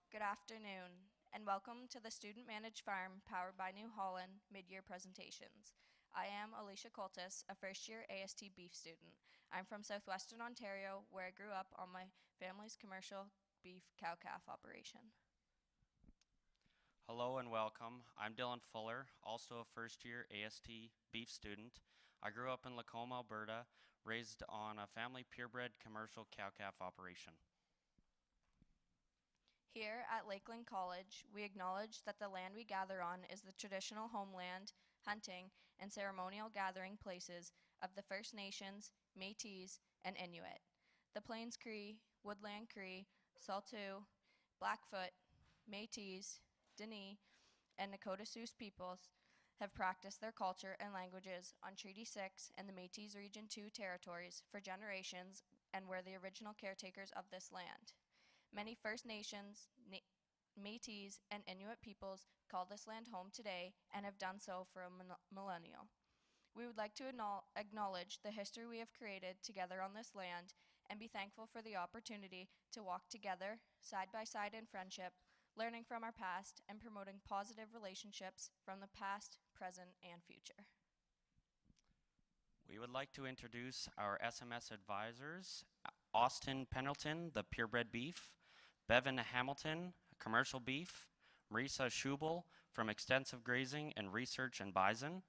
Good afternoon, and welcome to the Student-Managed Farm powered by New Holland Midyear presentations. I am Alicia Coltis, a first-year AST beef student. I'm from southwestern Ontario, where I grew up on my family's commercial beef cow-calf operation. Hello and welcome. I'm Dylan Fuller, also a first-year AST beef student. I grew up in Lacombe, Alberta, raised on a family purebred commercial cow-calf operation. Here at Lakeland College, we acknowledge that the land we gather on is the traditional homeland, hunting, and ceremonial gathering places of the First Nations, Métis, and Inuit. The Plains Cree, Woodland Cree, Saulteaux, Blackfoot, Métis, Dene, and Nakota Sioux peoples have practiced their culture and languages on Treaty 6 and the Métis Region 2 territories for generations and were the original caretakers of this land. Many First Nations, Métis, and Inuit peoples call this land home today and have done so for a millennial. We would like to acknowledge the history we have created together on this land and be thankful for the opportunity to walk together, side by side in friendship, learning from our past and promoting positive relationships from the past, present, and future. We would like to introduce our SMS advisors, Austin Pendleton, the purebred beef, Bevan Hamilton, commercial beef, Marisa Schubel from Extensive Grazing and Research and Bison,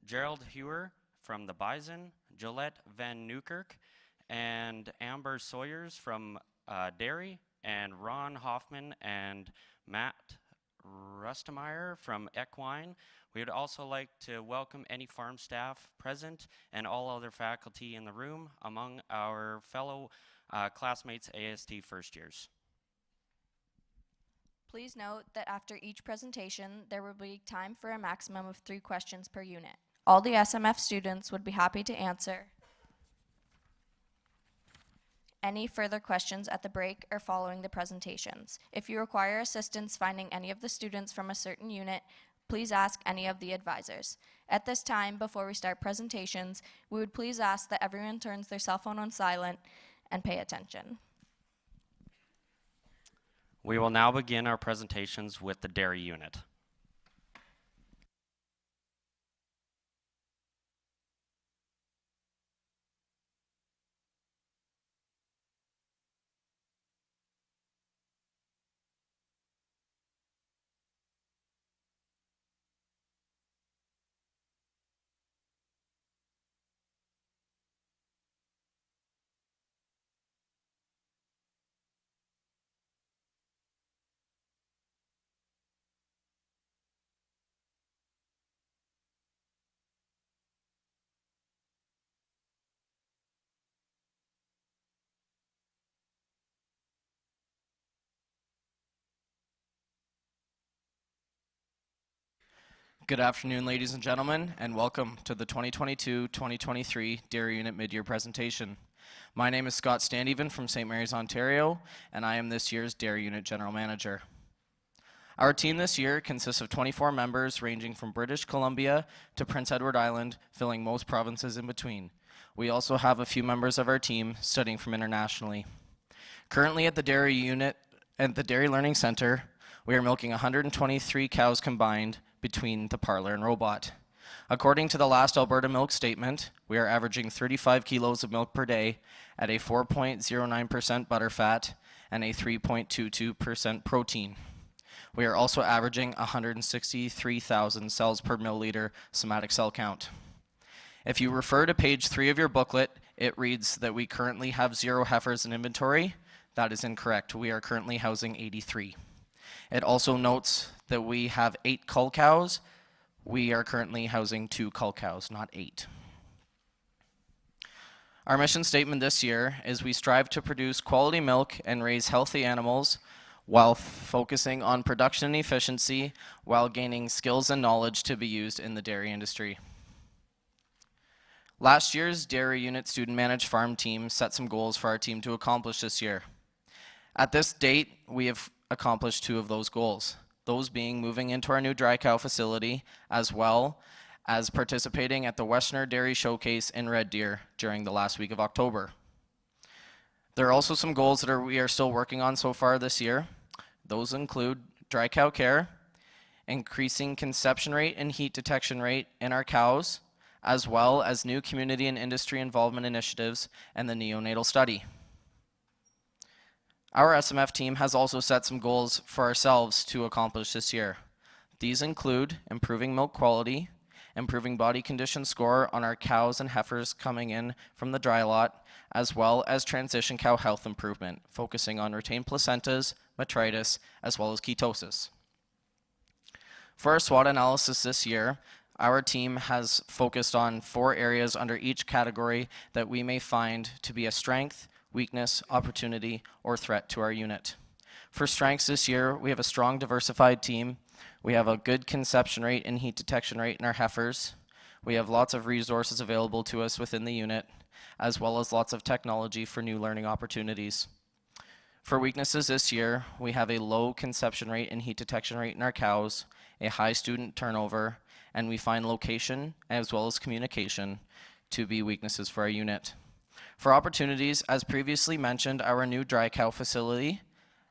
Gerald Hewer from the Bison, Gillette Van Newkirk, and Amber Sawyers from Dairy, and Ron Hoffman and Matt Rustemeyer from Equine. We would also like to welcome any farm staff present and all other faculty in the room among our fellow classmates AST first years. Please note that after each presentation, there will be time for a maximum of 3 questions per unit. All the SMF students would be happy to answer any further questions at the break or following the presentations. If you require assistance finding any of the students from a certain unit, please ask any of the advisors. At this time, before we start presentations, we would please ask that everyone turns their cell phone on silent and pay attention. We will now begin our presentations with the dairy unit. Good afternoon, ladies and gentlemen, and welcome to the 2022-2023 Dairy Unit Midyear presentation. My name is Scott Standeven from St. Mary's, Ontario, and I am this year's Dairy Unit General Manager. Our team this year consists of 24 members ranging from British Columbia to Prince Edward Island, filling most provinces in between. We also have a few members of our team studying from internationally. Currently at the Dairy Unit and the Dairy Learning Center, we are milking 123 cows combined between the parlor and robot. According to the last Alberta Milk Statement, we are averaging 35 kilos of milk per day at a 4.09% butterfat and a 3.22% protein. We are also averaging 163,000 cells per milliliter somatic cell count. If you refer to page 3 of your booklet, it reads that we currently have 0 heifers in inventory. That is incorrect. We are currently housing 83. It also notes that we have 8 cull cows. We are currently housing 2 cull cows, not 8. Our mission statement this year is we strive to produce quality milk and raise healthy animals while focusing on production and efficiency while gaining skills and knowledge to be used in the dairy industry. Last year's Dairy Unit Student-Managed Farm team set some goals for our team to accomplish this year. At this date, we have accomplished 2 of those goals, those being moving into our new dry cow facility as well as participating at the Westerner Dairy Showcase in Red Deer during the last week of October. There are also some goals that we are still working on so far this year. Those include dry cow care, increasing conception rate and heat detection rate in our cows, as well as new community and industry involvement initiatives and the neonatal study. Our SMF team has also set some goals for ourselves to accomplish this year. These include improving milk quality, improving body condition score on our cows and heifers coming in from the dry lot, as well as transition cow health improvement, focusing on retained placentas, metritis, as well as ketosis. For our SWOT analysis this year, our team has focused on 4 areas under each category that we may find to be a strength, weakness, opportunity, or threat to our unit. For strengths this year, we have a strong diversified team. We have a good conception rate and heat detection rate in our heifers. We have lots of resources available to us within the unit, as well as lots of technology for new learning opportunities. For weaknesses this year, we have a low conception rate and heat detection rate in our cows, a high student turnover, and we find location as well as communication to be weaknesses for our unit. For opportunities, as previously mentioned, our new dry cow facility,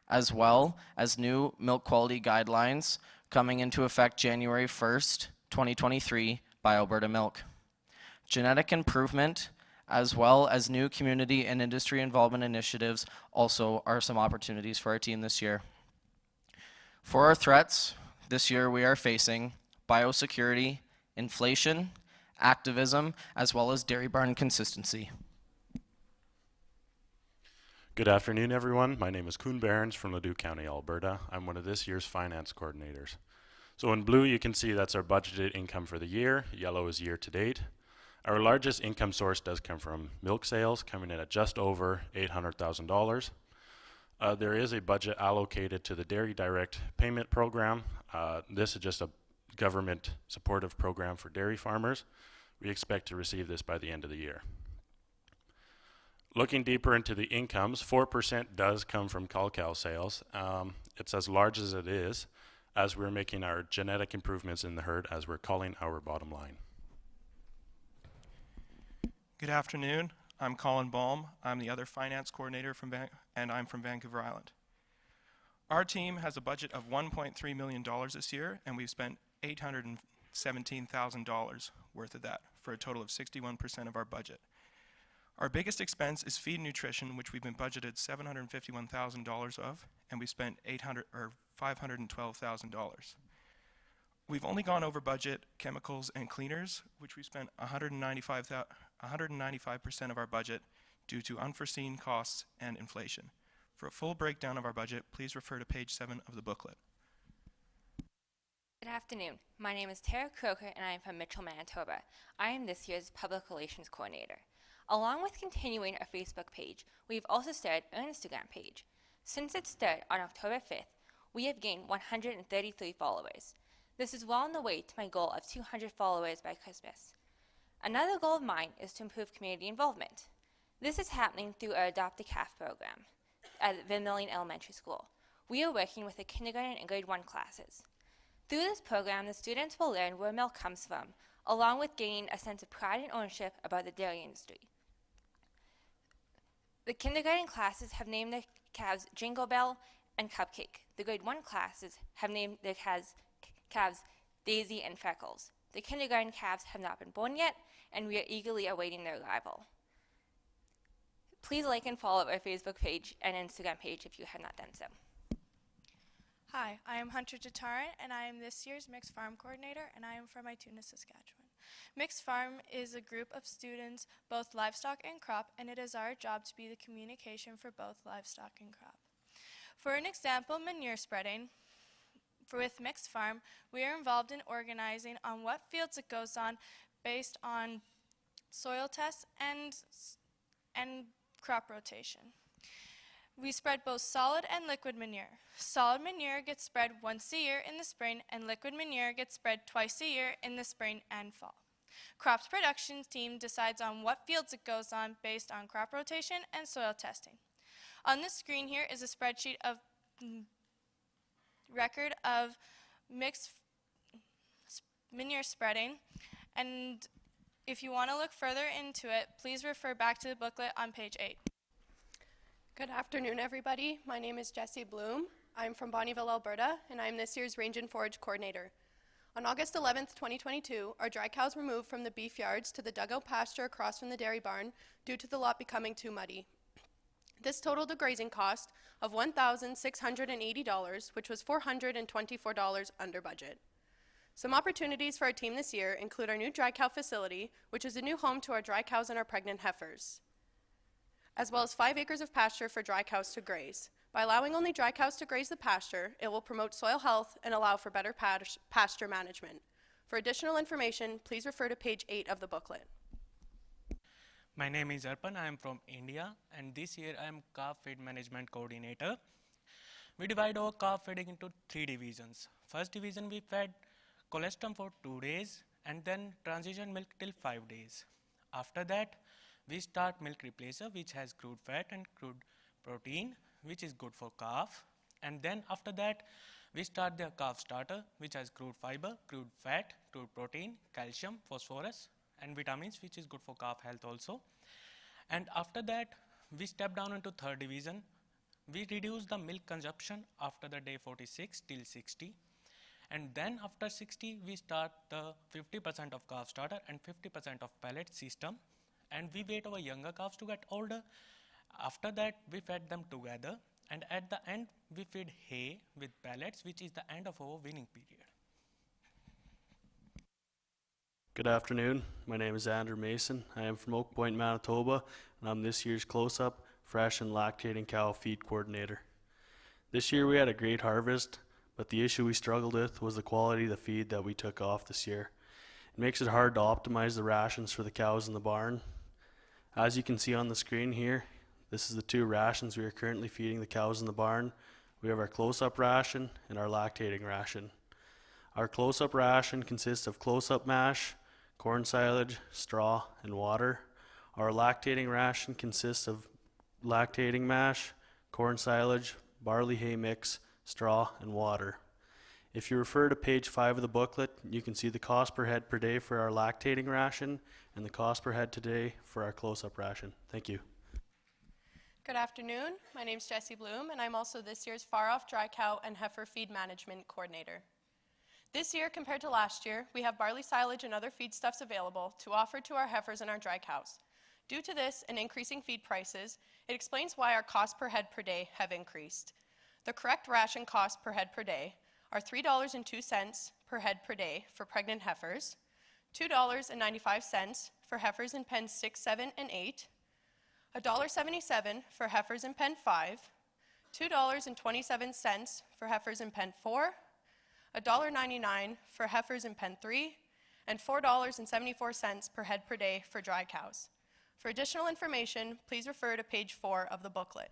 as well as new milk quality guidelines coming into effect January 1st, 2023 by Alberta Milk. Genetic improvement, as well as new community and industry involvement initiatives also are some opportunities for our team this year. For our threats, this year we are facing biosecurity, inflation, activism, as well as dairy barn consistency. Good afternoon, everyone. My name is Koen Behrens from Leduc County, Alberta. I'm one of this year's finance coordinators. So in blue, you can see that's our budgeted income for the year. Yellow is year to date. Our largest income source does come from milk sales, coming in at just over $800,000. There is a budget allocated to the Dairy Direct Payment Program. This is just a government supportive program for dairy farmers. We expect to receive this by the end of the year. Looking deeper into the incomes, 4% does come from cow sales. It's as large as it is, as we're making our genetic improvements in the herd, as we're calling our bottom line. Good afternoon. I'm Colin Baum. I'm the other finance coordinator and I'm from Vancouver Island. Our team has a budget of $1.3 million this year, and we've spent $817,000 worth of that, for a total of 61% of our budget. Our biggest expense is feed and nutrition, which we've been budgeted $751,000 of, and we spent $512,000. We've only gone over budget chemicals and cleaners, which we spent 195% of our budget due to unforeseen costs and inflation. For a full breakdown of our budget, please refer to page 7 of the booklet. Good afternoon. My name is Tara Croker and I am from Mitchell, Manitoba. I am this year's Public Relations Coordinator. Along with continuing our Facebook page, we have also started an Instagram page. Since its start on October 5th, we have gained 133 followers. This is well on the way to my goal of 200 followers by Christmas. Another goal of mine is to improve community involvement. This is happening through our Adopt a Calf program at Vermilion Elementary School. We are working with the kindergarten and grade 1 classes. Through this program, the students will learn where milk comes from, along with gaining a sense of pride and ownership about the dairy industry. The kindergarten classes have named their calves Jingle Bell and Cupcake. The grade 1 classes have named their calves Daisy and Freckles. The kindergarten calves have not been born yet, and we are eagerly awaiting their arrival. Please like and follow our Facebook page and Instagram page if you have not done so. Hi, I am Hunter Jataran, and I am this year's Mixed Farm Coordinator, and I am from Ituna, Saskatchewan. Mixed Farm is a group of students, both livestock and crop, and it is our job to be the communication for both livestock and crop. For an example, manure spreading, with Mixed Farm, we are involved in organizing on what fields it goes on based on soil tests and crop rotation. We spread both solid and liquid manure. Solid manure gets spread once a year in the spring, and liquid manure gets spread twice a year in the spring and fall. Crops production team decides on what fields it goes on based on crop rotation and soil testing. On the screen here is a spreadsheet of record of mixed manure spreading, and if you want to look further into it, please refer back to the booklet on page 8. Good afternoon, everybody. My name is Jessie Bloom. I'm from Bonnyville, Alberta, and I'm this year's Range and Forage Coordinator. On August 11th, 2022, our dry cows were moved from the beef yards to the dugout pasture across from the dairy barn due to the lot becoming too muddy. This totaled a grazing cost of $1,680, which was $424 under budget. Some opportunities for our team this year include our new dry cow facility, which is a new home to our dry cows and our pregnant heifers, as well as 5 acres of pasture for dry cows to graze. By allowing only dry cows to graze the pasture, it will promote soil health and allow for better pasture management. For additional information, please refer to page 8 of the booklet. My name is Arpan. I am from India, and this year I am calf feed management coordinator. We divide our calf feeding into 3 divisions. First division, we fed colostrum for 2 days and then transition milk till 5 days. After that, we start milk replacer, which has crude fat and crude protein, which is good for calf. And then after that, we start the calf starter, which has crude fiber, crude fat, crude protein, calcium, phosphorus, and vitamins, which is good for calf health also. And after that, we step down into 3rd division. We reduce the milk consumption after the day 46 till 60. And then after 60, we start the 50% of calf starter and 50% of pellet system. And we wait our younger calves to get older. After that, we fed them together. And at the end, we feed hay with pellets, which is the end of our weaning period. Good afternoon. My name is Andrew Mason. I am from Oak Point, Manitoba, and I'm this year's close-up, fresh and lactating cow feed coordinator. This year we had a great harvest, but the issue we struggled with was the quality of the feed that we took off this year. It makes it hard to optimize the rations for the cows in the barn. As you can see on the screen here, this is the 2 rations we are currently feeding the cows in the barn. We have our close-up ration and our lactating ration. Our close-up ration consists of close-up mash, corn silage, straw, and water. Our lactating ration consists of lactating mash, corn silage, barley hay mix, straw, and water. If you refer to page 5 of the booklet, you can see the cost per head per day for our lactating ration and the cost per head today for our close-up ration. Thank you. Good afternoon. My name is Jessie Bloom, and I'm also this year's far-off dry cow and heifer feed management coordinator. This year, compared to last year, we have barley silage and other feedstuffs available to offer to our heifers and our dry cows. Due to this and increasing feed prices, it explains why our costs per head per day have increased. The correct ration cost per head per day are $3.02 per head per day for pregnant heifers, $2.95 for heifers in pens 6, 7, and 8, $1.77 for heifers in pen 5, $2.27 for heifers in pen 4, $1.99 for heifers in pen 3, and $4.74 per head per day for dry cows. For additional information, please refer to page 4 of the booklet.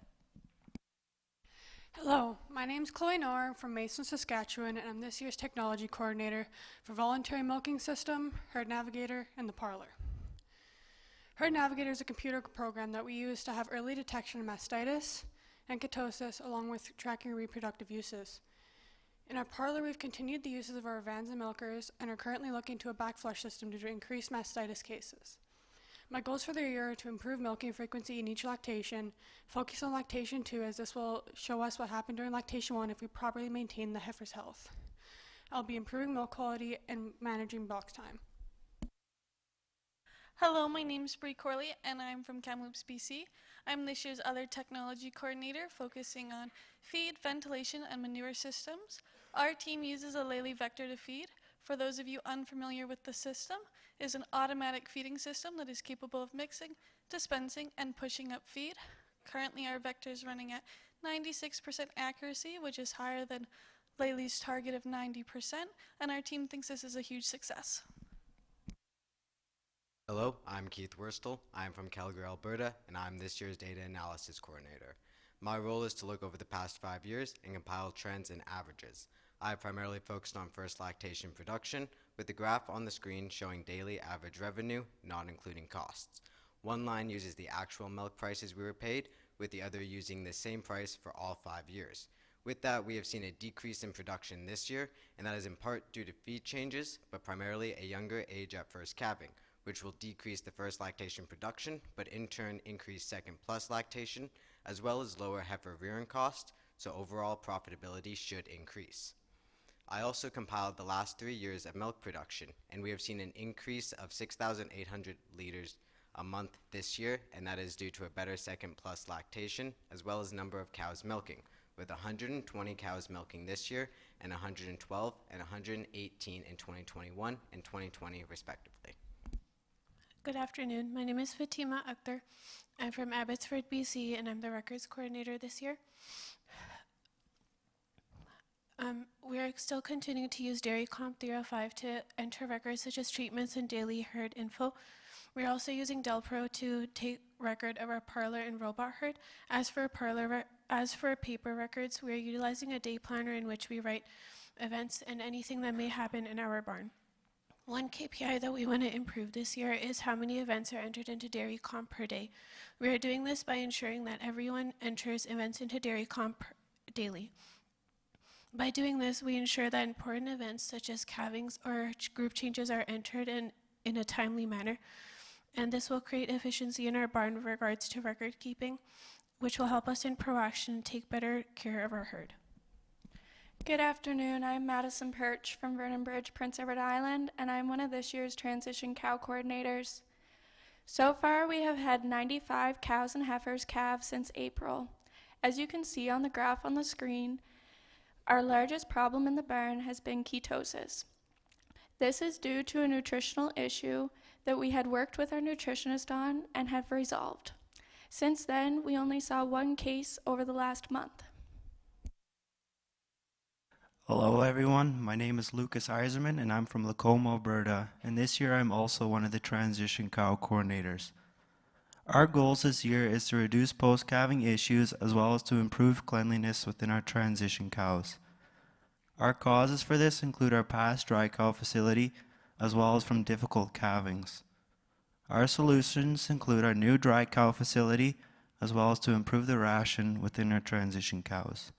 Hello, my name is Chloe Noor from Mason, Saskatchewan, and I'm this year's technology coordinator for Voluntary Milking System, Herd Navigator, and the Parlor. Herd Navigator is a computer program that we use to have early detection of mastitis and ketosis, along with tracking reproductive uses. In our Parlor, we've continued the uses of our vans and milkers and are currently looking to a backflush system due to increased mastitis cases. My goals for the year are to improve milking frequency in each lactation, focus on lactation 2 as this will show us what happened during lactation 1 if we properly maintain the heifer's health. I'll be improving milk quality and managing box time. Hello, my name is Bree Corley and I'm from Kamloops, BC. I'm this year's other technology coordinator focusing on feed, ventilation, and manure systems. Our team uses a Lely vector to feed. For those of you unfamiliar with the system, it is an automatic feeding system that is capable of mixing, dispensing, and pushing up feed. Currently, our vector is running at 96% accuracy, which is higher than Lely's target of 90%, and our team thinks this is a huge success. Hello, I'm Keith Worstel. I'm from Calgary, Alberta, and I'm this year's data analysis coordinator. My role is to look over the past 5 years and compile trends and averages. I primarily focused on first lactation production, with the graph on the screen showing daily average revenue, not including costs. One line uses the actual milk prices we were paid, with the other using the same price for all 5 years. With that, we have seen a decrease in production this year, and that is in part due to feed changes, but primarily a younger age at first calving, which will decrease the first lactation production, but in turn increase second plus lactation, as well as lower heifer rearing cost. so overall profitability should increase. I also compiled the last 3 years of milk production, and we have seen an increase of 6,800 liters a month this year, and that is due to a better second plus lactation, as well as number of cows milking, with 120 cows milking this year, and 112 and 118 in 2021 and 2020 respectively. Good afternoon. My name is Fatima Akhtar. I'm from Abbotsford, BC, and I'm the records coordinator this year. We are still continuing to use Dairy Comp 305 to enter records such as treatments and daily herd info. We're also using Delpro to take record of our parlor and robot herd. As for paper records, we are utilizing a day planner in which we write events and anything that may happen in our barn. One KPI that we want to improve this year is how many events are entered into Dairy Comp per day. We are doing this by ensuring that everyone enters events into Dairy Comp daily. By doing this, we ensure that important events such as calvings or group changes are entered in a timely manner, and this will create efficiency in our barn with regards to record keeping, which will help us in proaction and take better care of our herd. Good afternoon, I'm Madison Perch from Vernon Bridge, Prince Edward Island, and I'm one of this year's transition cow coordinators. So far, we have had 95 cows and heifers calve since April. As you can see on the graph on the screen, our largest problem in the barn has been ketosis. This is due to a nutritional issue that we had worked with our nutritionist on and have resolved. Since then, we only saw one case over the last month. Hello everyone, my name is Lucas Eiserman and I'm from Lacombe, Alberta, and this year I'm also one of the transition cow coordinators. Our goals this year is to reduce post-calving issues as well as to improve cleanliness within our transition cows. Our causes for this include our past dry cow facility as well as from difficult calvings. Our solutions include our new dry cow facility as well as to improve the ration within our transition cows.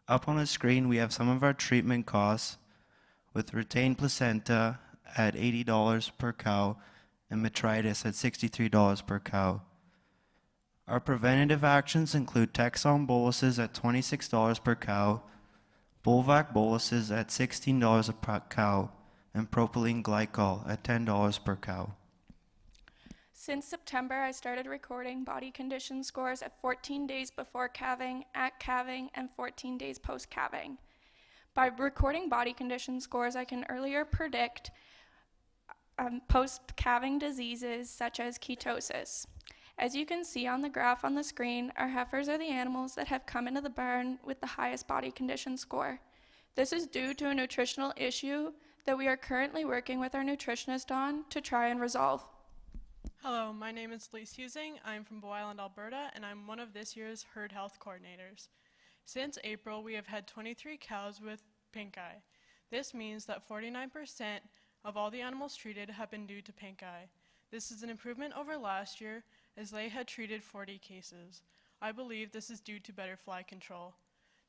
Up on the screen we have some of our treatment costs, with retained placenta at $80 per cow and metritis at $63 per cow. Our preventative actions include Texon boluses at $26 per cow, Bolvac boluses at $16 per cow, and propylene glycol at $10 per cow. Since September, I started recording body condition scores at 14 days before calving, at calving, and 14 days post-calving. By recording body condition scores, I can earlier predict post-calving diseases such as ketosis. As you can see on the graph on the screen, our heifers are the animals that have come into the barn with the highest body condition score. This is due to a nutritional issue that we are currently working with our nutritionist on to try and resolve. Hello, my name is Lise Husing. I'm from Bow Island, Alberta, and I'm one of this year's herd health coordinators. Since April, we have had 23 cows with pink eye. This means that 49% of all the animals treated have been due to pink eye. This is an improvement over last year, as they had treated 40 cases. I believe this is due to better fly control.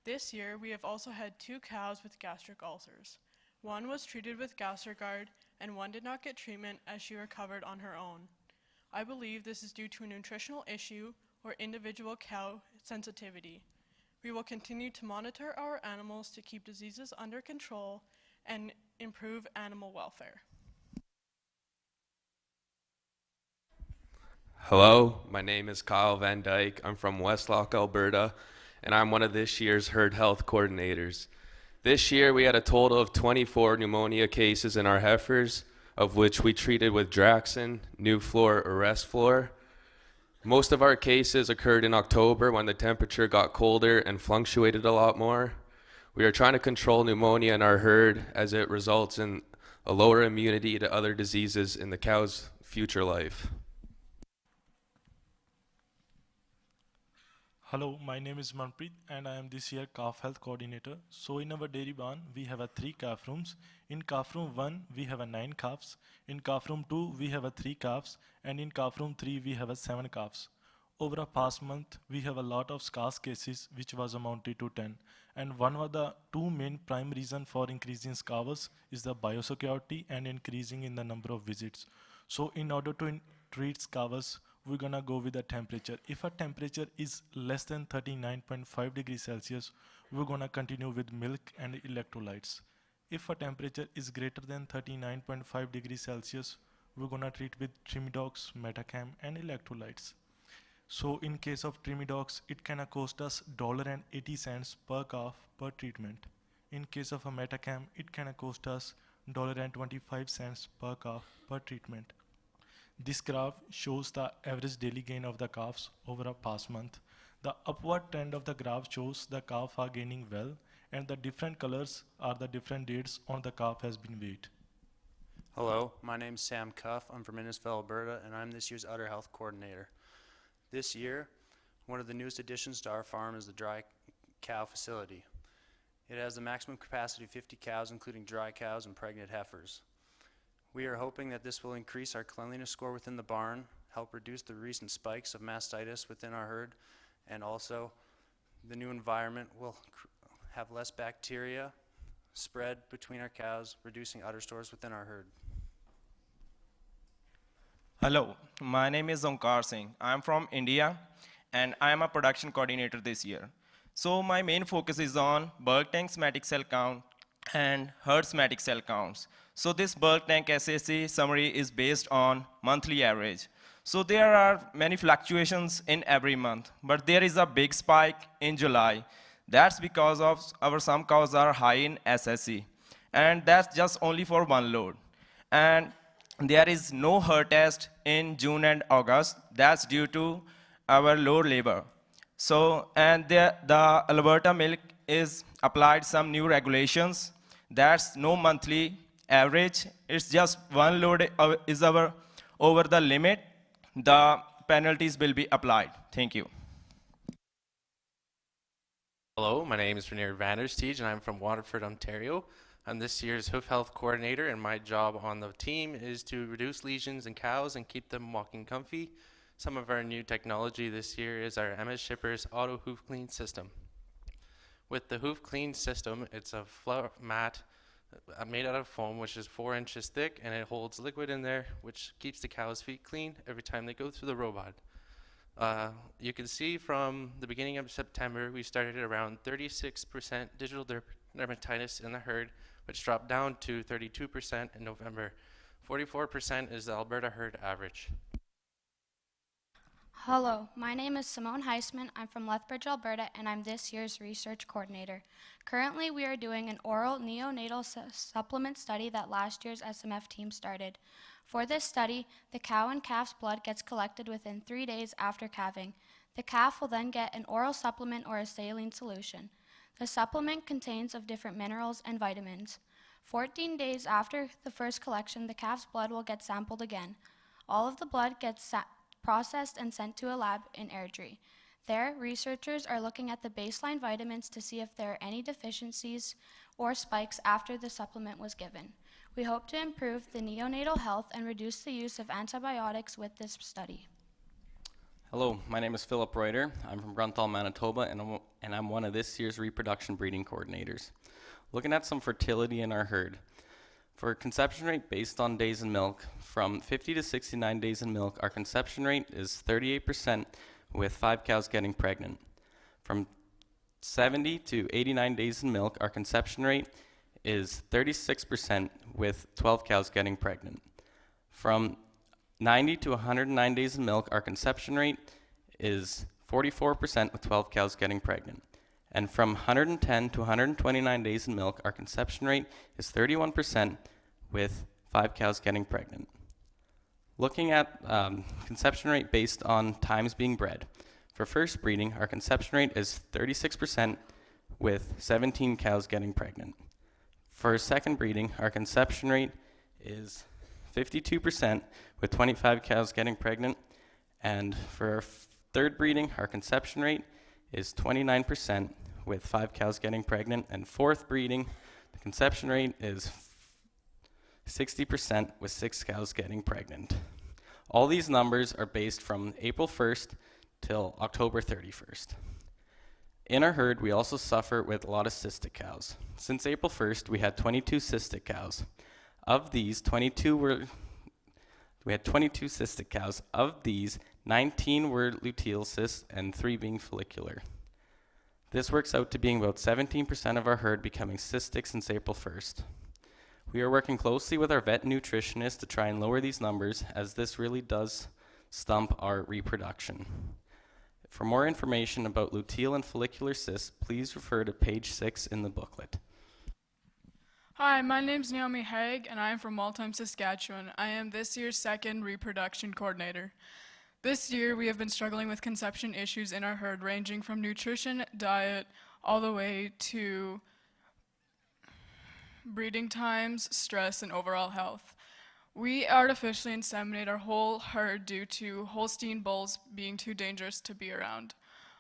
This year, we have also had 2 cows with gastric ulcers. One was treated with Gastrogard, and one did not get treatment as she recovered on her own. I believe this is due to a nutritional issue or individual cow sensitivity. We will continue to monitor our animals to keep diseases under control and improve animal welfare. Hello, my name is Kyle Van Dyke. I'm from Westlock, Alberta, and I'm one of this year's herd health coordinators. This year we had a total of 24 pneumonia cases in our heifers, of which we treated with Draxin, New Floor, or Rest Floor. Most of our cases occurred in October when the temperature got colder and fluctuated a lot more. We are trying to control pneumonia in our herd as it results in a lower immunity to other diseases in the cow's future life. Hello, my name is Manpreet and I am this year calf health coordinator. So in our dairy barn, we have 3 calf rooms. In calf room 1, we have 9 calves. In calf room 2, we have 3 calves. And in calf room 3, we have 7 calves. Over the past month, we have a lot of scarce cases, which was amounted to 10. And one of the 2 main prime reason for increasing scarves is the biosecurity and increasing in the number of visits. So in order to treat scarves, we're gonna go with the temperature. If a temperature is less than 39.5 degrees Celsius, we're gonna continue with milk and electrolytes. If a temperature is greater than 39.5 degrees Celsius, we're gonna treat with Trimidox, Metacam, and electrolytes. So in case of Trimidox, it can cost us $1.80 per calf per treatment. In case of a Metacam, it can cost us $1.25 per calf per treatment. This graph shows the average daily gain of the calves over a past month. The upward trend of the graph shows the calf are gaining well, and the different colors are the different dates on the calf has been weighed. Hello, my name is Sam Cuff. I'm from Innisfil, Alberta, and I'm this year's Udder Health Coordinator. This year, one of the newest additions to our farm is the dry cow facility. It has the maximum capacity of 50 cows, including dry cows and pregnant heifers. We are hoping that this will increase our cleanliness score within the barn, help reduce the recent spikes of mastitis within our herd, and also the new environment will have less bacteria spread between our cows, reducing udder stores within our herd. Hello, my name is Omkar Singh. I'm from India and I'm a production coordinator this year. So my main focus is on bulk tank somatic cell count and herd somatic cell counts. So this bulk tank SAC summary is based on monthly average. So there are many fluctuations in every month, but there is a big spike in July. That's because of some cows are high in SSC, and that's just only for one load. And there is no herd test in June and August. That's due to our low labor. So, and the Alberta milk is applied some new regulations. That's no monthly average. It's just one load is over the limit. The penalties will be applied. Thank you. Hello, my name is Renier Vandersteeg and I'm from Waterford, Ontario. I'm this year's hoof health coordinator, and my job on the team is to reduce lesions in cows and keep them walking comfy. Some of our new technology this year is our MS Shippers Auto Hoof Clean system. With the Hoof Clean system, it's a floor mat made out of foam, which is 4 inches thick, and it holds liquid in there, which keeps the cow's feet clean every time they go through the robot. You can see from the beginning of September, we started at around 36% digital dermatitis in the herd, which dropped down to 32% in November. 44% is the Alberta herd average. Hello, my name is Simone Heisman. I'm from Lethbridge, Alberta, and I'm this year's research coordinator. Currently, we are doing an oral neonatal supplement study that last year's SMF team started. For this study, the cow and calf's blood gets collected within 3 days after calving. The calf will then get an oral supplement or a saline solution. The supplement contains of different minerals and vitamins. 14 days after the first collection, the calf's blood will get sampled again. All of the blood gets processed and sent to a lab in Airdrie. There, researchers are looking at the baseline vitamins to see if there are any deficiencies or spikes after the supplement was given. We hope to improve the neonatal health and reduce the use of antibiotics with this study. Hello, my name is Philip Reuter. I'm from Grunthal, Manitoba, and I'm one of this year's reproduction breeding coordinators. Looking at some fertility in our herd. For conception rate based on days in milk, from 50 to 69 days in milk, our conception rate is 38% with 5 cows getting pregnant. From 70 to 89 days in milk, our conception rate is 36% with 12 cows getting pregnant. From 90 to 109 days in milk, our conception rate is 44% with 12 cows getting pregnant. And from 110 to 129 days in milk, our conception rate is 31% with 5 cows getting pregnant. Looking at conception rate based on times being bred. For first breeding, our conception rate is 36% with 17 cows getting pregnant. For second breeding, our conception rate is 52% with 25 cows getting pregnant. And for third breeding, our conception rate is 29% with 5 cows getting pregnant. And fourth breeding, the conception rate is 60% with 6 cows getting pregnant. All these numbers are based from April 1st till October 31st. In our herd, we also suffer with a lot of cystic cows. Since April 1st, we had 22 cystic cows. Of these, we had 22 cystic cows. Of these, 19 were luteal cysts, and 3 being follicular. This works out to being about 17% of our herd becoming cystic since April 1st. We are working closely with our vet nutritionist to try and lower these numbers, as this really does stump our reproduction. For more information about luteal and follicular cysts, please refer to page 6 in the booklet. Hi, my name's Naomi Haig, and I am from Waltham, Saskatchewan. I am this year's second reproduction coordinator. This year, we have been struggling with conception issues in our herd, ranging from nutrition, diet, all the way to breeding times, stress, and overall health. We artificially inseminate our whole herd due to Holstein bulls being too dangerous to be around.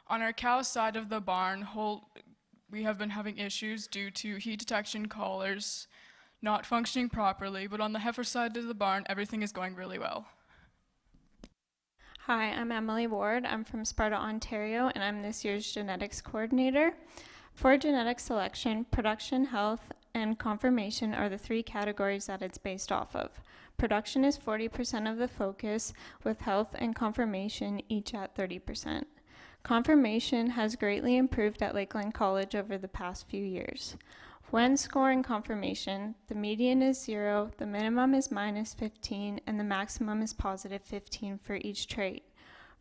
On our cow side of the barn, we have been having issues due to heat detection collars not functioning properly, but on the heifer side of the barn, everything is going really well. Hi, I'm Emily Ward. I'm from Sparta, Ontario, and I'm this year's genetics coordinator. For genetic selection, production, health, and conformation are the 3 categories that it's based off of. Production is 40% of the focus, with health and conformation each at 30%. Conformation has greatly improved at Lakeland College over the past few years. When scoring conformation, the median is 0, the minimum is -15, and the maximum is +15 for each trait.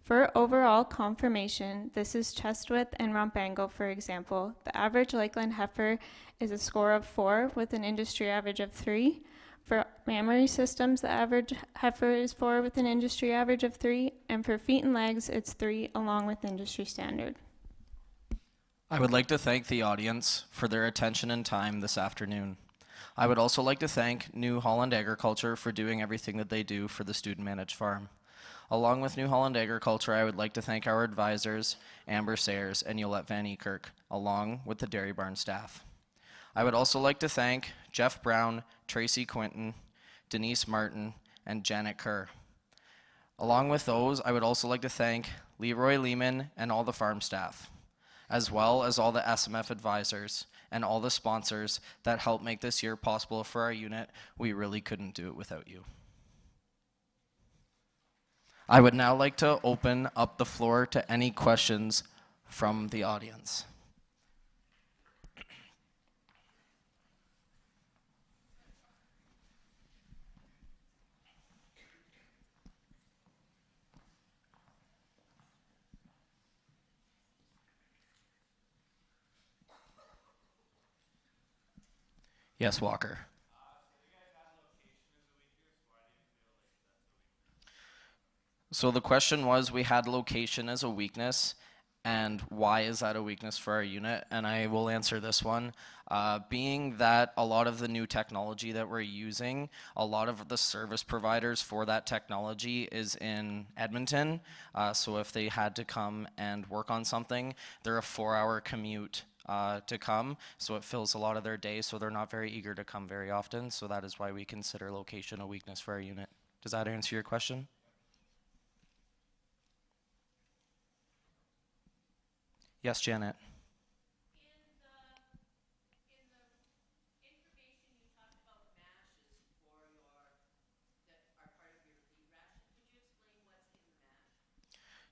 For overall conformation, this is chest width and rump angle, for example. The average Lakeland heifer is a score of 4 with an industry average of 3. For mammary systems, the average heifer is 4 with an industry average of 3, and for feet and legs, it's 3 along with industry standard. I would like to thank the audience for their attention and time this afternoon. I would also like to thank New Holland Agriculture for doing everything that they do for the student-managed farm. Along with New Holland Agriculture, I would like to thank our advisors, Amber Sayers and Yolette Van Eekirk, along with the Dairy Barn staff. I would also like to thank Jeff Brown, Tracy Quinton, Denise Martin, and Janet Kerr. Along with those, I would also like to thank Leroy Lehman and all the farm staff, as well as all the SMF advisors and all the sponsors that helped make this year possible for our unit. We really couldn't do it without you. I would now like to open up the floor to any questions from the audience. Yes, Walker. So the question was, we had location as a weakness, and why is that a weakness for our unit? And I will answer this one. Being that a lot of the new technology that we're using, a lot of the service providers for that technology is in Edmonton. So if they had to come and work on something, they're a 4-hour commute to come, so it fills a lot of their day, so they're not very eager to come very often. So that is why we consider location a weakness for our unit. Does that answer your question? Yes, Janet.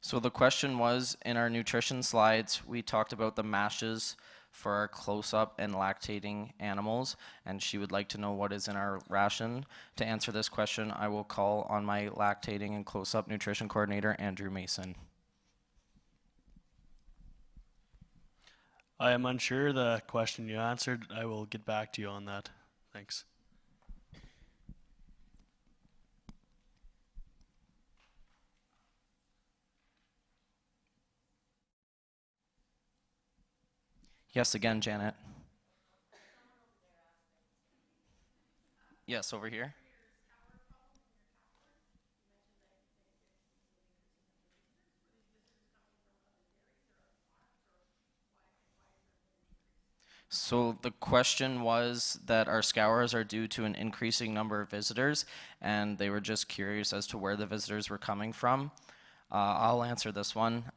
So the question was, in our nutrition slides, we talked about the mashes for our close-up and lactating animals, and she would like to know what is in our ration. To answer this question, I will call on my lactating and close-up nutrition coordinator, Andrew Mason. I am unsure the question you answered. I will get back to you on that. Thanks. Yes, again, Janet. Yes, over here. So the question was that our scours are due to an increasing number of visitors, and they were just curious as to where the visitors were coming from. I'll answer this one.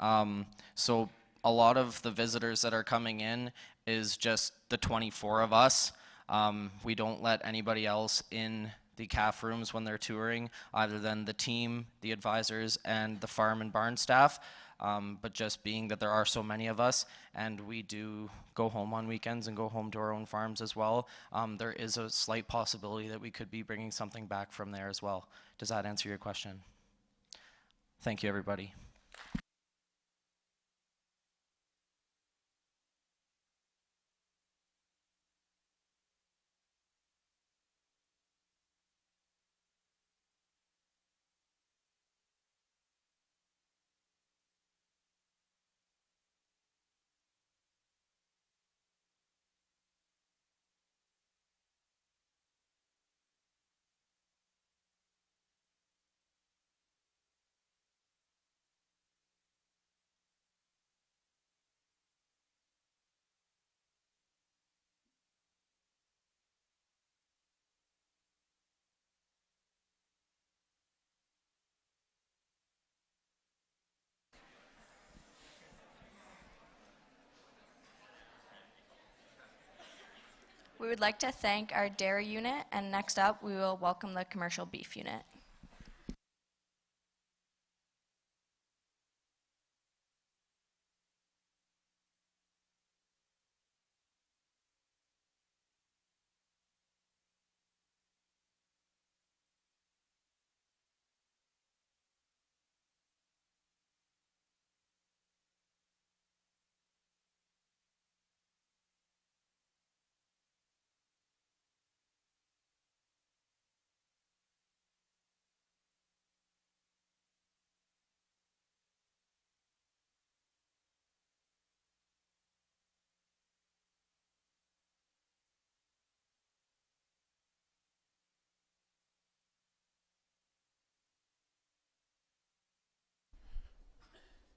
So a lot of the visitors that are coming in is just the 24 of us. We don't let anybody else in the calf rooms when they're touring, other than the team, the advisors, and the farm and barn staff. But just being that there are so many of us, and we do go home on weekends and go home to our own farms as well, there is a slight possibility that we could be bringing something back from there as well. Does that answer your question? Thank you, everybody. We would like to thank our dairy unit, and next up we will welcome the commercial beef unit.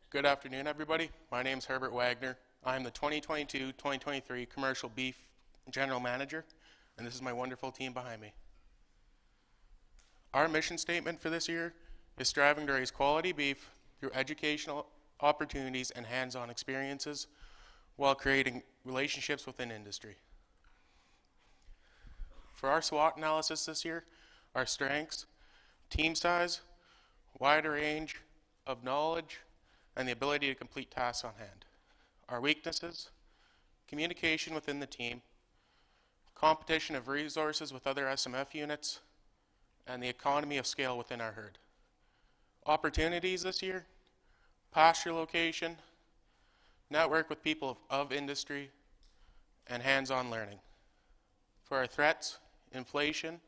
Good afternoon, everybody. My name is Herbert Wagner. I'm the 2022-2023 Commercial Beef General Manager, and this is my wonderful team behind me. Our mission statement for this year is striving to raise quality beef through educational opportunities and hands-on experiences while creating relationships within industry. For our SWOT analysis this year, our strengths, team size, wider range of knowledge, and the ability to complete tasks on hand. Our weaknesses, communication within the team, competition of resources with other SMF units, and the economy of scale within our herd. Opportunities this year, pasture location, network with people of industry, and hands-on learning. For our threats, inflation,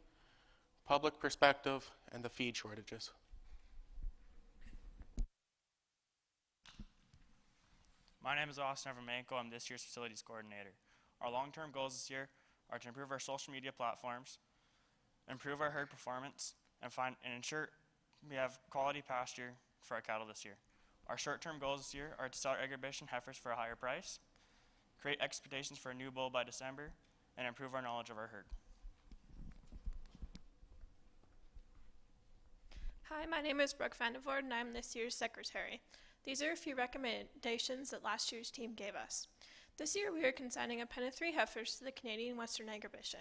public perspective, and the feed shortages. My name is Austin Evermanko. I'm this year's facilities coordinator. Our long-term goals this year are to improve our social media platforms, improve our herd performance, and ensure we have quality pasture for our cattle this year. Our short-term goals this year are to sell our exhibition heifers for a higher price, create expectations for a new bull by December, and improve our knowledge of our herd. Hi, my name is Brooke Vandevord, and I'm this year's secretary. These are a few recommendations that last year's team gave us. This year we are consigning a pen of 3 heifers to the Canadian Western Exhibition.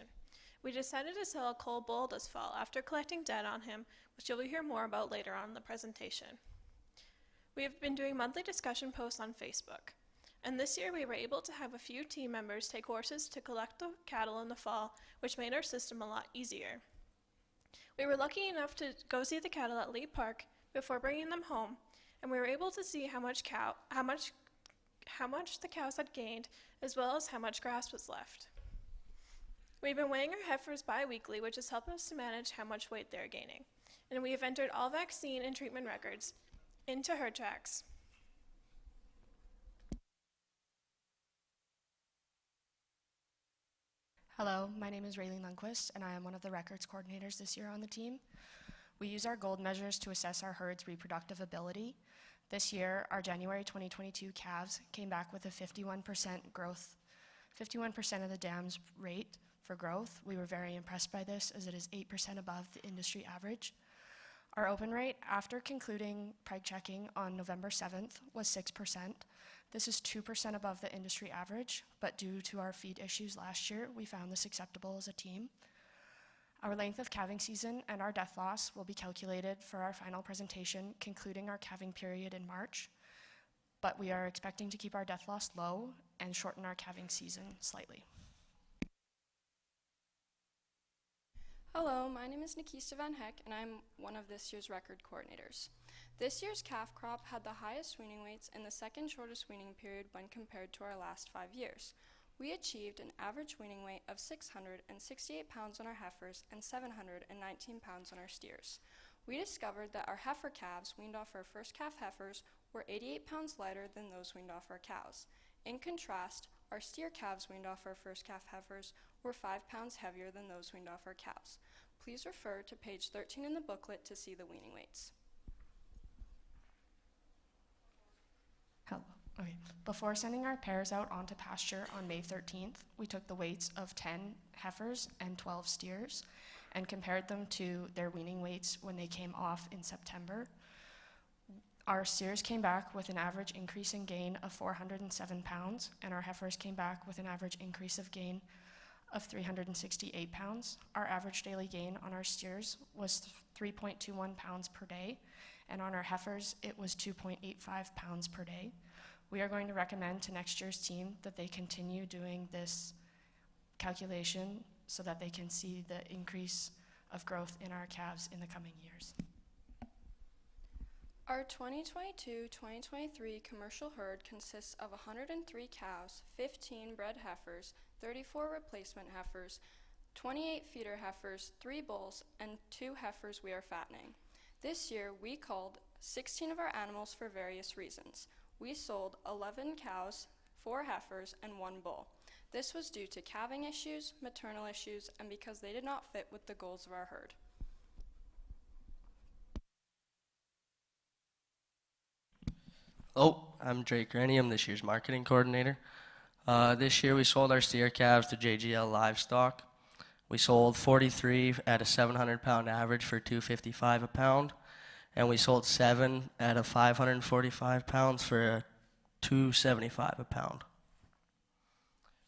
We decided to sell a coal bull this fall after collecting data on him, which you'll hear more about later on in the presentation. We have been doing monthly discussion posts on Facebook, and this year we were able to have a few team members take horses to collect the cattle in the fall, which made our system a lot easier. We were lucky enough to go see the cattle at Lee Park before bringing them home, and we were able to see how much the cows had gained, as well as how much grass was left. We've been weighing our heifers bi-weekly, which has helped us to manage how much weight they're gaining. And we have entered all vaccine and treatment records into herd tracks. Hello, my name is Raylene Lundquist, and I am one of the records coordinators this year on the team. We use our gold measures to assess our herd's reproductive ability. This year, our January 2022 calves came back with a 51% growth, 51% of the dams rate for growth. We were very impressed by this, as it is 8% above the industry average. Our open rate after concluding preg checking on November 7th was 6%. This is 2% above the industry average, but due to our feed issues last year, we found this acceptable as a team. Our length of calving season and our death loss will be calculated for our final presentation, concluding our calving period in March, but we are expecting to keep our death loss low and shorten our calving season slightly. Hello, my name is Nikista Van Heck, and I'm one of this year's record coordinators. This year's calf crop had the highest weaning weights and the second shortest weaning period when compared to our last 5 years. We achieved an average weaning weight of 668 pounds on our heifers and 719 pounds on our steers. We discovered that our heifer calves weaned off our first calf heifers were 88 pounds lighter than those weaned off our cows. In contrast, our steer calves weaned off our first calf heifers were 5 pounds heavier than those weaned off our cows. Please refer to page 13 in the booklet to see the weaning weights. Okay. Before sending our pairs out onto pasture on May 13th, we took the weights of 10 heifers and 12 steers and compared them to their weaning weights when they came off in September. Our steers came back with an average increase in gain of 407 pounds, and our heifers came back with an average increase of gain of 368 pounds. Our average daily gain on our steers was 3.21 pounds per day, and on our heifers, it was 2.85 pounds per day. We are going to recommend to next year's team that they continue doing this calculation so that they can see the increase of growth in our calves in the coming years. Our 2022-2023 commercial herd consists of 103 cows, 15 bred heifers, 34 replacement heifers, 28 feeder heifers, 3 bulls, and 2 heifers we are fattening. This year, we culled 16 of our animals for various reasons. We sold 11 cows, 4 heifers, and 1 bull. This was due to calving issues, maternal issues, and because they did not fit with the goals of our herd. Hello, I'm Drake Rennie. I'm this year's marketing coordinator. This year we sold our steer calves to JGL Livestock. We sold 43 at a 700-pound average for $255 a pound, and we sold 7 at a 545 pounds for $275 a pound.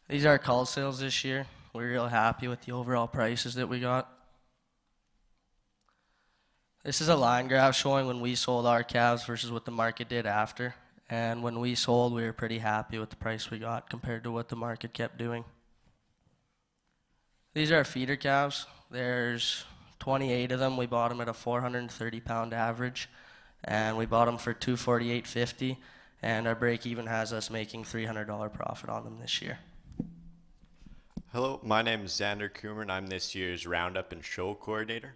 These are our cull sales this year. We're real happy with the overall prices that we got. This is a line graph showing when we sold our calves versus what the market did after. And when we sold, we were pretty happy with the price we got compared to what the market kept doing. These are our feeder calves. There's 28 of them. We bought them at a 430-pound average, and we bought them for $248.50, and our break-even has us making $300 profit on them this year. Hello, my name is Xander Coomer, and I'm this year's Roundup and Show Coordinator.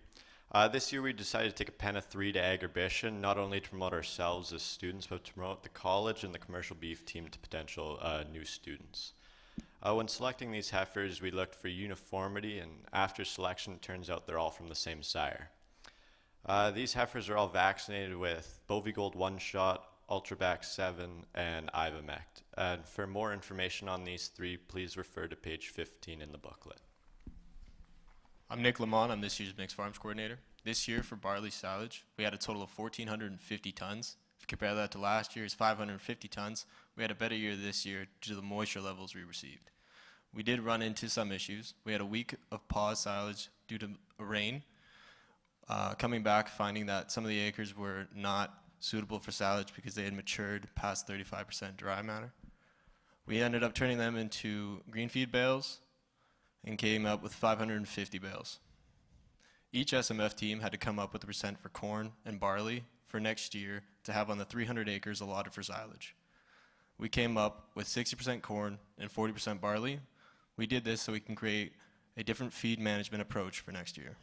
This year we decided to take a pen of 3 to Agribition, not only to promote ourselves as students, but to promote the college and the commercial beef team to potential new students. When selecting these heifers, we looked for uniformity, and after selection, it turns out they're all from the same sire. These heifers are all vaccinated with Bovigold 1-shot, Ultrabac 7, and Ivamect. And for more information on these 3, please refer to page 15 in the booklet. I'm Nick Lamont. I'm this year's Mixed Farms Coordinator. This year for barley silage, we had a total of 1,450 tons. If you compare that to last year's 550 tons, we had a better year this year due to the moisture levels we received. We did run into some issues. We had a week of pause silage due to rain. Coming back, finding that some of the acres were not suitable for silage because they had matured past 35% dry matter. We ended up turning them into green feed bales and came up with 550 bales. Each SMF team had to come up with a percent for corn and barley for next year to have on the 300 acres allotted for silage. We came up with 60% corn and 40% barley. We did this so we can create a different feed management approach for next year.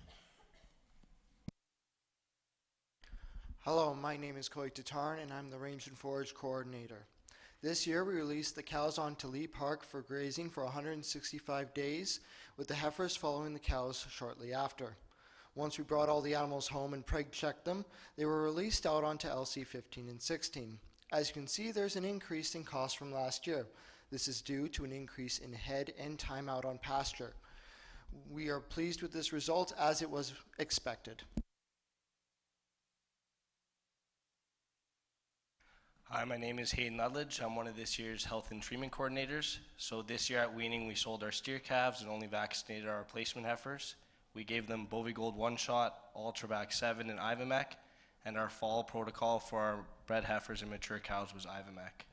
Hello, my name is Coy Tatarn, and I'm the Range and Forage Coordinator. This year we released the cows onto Lee Park for grazing for 165 days, with the heifers following the cows shortly after. Once we brought all the animals home and preg checked them, they were released out onto LC 15 and 16. As you can see, there's an increase in cost from last year. This is due to an increase in head and time out on pasture. We are pleased with this result as it was expected. Hi, my name is Hayden Ludledge. I'm one of this year's health and treatment coordinators. So this year at weaning, we sold our steer calves and only vaccinated our replacement heifers. We gave them Bovigold 1-shot, Ultrabac 7, and Ivamec, and our fall protocol for our bred heifers and mature cows was Ivamec.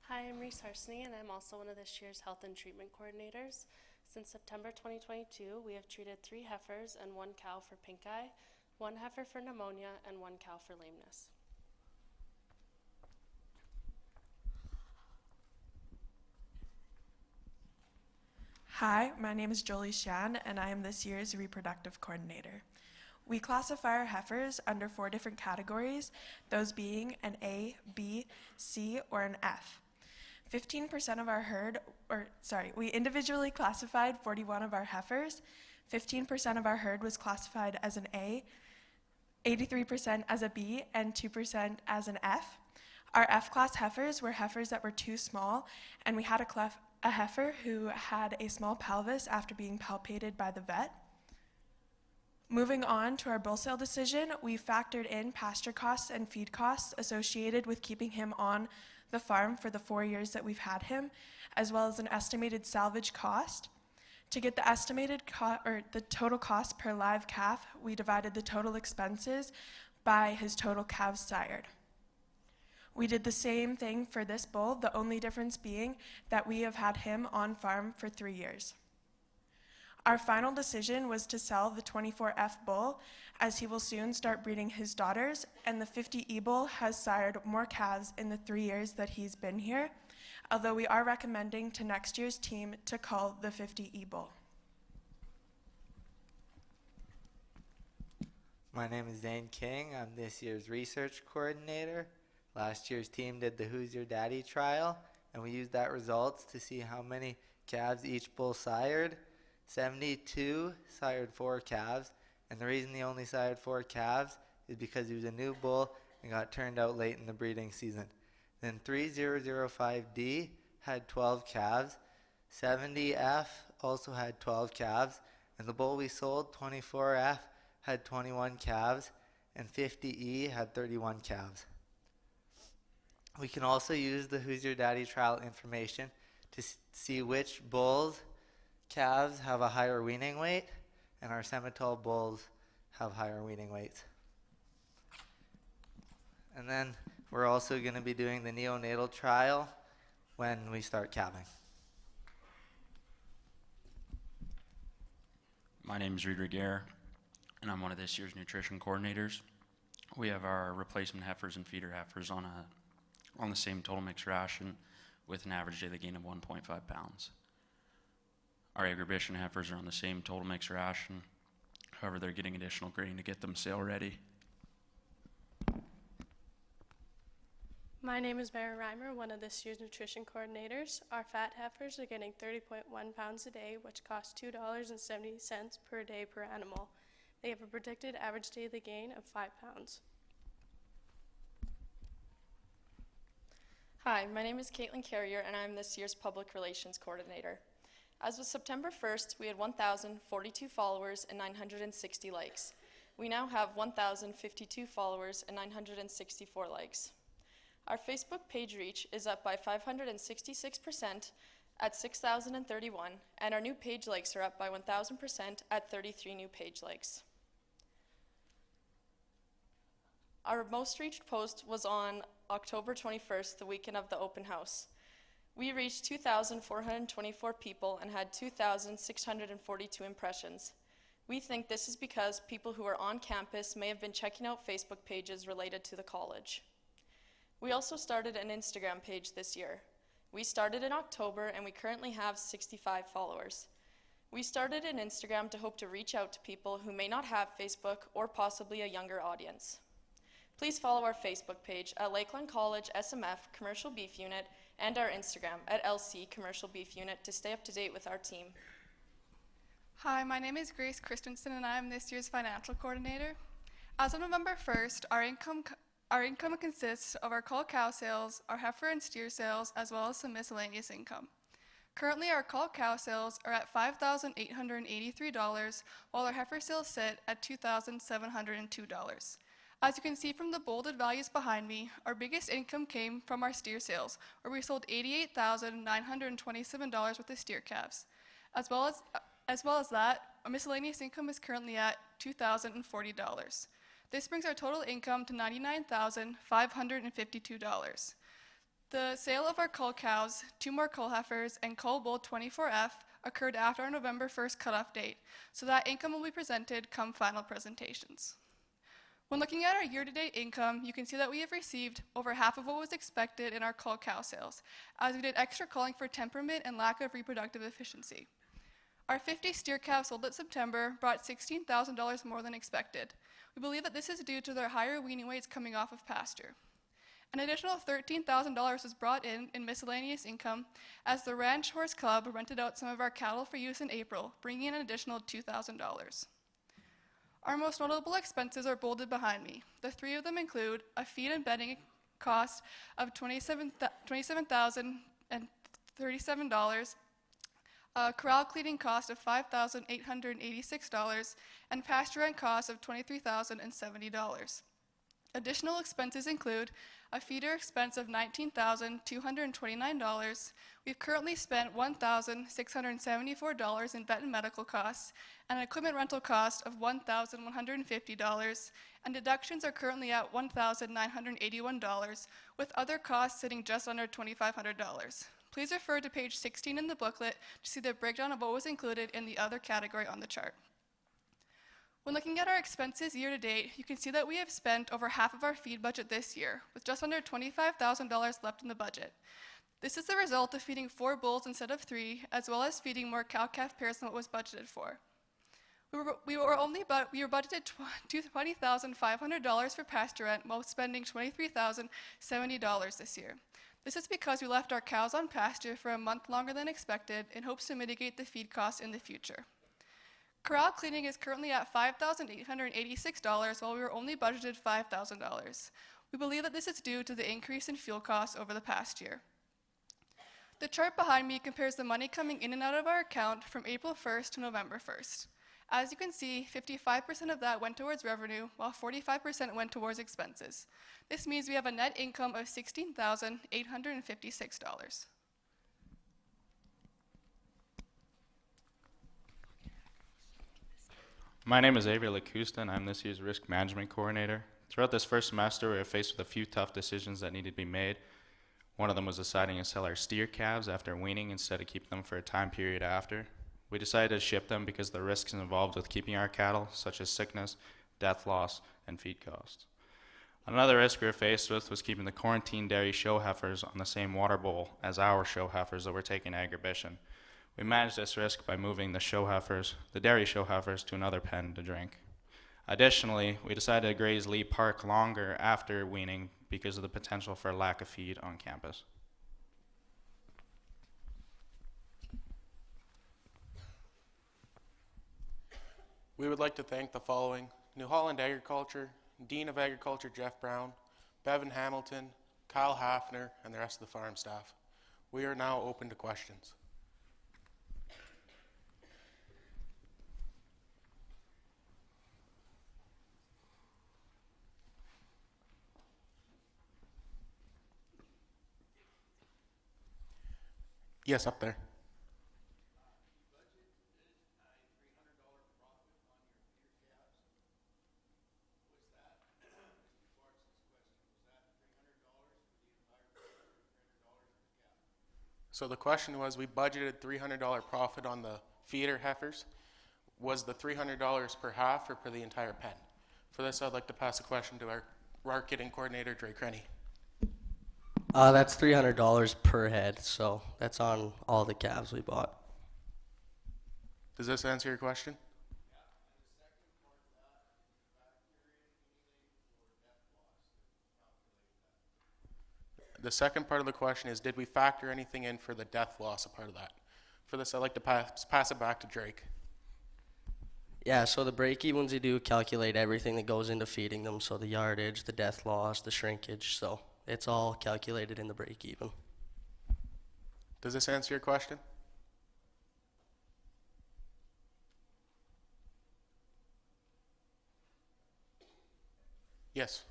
Hi, I'm Reese Harsney, and I'm also one of this year's health and treatment coordinators. Since September 2022, we have treated 3 heifers and 1 cow for pink eye, 1 heifer for pneumonia, and 1 cow for lameness. Hi, my name is Jolie Shan, and I am this year's reproductive coordinator. We classify our heifers under 4 different categories, those being an A, B, C, or an F. 15% of our we individually classified 41 of our heifers. 15% of our herd was classified as an A, 83% as a B, and 2% as an F. Our F-class heifers were heifers that were too small, and we had a heifer who had a small pelvis after being palpated by the vet. Moving on to our bull sale decision, we factored in pasture costs and feed costs associated with keeping him on the farm for the 4 years that we've had him, as well as an estimated salvage cost. To get the estimated the total cost per live calf, we divided the total expenses by his total calves sired. We did the same thing for this bull, the only difference being that we have had him on farm for 3 years. Our final decision was to sell the 24F bull, as he will soon start breeding his daughters, and the 50E bull has sired more calves in the 3 years that he's been here, although we are recommending to next year's team to cull the 50E bull. My name is Zane King. I'm this year's research coordinator. Last year's team did the Who's Your Daddy trial, and we used that results to see how many calves each bull sired. 72 sired 4 calves, and the reason he only sired 4 calves is because he was a new bull and got turned out late in the breeding season. Then 3005D had 12 calves, 70F also had 12 calves, and the bull we sold, 24F, had 21 calves, and 50E had 31 calves. We can also use the Who's Your Daddy trial information to see which bulls, calves have a higher weaning weight, and our semi-tall bulls have higher weaning weights. And then we're also going to be doing the neonatal trial when we start calving. My name is Reed Reguer, and I'm one of this year's nutrition coordinators. We have our replacement heifers and feeder heifers on the same total mix ration with an average daily gain of 1.5 pounds. Our agribition heifers are on the same total mix ration, however they're getting additional grain to get them sale ready. My name is Mara Reimer, one of this year's nutrition coordinators. Our fat heifers are getting 30.1 pounds a day, which costs $2.70 per day per animal. They have a predicted average daily gain of 5 pounds. Hi, my name is Caitlin Carrier, and I'm this year's public relations coordinator. As of September 1st, we had 1,042 followers and 960 likes. We now have 1,052 followers and 964 likes. Our Facebook page reach is up by 566% at 6,031, and our new page likes are up by 1,000% at 33 new page likes. Our most reached post was on October 21st, the weekend of the open house. We reached 2,424 people and had 2,642 impressions. We think this is because people who are on campus may have been checking out Facebook pages related to the college. We also started an Instagram page this year. We started in October and we currently have 65 followers. We started an Instagram to hope to reach out to people who may not have Facebook or possibly a younger audience. Please follow our Facebook page at Lakeland College SMF Commercial Beef Unit and our Instagram at LC Commercial Beef Unit to stay up to date with our team. Hi, my name is Grace Christensen and I am this year's financial coordinator. As of November 1st, our income consists of our cull cow sales, our heifer and steer sales, as well as some miscellaneous income. Currently, our cull cow sales are at $5,883, while our heifer sales sit at $2,702. As you can see from the bolded values behind me, our biggest income came from our steer sales, where we sold $88,927 worth of steer calves. As well as that, miscellaneous income is currently at $2,040. This brings our total income to $99,552. The sale of our cull cows, 2 more cull heifers, and cull bull 24F occurred after our November 1st cutoff date, so that income will be presented come final presentations. When looking at our year-to-date income, you can see that we have received over half of what was expected in our cull cow sales, as we did extra culling for temperament and lack of reproductive efficiency. Our 50 steer calves sold in September brought $16,000 more than expected. We believe that this is due to their higher weaning weights coming off of pasture. An additional $13,000 was brought in miscellaneous income as the Ranch Horse Club rented out some of our cattle for use in April, bringing in an additional $2,000. Our most notable expenses are bolded behind me. The 3 of them include a feed and bedding cost of $27,037, a corral cleaning cost of $5,886, and pasture rent cost of $23,070. Additional expenses include a feeder expense of $19,229. We've currently spent $1,674 in vet and medical costs, and an equipment rental cost of $1,150, and deductions are currently at $1,981, with other costs sitting just under $2,500. Please refer to page 16 in the booklet to see the breakdown of what was included in the other category on the chart. When looking at our expenses year to date, you can see that we have spent over half of our feed budget this year, with just under $25,000 left in the budget. This is the result of feeding 4 bulls instead of 3, as well as feeding more cow-calf pairs than what was budgeted for. We were budgeted $20,500 for pasture rent while spending $23,070 this year. This is because we left our cows on pasture for a month longer than expected in hopes to mitigate the feed costs in the future. Corral cleaning is currently at $5,886 while we were only budgeted $5,000. We believe that this is due to the increase in fuel costs over the past year. The chart behind me compares the money coming in and out of our account from April 1st to November 1st. As you can see, 55% of that went towards revenue, while 45% went towards expenses. This means we have a net income of $16,856. My name is Avery Lacusta, and I'm this year's Risk Management Coordinator. Throughout this first semester, we were faced with a few tough decisions that needed to be made. One of them was deciding to sell our steer calves after weaning instead of keeping them for a time period after. We decided to ship them because of the risks involved with keeping our cattle, such as sickness, death loss, and feed costs. Another risk we were faced with was keeping the quarantine dairy show heifers on the same water bowl as our show heifers that were taking agribition. We managed this risk by moving the dairy show heifers to another pen to drink. Additionally, we decided to graze Lee Park longer after weaning because of the potential for a lack of feed on campus. We would like to thank the following: New Holland Agriculture, Dean of Agriculture Jeff Brown, Bevan Hamilton, Kyle Hafner, and the rest of the farm staff. We are now open to questions. Yes, up there. So the question was, we budgeted $300 profit on the feeder heifers. Was the $300 per half or per the entire pen? For this, I'd like to pass a question to our marketing coordinator, Dre Crenny. That's $300 per head, so that's on all the calves we bought. Does this answer your question? The second part of the question is, did we factor anything in for the death loss, a part of that? For this, I'd like to pass it back to Drake. Yeah, so the break-evens, you do calculate everything that goes into feeding them, so the yardage, the death loss, the shrinkage, so it's all calculated in the break-even. Does this answer your question? Yes.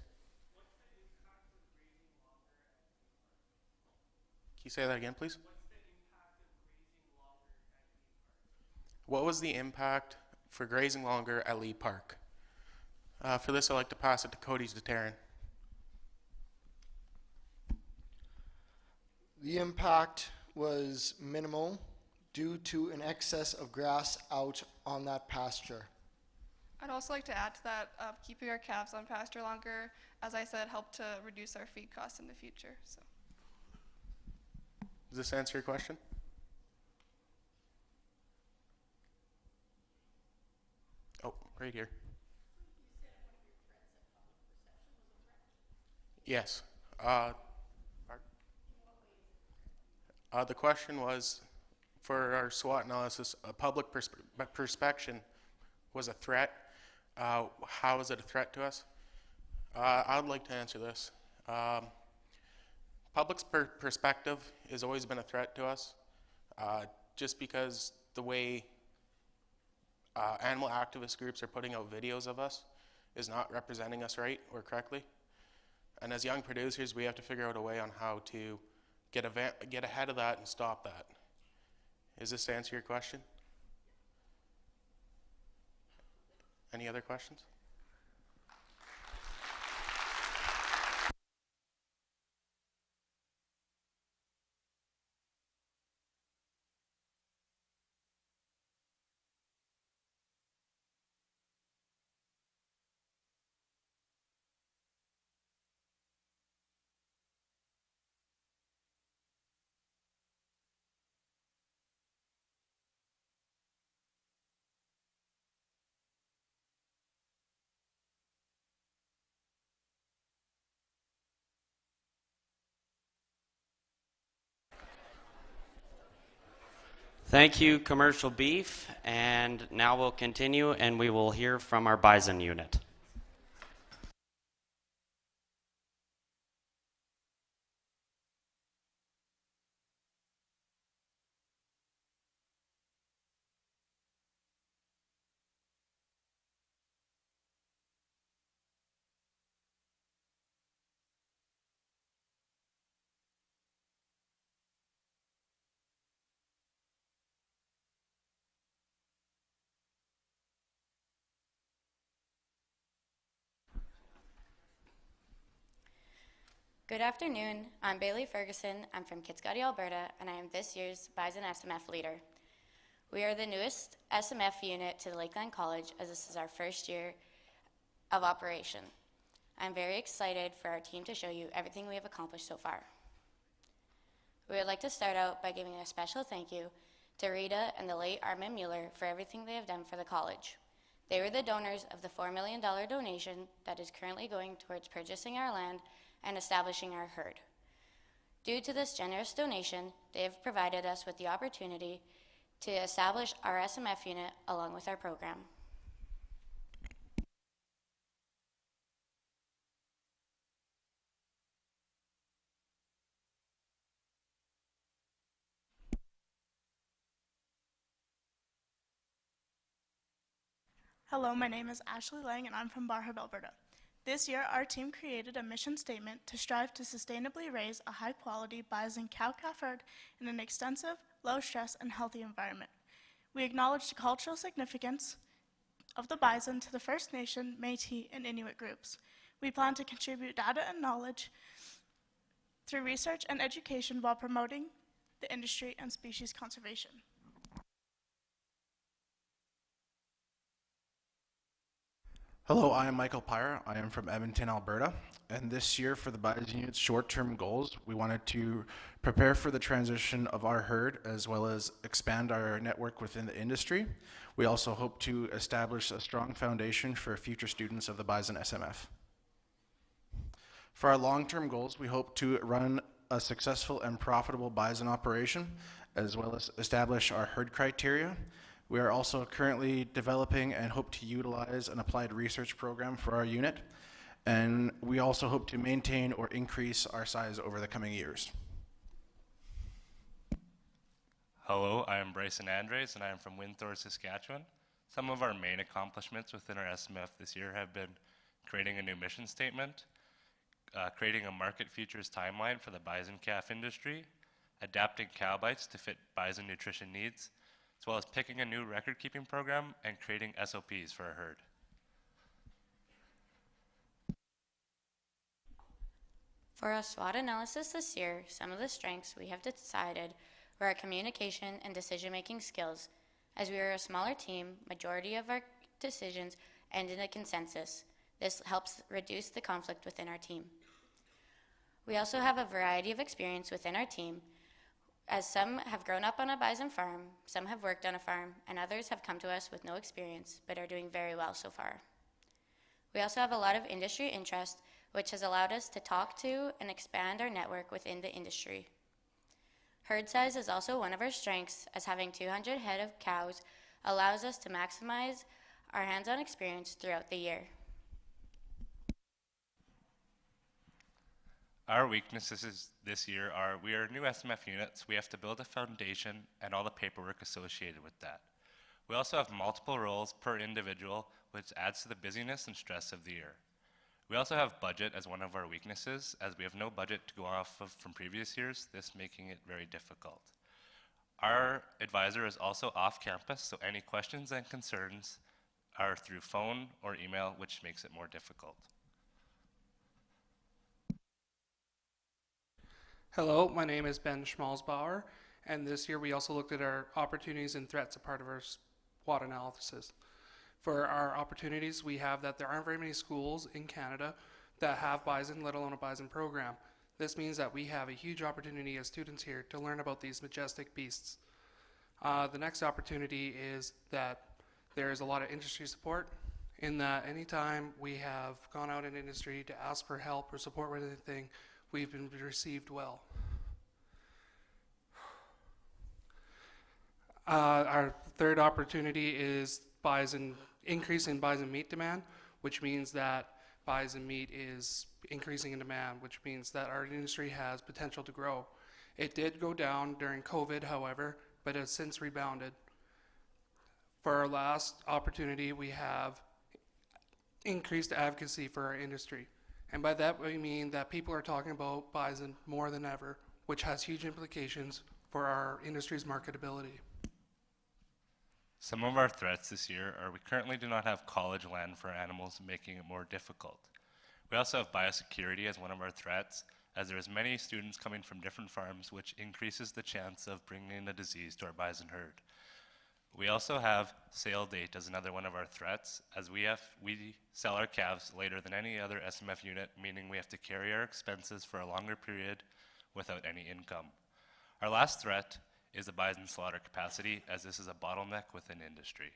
Can you say that again, please? What was the impact for grazing longer at Lee Park. For this, I'd like to pass it to Cody Taryn. The impact was minimal due to an excess of grass out on that pasture. I'd also like to add to that, keeping our calves on pasture longer, as I said, helped to reduce our feed costs in the future. So. Does this answer your question? Oh, right here. Yes. The question was, for our SWOT analysis, a public perspection was a threat. How is it a threat to us? I would like to answer this. Public's perspective has always been a threat to us, just because the way animal activist groups are putting out videos of us is not representing us right or correctly. And as young producers, we have to figure out a way on how to get ahead of that and stop that. Does this answer your question? Any other questions? Thank you, Commercial Beef, and now we'll continue and we will hear from our Bison unit. Good afternoon. I'm Bailey Ferguson. I'm from Kitskoty, Alberta, and I am this year's Bison SMF leader. We are the newest SMF unit to the Lakeland College, as this is our first year of operation. I'm very excited for our team to show you everything we have accomplished so far. We would like to start out by giving a special thank you to Rita and the late Armin Mueller for everything they have done for the college. They were the donors of the $4 million donation that is currently going towards purchasing our land and establishing our herd. Due to this generous donation, they have provided us with the opportunity to establish our SMF unit along with our program. Hello, my name is Ashley Lang and I'm from Barhub, Alberta. This year, our team created a mission statement to strive to sustainably raise a high-quality bison cow-calf herd in an extensive, low-stress, and healthy environment. We acknowledge the cultural significance of the bison to the First Nation, Métis, and Inuit groups. We plan to contribute data and knowledge through research and education while promoting the industry and species conservation. Hello, I am Michael Pyre. I am from Edmonton, Alberta. And this year for the Bison Unit's short-term goals, we wanted to prepare for the transition of our herd as well as expand our network within the industry. We also hope to establish a strong foundation for future students of the Bison SMF. For our long-term goals, we hope to run a successful and profitable bison operation as well as establish our herd criteria. We are also currently developing and hope to utilize an applied research program for our unit. And we also hope to maintain or increase our size over the coming years. Hello, I am Bryson Andres and I am from Winthorpe, Saskatchewan. Some of our main accomplishments within our SMF this year have been creating a new mission statement, creating a market futures timeline for the bison calf industry, adapting cow bites to fit bison nutrition needs, as well as picking a new record-keeping program and creating SOPs for our herd. For a SWOT analysis this year, some of the strengths we have decided were our communication and decision-making skills. As we are a smaller team, majority of our decisions end in a consensus. This helps reduce the conflict within our team. We also have a variety of experience within our team, as some have grown up on a bison farm, some have worked on a farm, and others have come to us with no experience but are doing very well so far. We also have a lot of industry interest, which has allowed us to talk to and expand our network within the industry. Herd size is also one of our strengths, as having 200 head of cows allows us to maximize our hands-on experience throughout the year. Our weaknesses this year are we are new SMF units, we have to build a foundation and all the paperwork associated with that. We also have multiple roles per individual, which adds to the busyness and stress of the year. We also have budget as one of our weaknesses, as we have no budget to go off of from previous years, this making it very difficult. Our advisor is also off campus, so any questions and concerns are through phone or email, which makes it more difficult. Hello, my name is Ben Schmalzbauer, and this year we also looked at our opportunities and threats as part of our SWOT analysis. For our opportunities, we have that there aren't very many schools in Canada that have bison, let alone a bison program. This means that we have a huge opportunity as students here to learn about these majestic beasts. The next opportunity is that there is a lot of industry support, in that anytime we have gone out in industry to ask for help or support with anything, we've been received well. Our third opportunity is increase in bison meat demand, which means that bison meat is increasing in demand, which means that our industry has potential to grow. It did go down during COVID, however, but has since rebounded. For our last opportunity, we have increased advocacy for our industry. And by that we mean that people are talking about bison more than ever, which has huge implications for our industry's marketability. Some of our threats this year are we currently do not have college land for animals, making it more difficult. We also have biosecurity as one of our threats, as there is many students coming from different farms, which increases the chance of bringing the disease to our bison herd. We also have sale date as another one of our threats, as we sell our calves later than any other SMF unit, meaning we have to carry our expenses for a longer period without any income. Our last threat is the bison slaughter capacity, as this is a bottleneck within industry.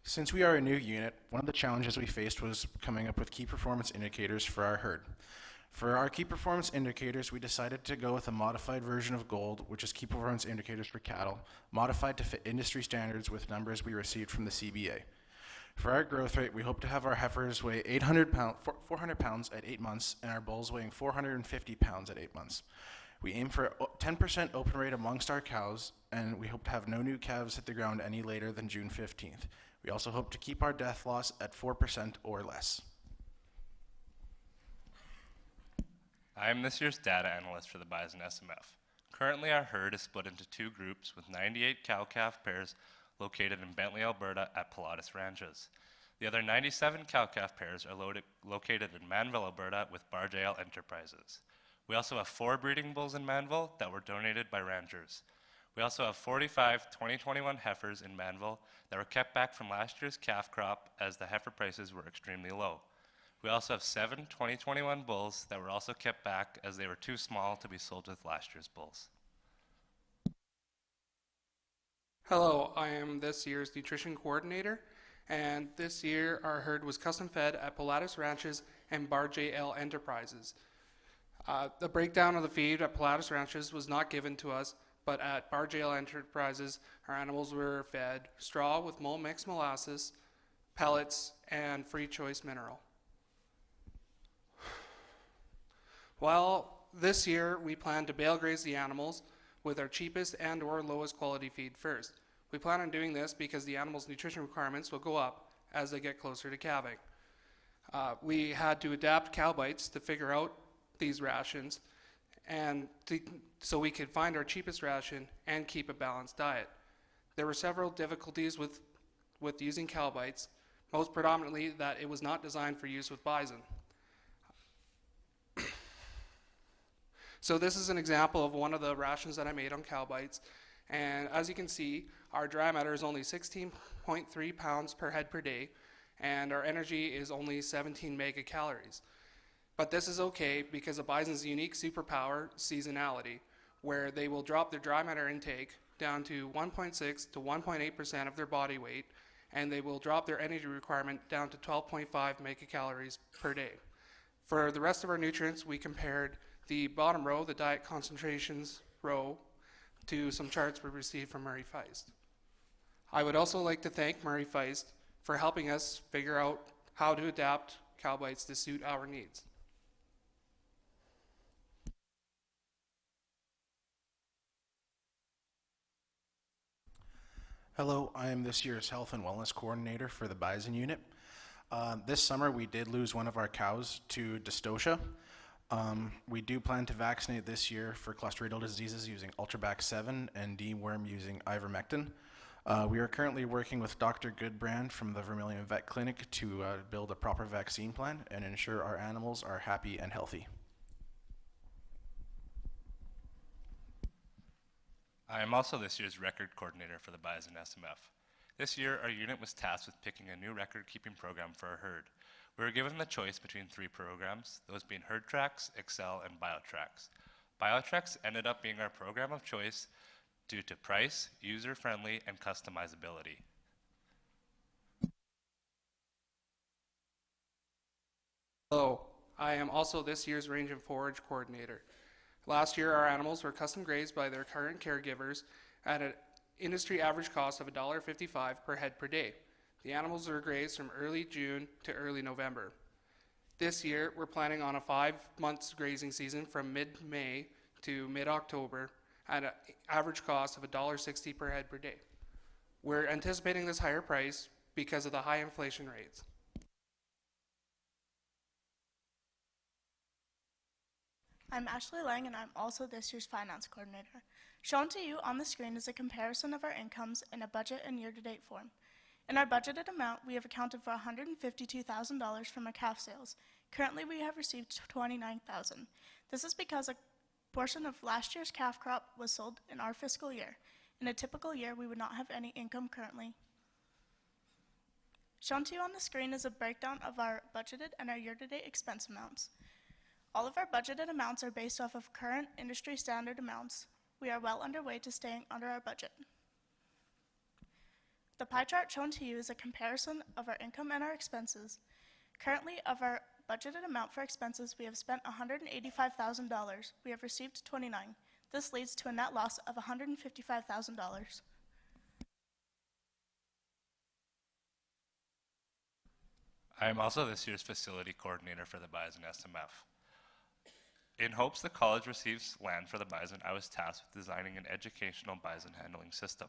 Since we are a new unit, one of the challenges we faced was coming up with key performance indicators for our herd. For our key performance indicators, we decided to go with a modified version of GOLD, which is key performance indicators for cattle, modified to fit industry standards with numbers we received from the CBA. For our growth rate, we hope to have our heifers weigh 400 pounds at 8 months, and our bulls weighing 450 pounds at 8 months. We aim for a 10% open rate amongst our cows, and we hope to have no new calves hit the ground any later than June 15th. We also hope to keep our death loss at 4% or less. I am this year's data analyst for the Bison SMF. Currently, our herd is split into two groups with 98 cow-calf pairs located in Bentley, Alberta at Pilatus Ranches. The other 97 cow-calf pairs are located in Manville, Alberta with Barjail Enterprises. We also have 4 breeding bulls in Manville that were donated by ranchers. We also have 45 2021 heifers in Manville that were kept back from last year's calf crop as the heifer prices were extremely low. We also have 7 2021 bulls that were also kept back as they were too small to be sold with last year's bulls. Hello, I am this year's nutrition coordinator, and this year our herd was custom fed at Pilatus Ranches and Bar JL Enterprises. The breakdown of the feed at Pilatus Ranches was not given to us, but at Bar JL Enterprises, our animals were fed straw with mole mixed molasses, pellets, and free choice mineral. While this year we plan to bale graze the animals with our cheapest and or lowest quality feed first. We plan on doing this because the animals' nutrition requirements will go up as they get closer to calving. We had to adapt cow bites to figure out these rations, so we could find our cheapest ration and keep a balanced diet. There were several difficulties with using cow bites, most predominantly that it was not designed for use with bison. So this is an example of one of the rations that I made on cow bites. And as you can see, our dry matter is only 16.3 pounds per head per day, and our energy is only 17 megacalories. But this is okay because of bison's unique superpower, seasonality, where they will drop their dry matter intake down to 1.6 to 1.8% of their body weight, and they will drop their energy requirement down to 12.5 megacalories per day. For the rest of our nutrients, we compared the bottom row, the diet concentrations row, to some charts we received from Murray Feist. I would also like to thank Murray Feist for helping us figure out how to adapt cow bites to suit our needs. Hello, I am this year's Health and Wellness Coordinator for the Bison unit. This summer we did lose one of our cows to dystocia. We do plan to vaccinate this year for clostridial diseases using Ultrabac 7 and deworm using ivermectin. We are currently working with Dr. Goodbrand from the Vermilion Vet Clinic to build a proper vaccine plan and ensure our animals are happy and healthy. I am also this year's record coordinator for the Bison SMF. This year, our unit was tasked with picking a new record-keeping program for our herd. We were given the choice between 3 programs, those being Herd Tracks, Excel, and BioTracks. BioTracks ended up being our program of choice due to price, user-friendly, and customizability. Hello, I am also this year's range and forage coordinator. Last year, our animals were custom grazed by their current caregivers at an industry average cost of $1.55 per head per day. The animals were grazed from early June to early November. This year, we're planning on a 5-month grazing season from mid-May to mid-October at an average cost of $1.60 per head per day. We're anticipating this higher price because of the high inflation rates. I'm Ashley Lang, and I'm also this year's finance coordinator. Shown to you on the screen is a comparison of our incomes in a budget and year-to-date form. In our budgeted amount, we have accounted for $152,000 from our calf sales. Currently, we have received $29,000. This is because a portion of last year's calf crop was sold in our fiscal year. In a typical year, we would not have any income currently. Shown to you on the screen is a breakdown of our budgeted and our year-to-date expense amounts. All of our budgeted amounts are based off of current industry standard amounts. We are well underway to staying under our budget. The pie chart shown to you is a comparison of our income and our expenses. Currently, of our budgeted amount for expenses, we have spent $185,000. We have received $29,000. This leads to a net loss of $155,000. I am also this year's facility coordinator for the Bison SMF. In hopes the college receives land for the bison, I was tasked with designing an educational bison handling system.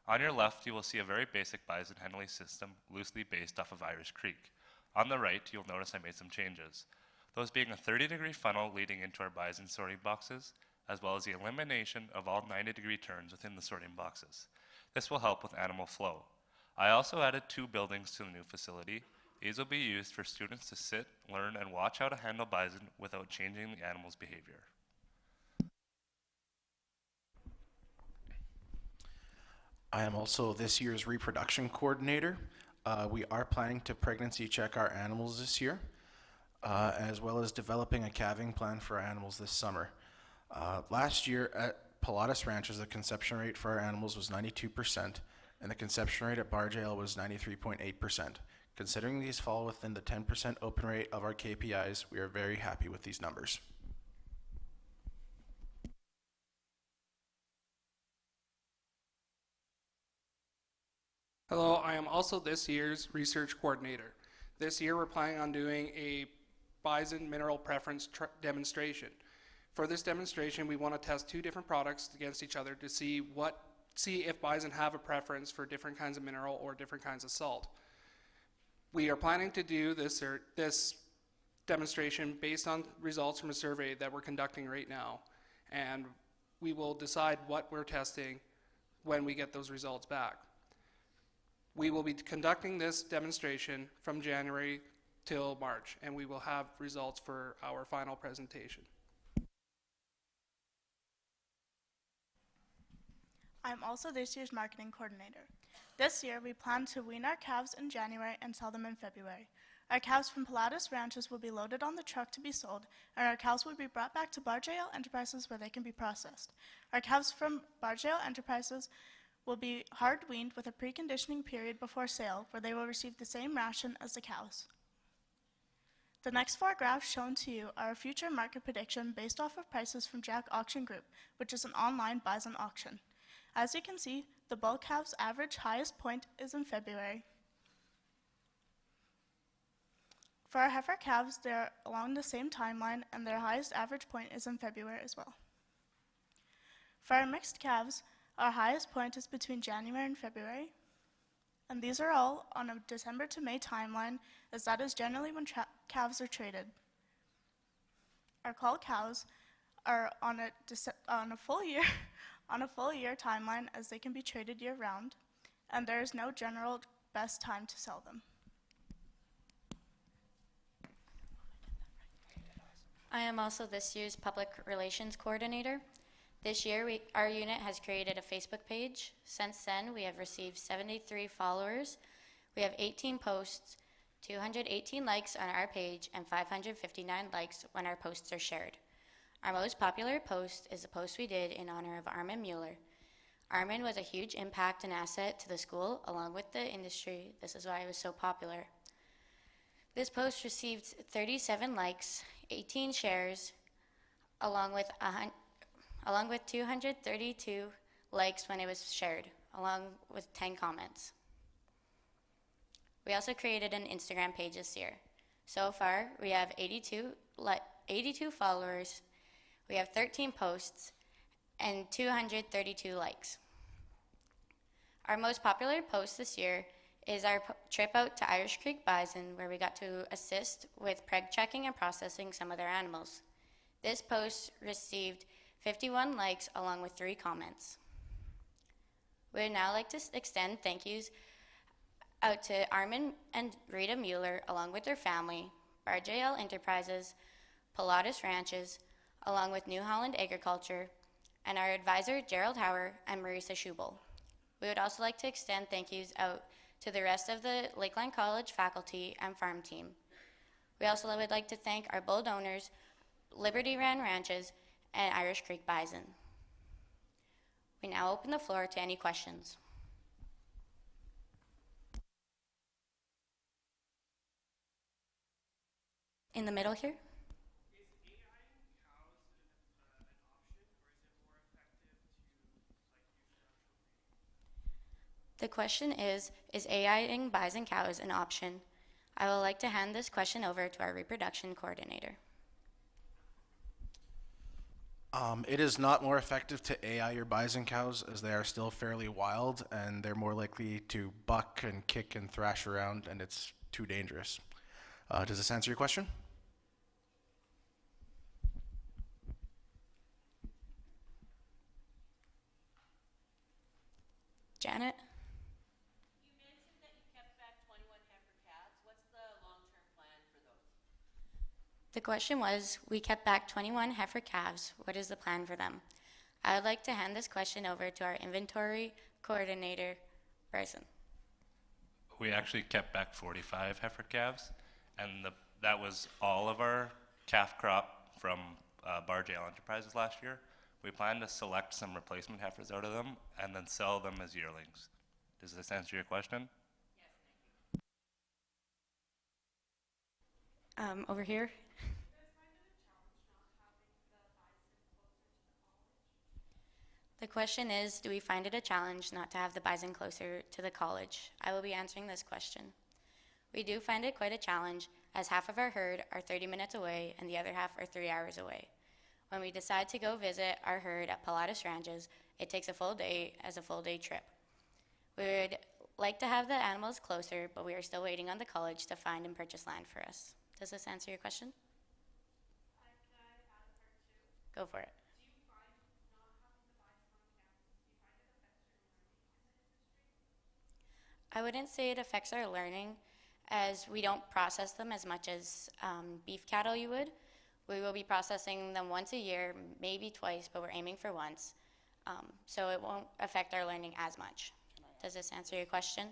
On your left, you will see a very basic bison handling system loosely based off of Irish Creek. On the right, you'll notice I made some changes, those being a 30-degree funnel leading into our bison sorting boxes, as well as the elimination of all 90-degree turns within the sorting boxes. This will help with animal flow. I also added 2 buildings to the new facility. These will be used for students to sit, learn, and watch how to handle bison without changing the animal's behavior. I am also this year's reproduction coordinator. We are planning to pregnancy check our animals this year, as well as developing a calving plan for our animals this summer. Last year at Pilatus Ranches, the conception rate for our animals was 92%, and the conception rate at Barjail was 93.8%. Considering these fall within the 10% open rate of our KPIs, we are very happy with these numbers. Hello, I am also this year's research coordinator. This year we're planning on doing a bison mineral preference demonstration. For this demonstration, we want to test 2 different products against each other to see if bison have a preference for different kinds of mineral or different kinds of salt. We are planning to do this demonstration based on results from a survey that we're conducting right now. And we will decide what we're testing when we get those results back. We will be conducting this demonstration from January till March, and we will have results for our final presentation. I'm also this year's marketing coordinator. This year, we plan to wean our calves in January and sell them in February. Our calves from Pilatus ranches will be loaded on the truck to be sold, and our calves will be brought back to Barjail Enterprises where they can be processed. Our calves from Barjail Enterprises will be hard weaned with a preconditioning period before sale, where they will receive the same ration as the cows. The next 4 graphs shown to you are a future market prediction based off of prices from Jack Auction Group, which is an online bison auction. As you can see, the bull calves' average highest point is in February. For our heifer calves, they are along the same timeline, and their highest average point is in February as well. For our mixed calves, our highest point is between January and February, and these are all on a December to May timeline, as that is generally when calves are traded. Our cull cows are on a full year timeline, as they can be traded year-round, and there is no general best time to sell them. I am also this year's public relations coordinator. This year, our unit has created a Facebook page. Since then, we have received 73 followers. We have 18 posts, 218 likes on our page, and 559 likes when our posts are shared. Our most popular post is a post we did in honor of Armin Mueller. Armin was a huge impact and asset to the school, along with the industry. This is why it was so popular. This post received 37 likes, 18 shares, along with 232 likes when it was shared, along with 10 comments. We also created an Instagram page this year. So far, we have 82 followers, we have 13 posts, and 232 likes. Our most popular post this year is our trip out to Irish Creek Bison, where we got to assist with preg checking and processing some of their animals. This post received 51 likes along with 3 comments. We would now like to extend thank yous out to Armin and Rita Mueller along with their family, Barjail Enterprises, Pilatus Ranches, along with New Holland Agriculture, and our advisor Gerald Hauer and Marisa Schubel. We would also like to extend thank yous out to the rest of the Lakeland College faculty and farm team. We also would like to thank our bull donors, Liberty Run Ranches, and Irish Creek Bison. We now open the floor to any questions. In the middle here. The question is AI-ing bison cows an option? I would like to hand this question over to our reproduction coordinator. It is not more effective to AI your bison cows, as they are still fairly wild and they're more likely to buck and kick and thrash around, and it's too dangerous. Does this answer your question? Janet? The question was, we kept back 21 heifer calves. What is the plan for them? I would like to hand this question over to our inventory coordinator, Bison. We actually kept back 45 heifer calves, and that was all of our calf crop from Barjail Enterprises last year. We plan to select some replacement heifers out of them and then sell them as yearlings. Does this answer your question? Over here. The question is, do we find it a challenge not to have the bison closer to the college? I will be answering this question. We do find it quite a challenge, as half of our herd are 30 minutes away and the other half are 3 hours away. When we decide to go visit our herd at Pilatus Ranches, it takes a full day as a full-day trip. We would like to have the animals closer, but we are still waiting on the college to find and purchase land for us. Does this answer your question? Go for it. I wouldn't say it affects our learning, as we don't process them as much as beef cattle you would. We will be processing them once a year, maybe twice, but we're aiming for once. So it won't affect our learning as much. Does this answer your question?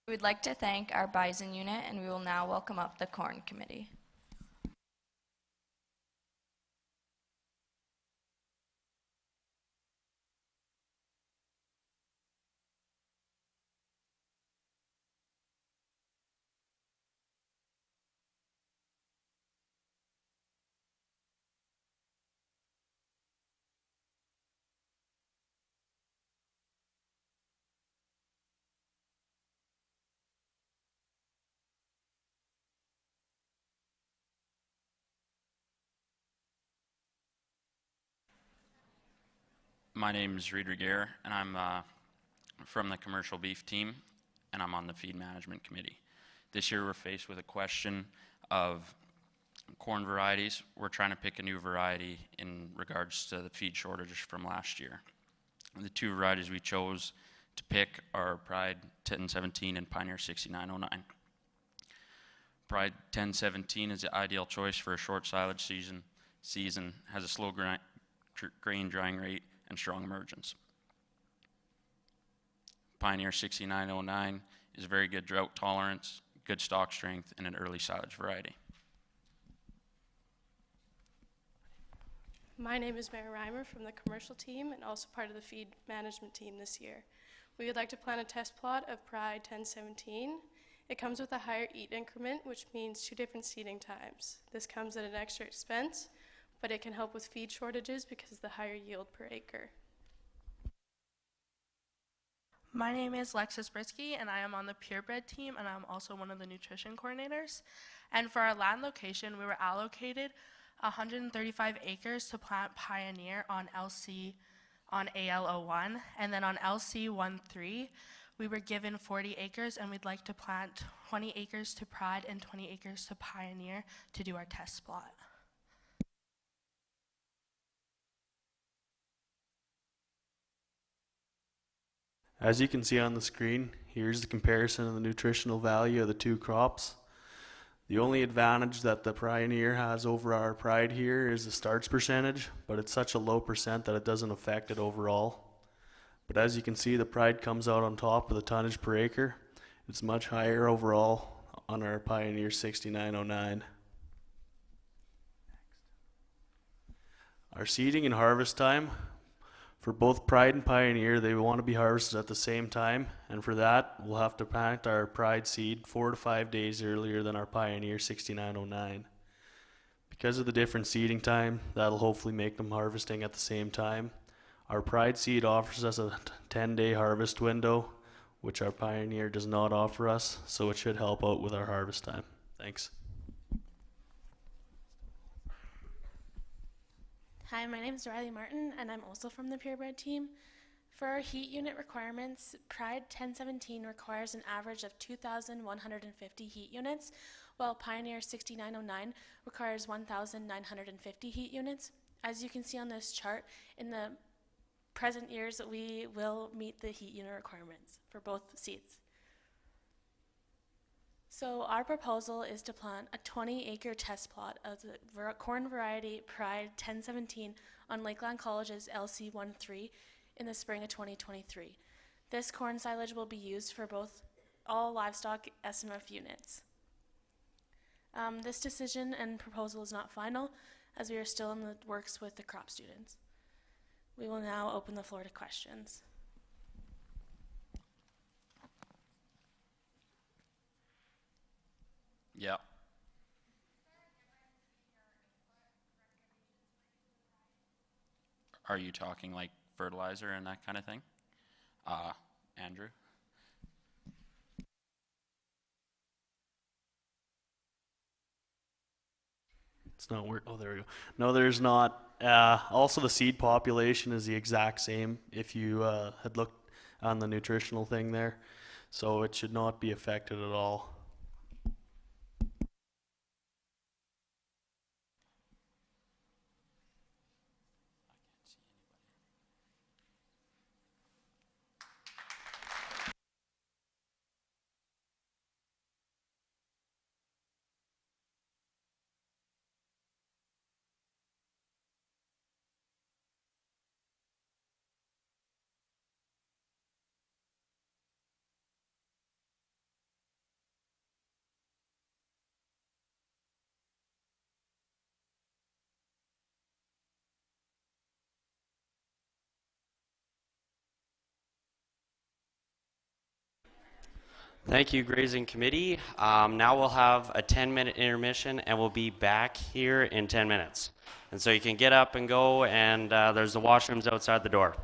We would like to thank our Bison unit, and we will now welcome up the Corn Committee. My name is Reed Regier, and I'm from the commercial beef team, and I'm on the feed management committee. This year we're faced with a question of corn varieties. We're trying to pick a new variety in regards to the feed shortage from last year. The two varieties we chose to pick are Pride 1017 and Pioneer 6909. Pride 1017 is the ideal choice for a short silage season, has a slow grain drying rate, and strong emergence. Pioneer 6909 is very good drought tolerance, good stalk strength, and an early silage variety. My name is Mary Reimer from the commercial team and also part of the feed management team this year. We would like to plant a test plot of Pride 1017. It comes with a higher eat increment, which means 2 different seeding times. This comes at an extra expense, but it can help with feed shortages because of the higher yield per acre. My name is Lexus Brisky, and I am on the Purebred team, and I'm also one of the nutrition coordinators. And for our land location, we were allocated 135 acres to plant Pioneer on AL01, and then on LC13, we were given 40 acres, and we'd like to plant 20 acres to Pride and 20 acres to Pioneer to do our test plot. As you can see on the screen, here's the comparison of the nutritional value of the two crops. The only advantage that the Pioneer has over our Pride here is the starch percentage, but it's such a low percent that it doesn't affect it overall. But as you can see, the Pride comes out on top of the tonnage per acre. It's much higher overall on our Pioneer 6909. Our seeding and harvest time. For both Pride and Pioneer, they want to be harvested at the same time, and for that, we'll have to plant our Pride seed 4 to 5 days earlier than our Pioneer 6909. Because of the different seeding time, that'll hopefully make them harvesting at the same time. Our Pride seed offers us a 10-day harvest window, which our Pioneer does not offer us, so it should help out with our harvest time. Thanks. Hi, my name is Riley Martin, and I'm also from the Purebred team. For our heat unit requirements, Pride 1017 requires an average of 2,150 heat units, while Pioneer 6909 requires 1,950 heat units. As you can see on this chart, in the present years, we will meet the heat unit requirements for both seeds. So our proposal is to plant a 20-acre test plot of the corn variety Pride 1017 on Lakeland College's LC13 in the spring of 2023. This corn silage will be used for all livestock SMF units. This decision and proposal is not final, as we are still in the works with the crop students. We will now open the floor to questions. Yeah. Are you talking like fertilizer and that kind of thing? Andrew? It's not work. Oh, there we go. No, there's not. Also, the seed population is the exact same if you had looked on the nutritional thing there. So it should not be affected at all. Thank you, Grazing Committee. Now we'll have a 10-minute intermission, and we'll be back here in 10 minutes. And so you can get up and go, and there's the washrooms outside the door.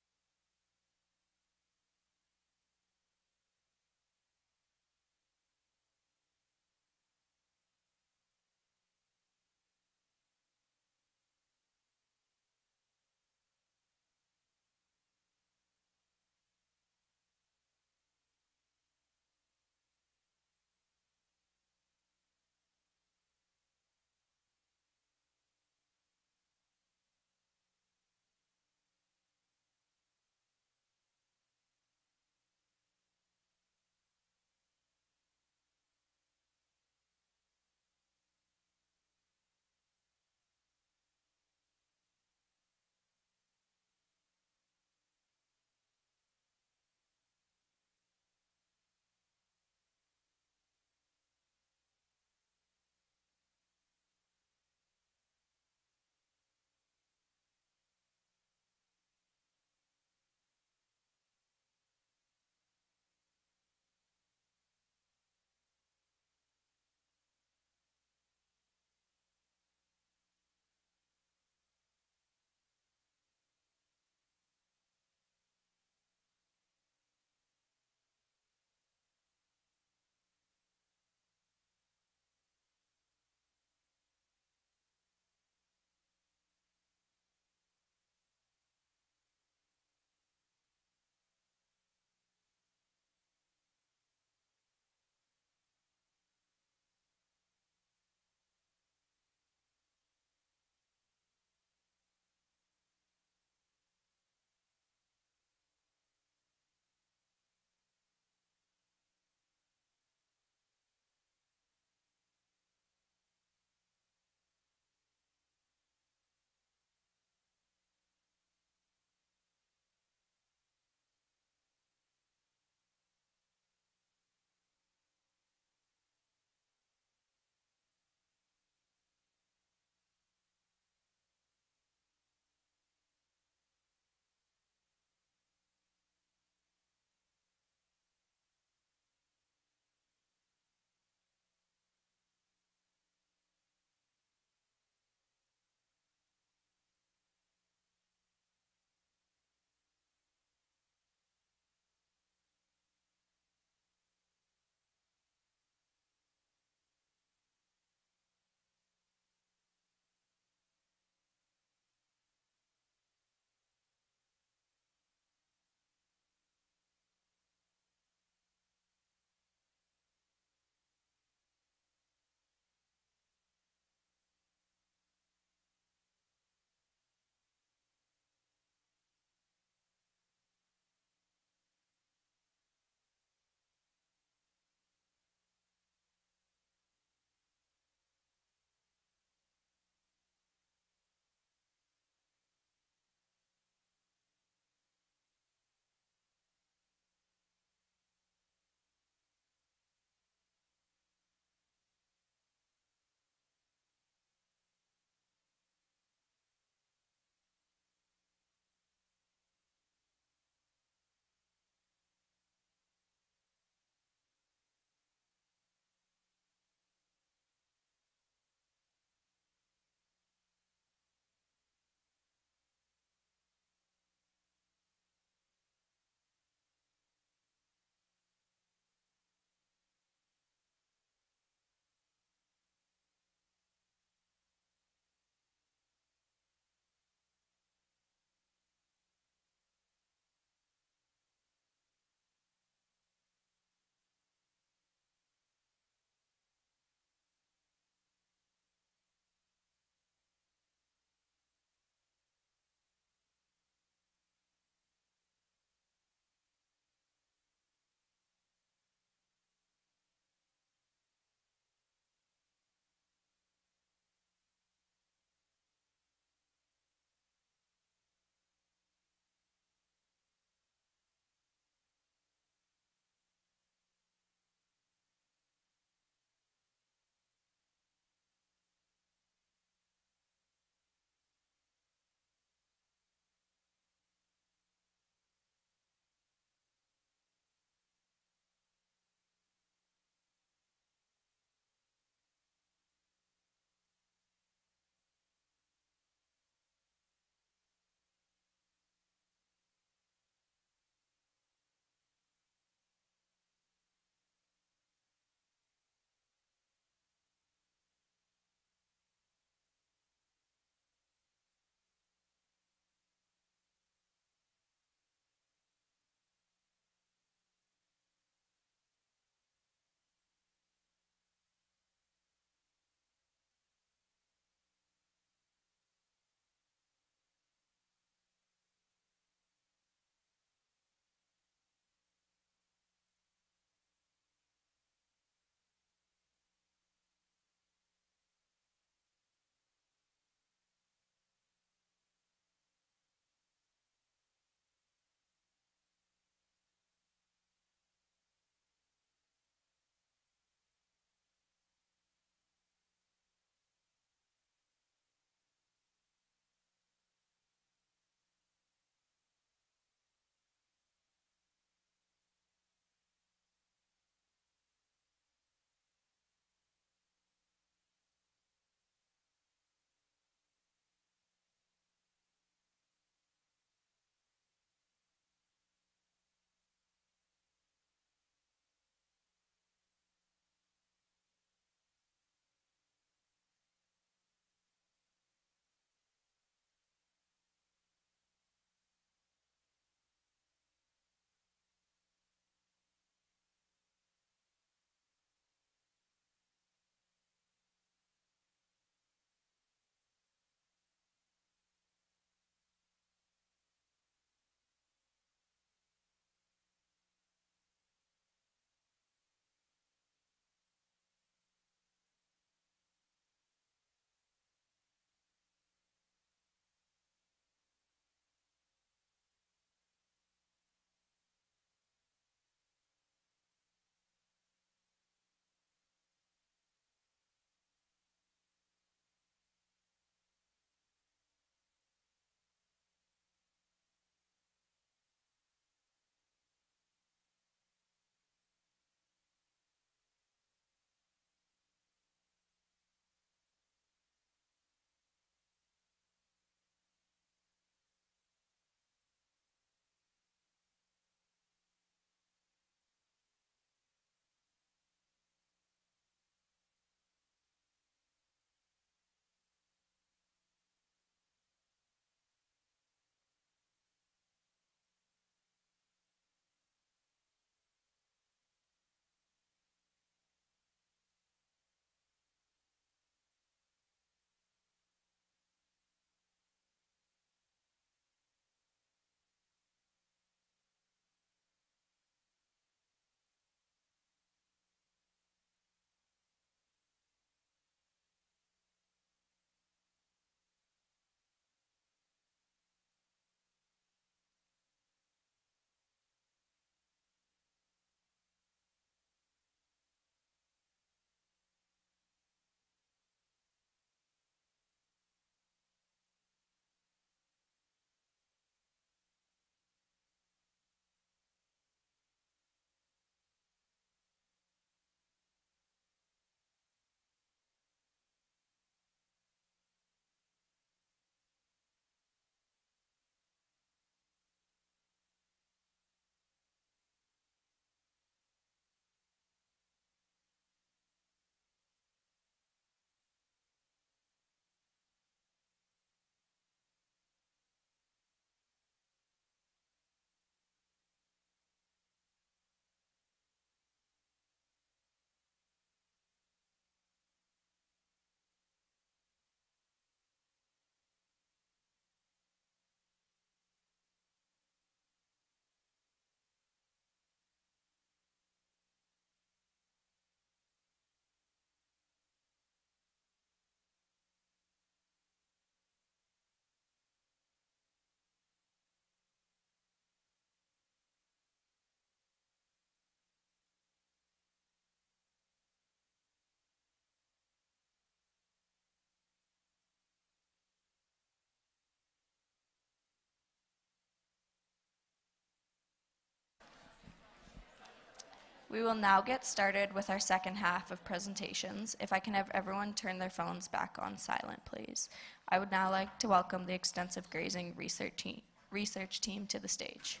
We will now get started with our second half of presentations. If I can have everyone turn their phones back on silent, please. I would now like to welcome the Extensive Grazing research team to the stage.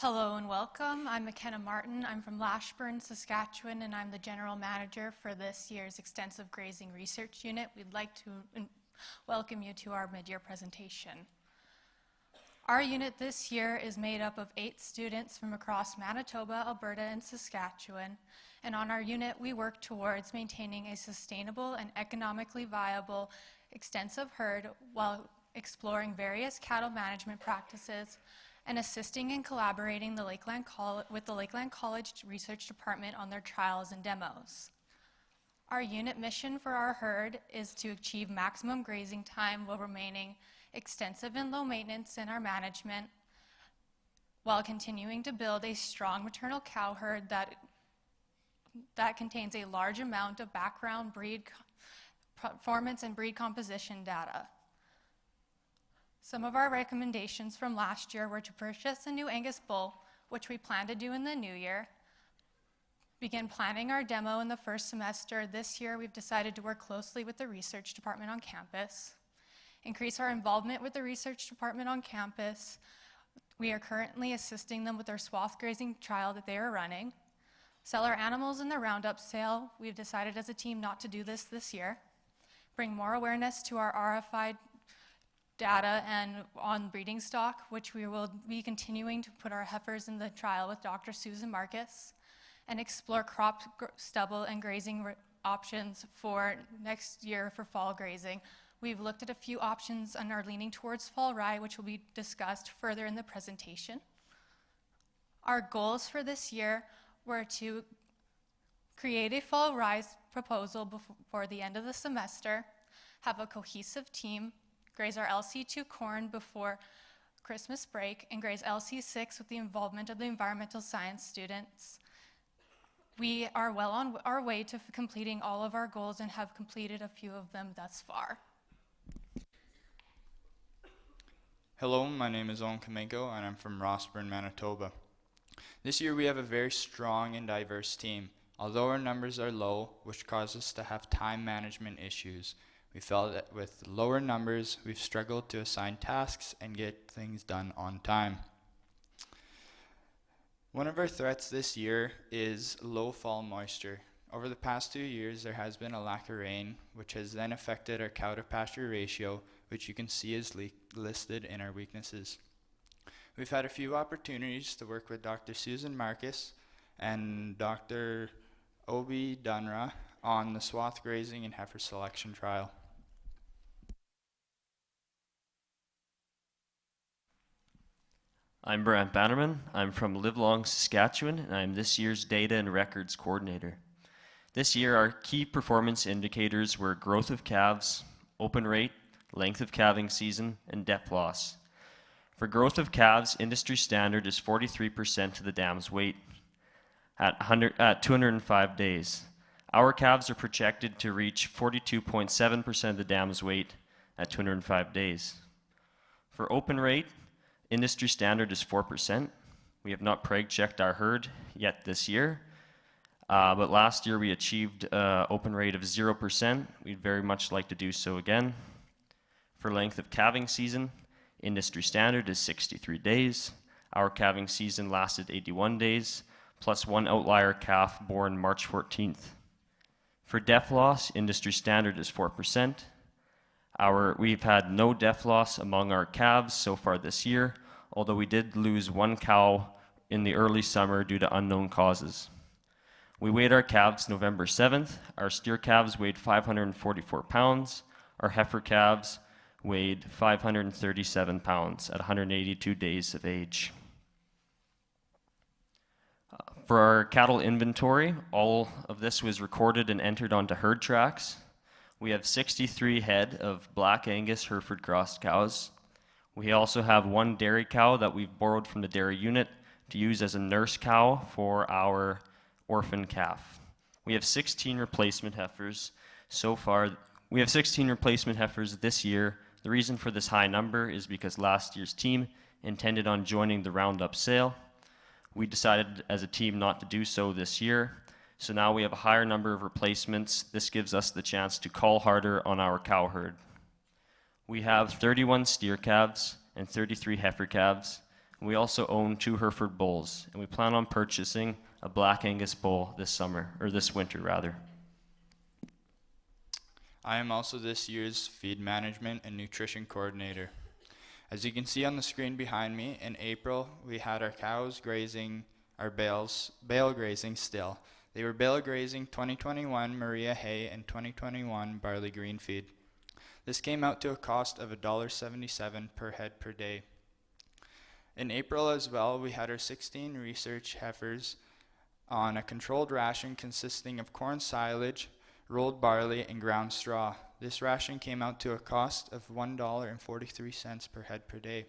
Hello and welcome. I'm McKenna Martin. I'm from Lashburn, Saskatchewan, and I'm the General Manager for this year's Extensive Grazing Research Unit. We'd like to welcome you to our mid-year presentation. Our unit this year is made up of 8 students from across Manitoba, Alberta, and Saskatchewan. And on our unit, we work towards maintaining a sustainable and economically viable extensive herd while exploring various cattle management practices and assisting and collaborating with the Lakeland College Research Department on their trials and demos. Our unit mission for our herd is to achieve maximum grazing time while remaining extensive and low maintenance in our management, while continuing to build a strong maternal cow herd that contains a large amount of background breed performance and breed composition data. Some of our recommendations from last year were to purchase a new Angus bull, which we plan to do in the new year, begin planning our demo in the first semester. This year, we've decided to work closely with the research department on campus, increase our involvement with the research department on campus. We are currently assisting them with their swath grazing trial that they are running, sell our animals in the Roundup sale. We've decided as a team not to do this year, bring more awareness to our RFI data and on breeding stock, which we will be continuing to put our heifers in the trial with Dr. Susan Marcus, and explore crop, stubble, and grazing options for next year for fall grazing. We've looked at a few options and are leaning towards fall rye, which will be discussed further in the presentation. Our goals for this year were to create a fall rye proposal before the end of the semester, have a cohesive team, graze our LC2 corn before Christmas break, and graze LC6 with the involvement of the environmental science students. We are well on our way to completing all of our goals and have completed a few of them thus far. Hello, my name is Owen Kamenko and I'm from Rossburn, Manitoba. This year we have a very strong and diverse team. Although our numbers are low, which causes us to have time management issues, we felt that with lower numbers, we've struggled to assign tasks and get things done on time. One of our threats this year is low fall moisture. Over the past 2 years, there has been a lack of rain, which has then affected our cow to pasture ratio, which you can see is listed in our weaknesses. We've had a few opportunities to work with Dr. Susan Marcus and Dr. Obi Dunra on the swath grazing and heifer selection trial. I'm Brant Bannerman. I'm from Livelong, Saskatchewan, and I'm this year's Data and Records Coordinator. This year, our key performance indicators were growth of calves, open rate, length of calving season, and depth loss. For growth of calves, industry standard is 43% of the dam's weight at 205 days. Our calves are projected to reach 42.7% of the dam's weight at 205 days. For open rate, industry standard is 4%. We have not preg checked our herd yet this year, but last year we achieved open rate of 0%. We'd very much like to do so again. For length of calving season, industry standard is 63 days. Our calving season lasted 81 days, plus one outlier calf born March 14th. For depth loss, industry standard is 4%. We've had no depth loss among our calves so far this year, although we did lose one cow in the early summer due to unknown causes. We weighed our calves November 7th. Our steer calves weighed 544 pounds. Our heifer calves weighed 537 pounds at 182 days of age. For our cattle inventory, all of this was recorded and entered onto herd tracks. We have 63 head of Black Angus Hereford crossed cows. We also have one dairy cow that we've borrowed from the dairy unit to use as a nurse cow for our orphan calf. We have 16 replacement heifers so far. We have 16 replacement heifers this year. The reason for this high number is because last year's team intended on joining the Roundup sale. We decided as a team not to do so this year, so now we have a higher number of replacements. This gives us the chance to call harder on our cow herd. We have 31 steer calves and 33 heifer calves. We also own 2 Hereford bulls, and we plan on purchasing a Black Angus bull this winter rather. I am also this year's feed management and nutrition coordinator. As you can see on the screen behind me, in April we had our cows grazing, our bale grazing still. They were bale grazing 2021 Maria hay and 2021 barley green feed. This came out to a cost of $1.77 per head per day. In April as well, we had our 16 research heifers on a controlled ration consisting of corn silage, rolled barley, and ground straw. This ration came out to a cost of $1.43 per head per day.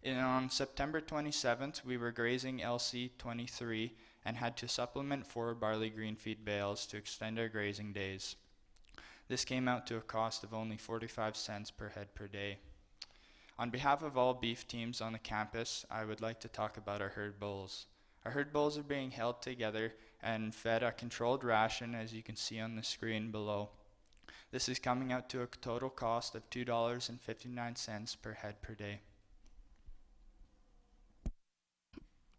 And on September 27th, we were grazing LC23 and had to supplement 4 barley green feed bales to extend our grazing days. This came out to a cost of only 45 cents per head per day. On behalf of all beef teams on the campus, I would like to talk about our herd bulls. Our herd bulls are being held together and fed a controlled ration, as you can see on the screen below. This is coming out to a total cost of $2.59 per head per day.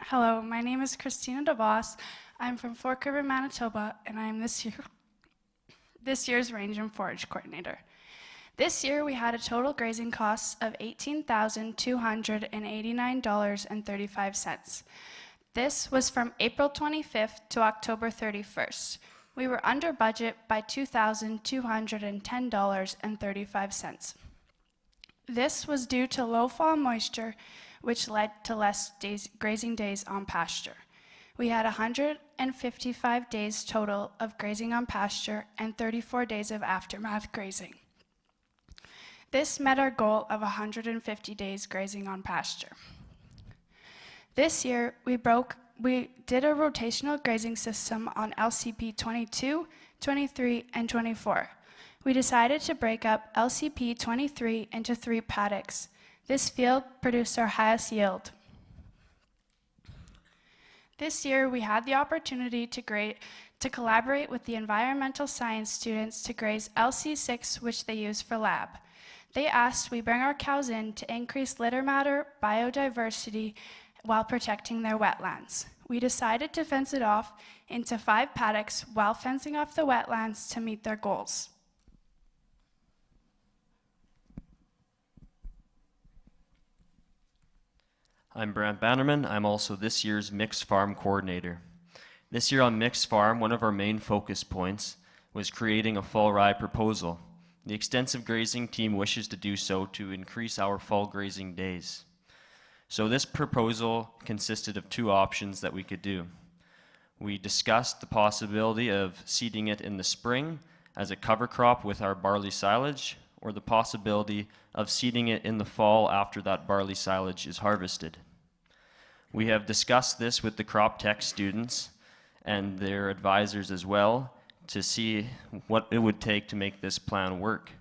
Hello, my name is Christina DeVos. I'm from Fork River, Manitoba, and I'm this year's range and forage coordinator. This year we had a total grazing cost of $18,289.35. This was from April 25th to October 31st. We were under budget by $2,210.35. This was due to low fall moisture, which led to less grazing days on pasture. We had 155 days total of grazing on pasture and 34 days of aftermath grazing. This met our goal of 150 days grazing on pasture. This year, we did a rotational grazing system on LCP 22, 23, and 24. We decided to break up LCP 23 into 3 paddocks. This field produced our highest yield. This year, we had the opportunity to collaborate with the environmental science students to graze LC6, which they use for lab. They asked we bring our cows in to increase litter matter, biodiversity, while protecting their wetlands. We decided to fence it off into 5 paddocks while fencing off the wetlands to meet their goals. I'm Brant Bannerman. I'm also this year's mixed farm coordinator. This year on mixed farm, one of our main focus points was creating a fall rye proposal. The extensive grazing team wishes to do so to increase our fall grazing days. So this proposal consisted of 2 options that we could do. We discussed the possibility of seeding it in the spring as a cover crop with our barley silage, or the possibility of seeding it in the fall after that barley silage is harvested. We have discussed this with the crop tech students and their advisors as well to see what it would take to make this plan work.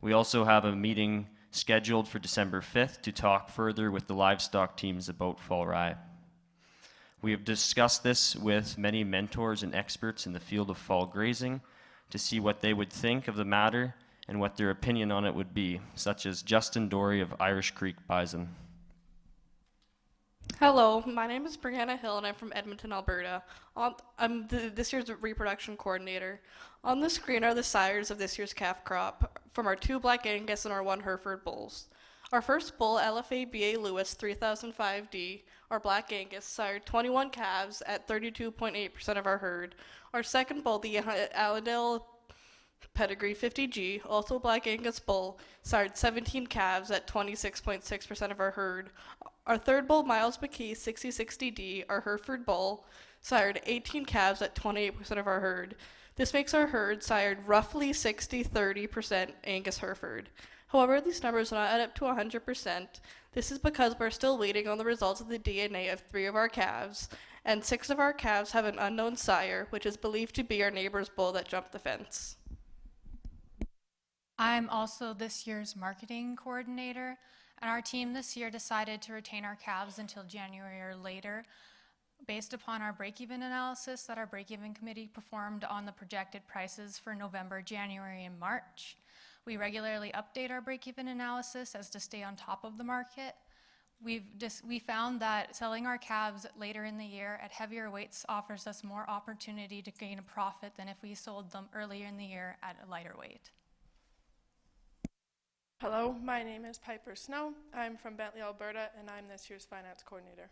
We also have a meeting scheduled for December 5th to talk further with the livestock teams about fall rye. We have discussed this with many mentors and experts in the field of fall grazing to see what they would think of the matter and what their opinion on it would be, such as Justin Dory of Irish Creek Bison. Hello, my name is Brianna Hill and I'm from Edmonton, Alberta. I'm this year's reproduction coordinator. On the screen are the sires of this year's calf crop from our 2 Black Angus and our 1 Hereford bulls. Our first bull, LFA BA Lewis 3005D, our Black Angus, sired 21 calves at 32.8% of our herd. Our second bull, the Allendale Pedigree 50G, also Black Angus bull, sired 17 calves at 26.6% of our herd. Our third bull, Miles McKee 6060D, our Hereford bull, sired 18 calves at 28% of our herd. This makes our herd sired roughly 60-30% Angus Hereford. However, these numbers do not add up to 100%. This is because we're still waiting on the results of the DNA of 3 of our calves, and 6 of our calves have an unknown sire, which is believed to be our neighbor's bull that jumped the fence. I'm also this year's marketing coordinator, and our team this year decided to retain our calves until January or later, based upon our break-even analysis that our break-even committee performed on the projected prices for November, January, and March. We regularly update our break-even analysis as to stay on top of the market. We found that selling our calves later in the year at heavier weights offers us more opportunity to gain a profit than if we sold them earlier in the year at a lighter weight. Hello, my name is Piper Snow. I'm from Bentley, Alberta, and I'm this year's finance coordinator.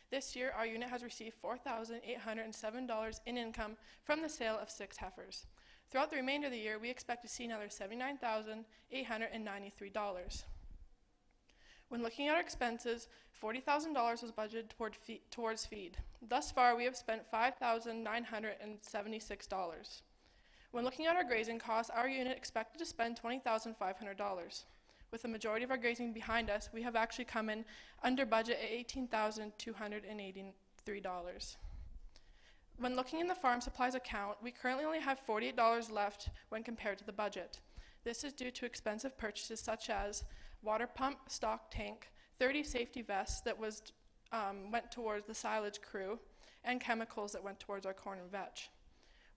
This year, our unit has received $4,807 in income from the sale of 6 heifers. Throughout the remainder of the year, we expect to see another $79,893. When looking at our expenses, $40,000 was budgeted towards feed. Thus far, we have spent $5,976. When looking at our grazing costs, our unit expected to spend $20,500. With the majority of our grazing behind us, we have actually come in under budget at $18,283. When looking in the farm supplies account, we currently only have $48 left when compared to the budget. This is due to expensive purchases such as water pump, stock tank, 30 safety vests that went towards the silage crew, and chemicals that went towards our corn and veg.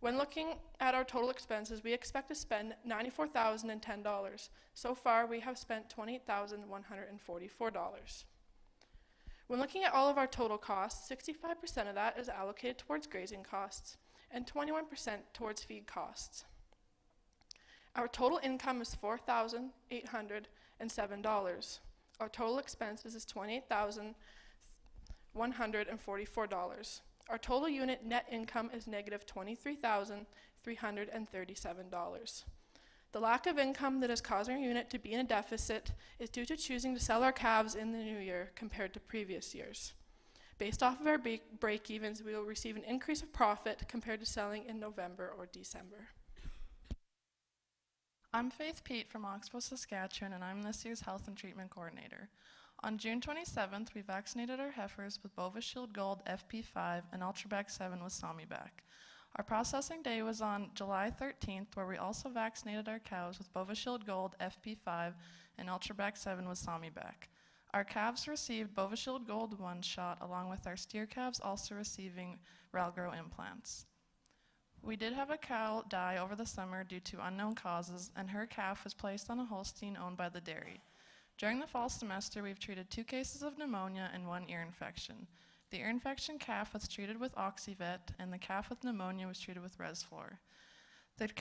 When looking at our total expenses, we expect to spend $94,010. So far, we have spent $28,144. When looking at all of our total costs, 65% of that is allocated towards grazing costs and 21% towards feed costs. Our total income is $4,807. Our total expenses is $28,144. Our total unit net income is negative $23,337. The lack of income that is causing our unit to be in a deficit is due to choosing to sell our calves in the new year compared to previous years. Based off of our break-evens, we will receive an increase of profit compared to selling in November or December. I'm Faith Pete from Oxbow, Saskatchewan, and I'm this year's Health and Treatment Coordinator. On June 27th, we vaccinated our heifers with Bovishield Gold FP5 and Ultrabac 7 with Samibac. Our processing day was on July 13th, where we also vaccinated our cows with Bovishield Gold FP5 and Ultrabac 7 with Samibac. Our calves received Bovishield Gold 1 shot, along with our steer calves also receiving Ralgro implants. We did have a cow die over the summer due to unknown causes, and her calf was placed on a Holstein owned by the dairy. During the fall semester, we've treated 2 cases of pneumonia and 1 ear infection. The ear infection calf was treated with Oxyvet, and the calf with pneumonia was treated with Resflor. The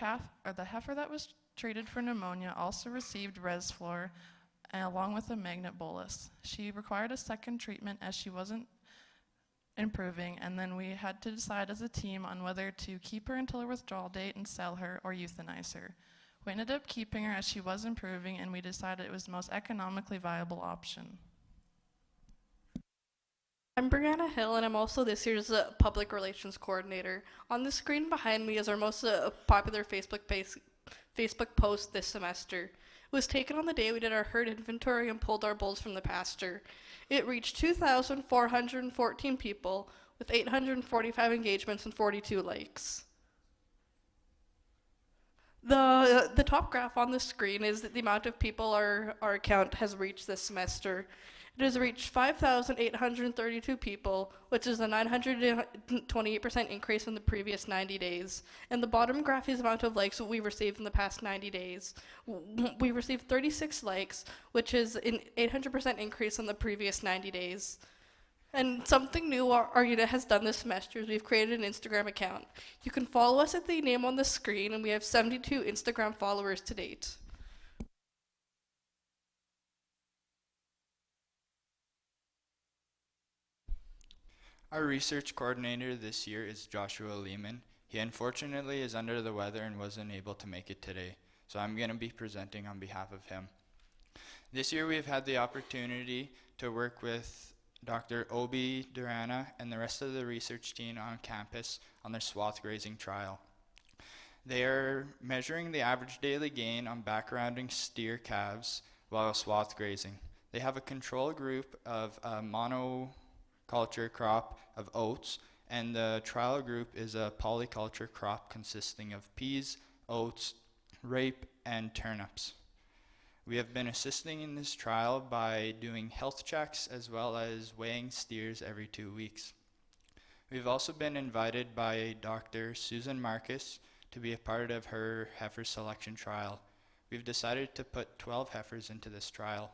heifer that was treated for pneumonia also received Resflor, along with a magnet bolus. She required a second treatment as she wasn't improving, and then we had to decide as a team on whether to keep her until her withdrawal date and sell her or euthanize her. We ended up keeping her as she was improving, and we decided it was the most economically viable option. I'm Brianna Hill, and I'm also this year's Public Relations Coordinator. On the screen behind me is our most popular Facebook post this semester. It was taken on the day we did our herd inventory and pulled our bulls from the pasture. It reached 2,414 people with 845 engagements and 42 likes. The top graph on the screen is the amount of people our account has reached this semester. It has reached 5,832 people, which is a 928% increase in the previous 90 days. And the bottom graph is the amount of likes we received in the past 90 days. We received 36 likes, which is an 800% increase in the previous 90 days. And something new our unit has done this semester is we've created an Instagram account. You can follow us at the name on the screen, and we have 72 Instagram followers to date. Our research coordinator this year is Joshua Lehman. He unfortunately is under the weather and wasn't able to make it today, so I'm going to be presenting on behalf of him. This year we've had the opportunity to work with Dr. Obi Durana and the rest of the research team on campus on their swath grazing trial. They are measuring the average daily gain on backgrounding steer calves while swath grazing. They have a control group of a monoculture crop of oats, and the trial group is a polyculture crop consisting of peas, oats, rape, and turnips. We have been assisting in this trial by doing health checks as well as weighing steers every 2 weeks. We've also been invited by Dr. Susan Marcus to be a part of her heifer selection trial. We've decided to put 12 heifers into this trial.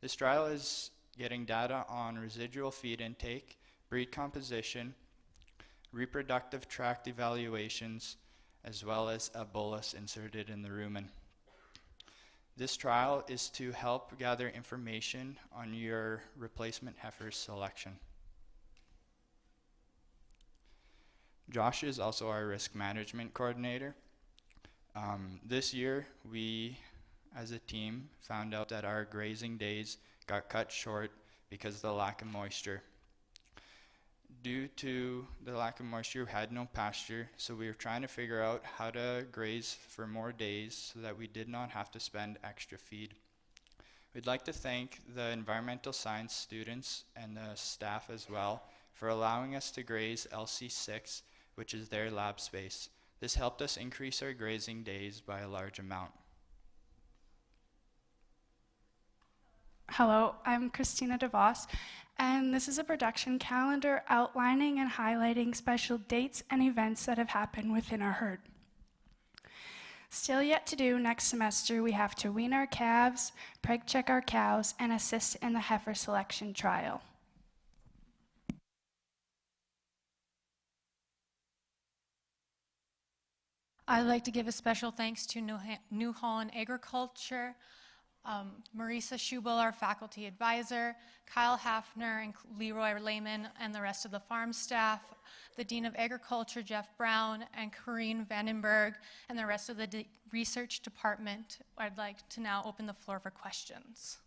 This trial is getting data on residual feed intake, breed composition, reproductive tract evaluations, as well as a bolus inserted in the rumen. This trial is to help gather information on your replacement heifer selection. Josh is also our risk management coordinator. This year, we as a team found out that our grazing days got cut short because of the lack of moisture. Due to the lack of moisture, we had no pasture, so we were trying to figure out how to graze for more days so that we did not have to spend extra feed. We'd like to thank the environmental science students and the staff as well for allowing us to graze LC6, which is their lab space. This helped us increase our grazing days by a large amount. Hello, I'm Christina DeVos, and this is a production calendar outlining and highlighting special dates and events that have happened within our herd. Still yet to do next semester, we have to wean our calves, preg check our cows, and assist in the heifer selection trial. I'd like to give a special thanks to New Holland Agriculture, Marisa Schubel, our faculty advisor, Kyle Hafner and Leroy Lehman, and the rest of the farm staff, the Dean of Agriculture, Jeff Brown, and Corrine Vandenberg, and the rest of the research department. I'd like to now open the floor for questions.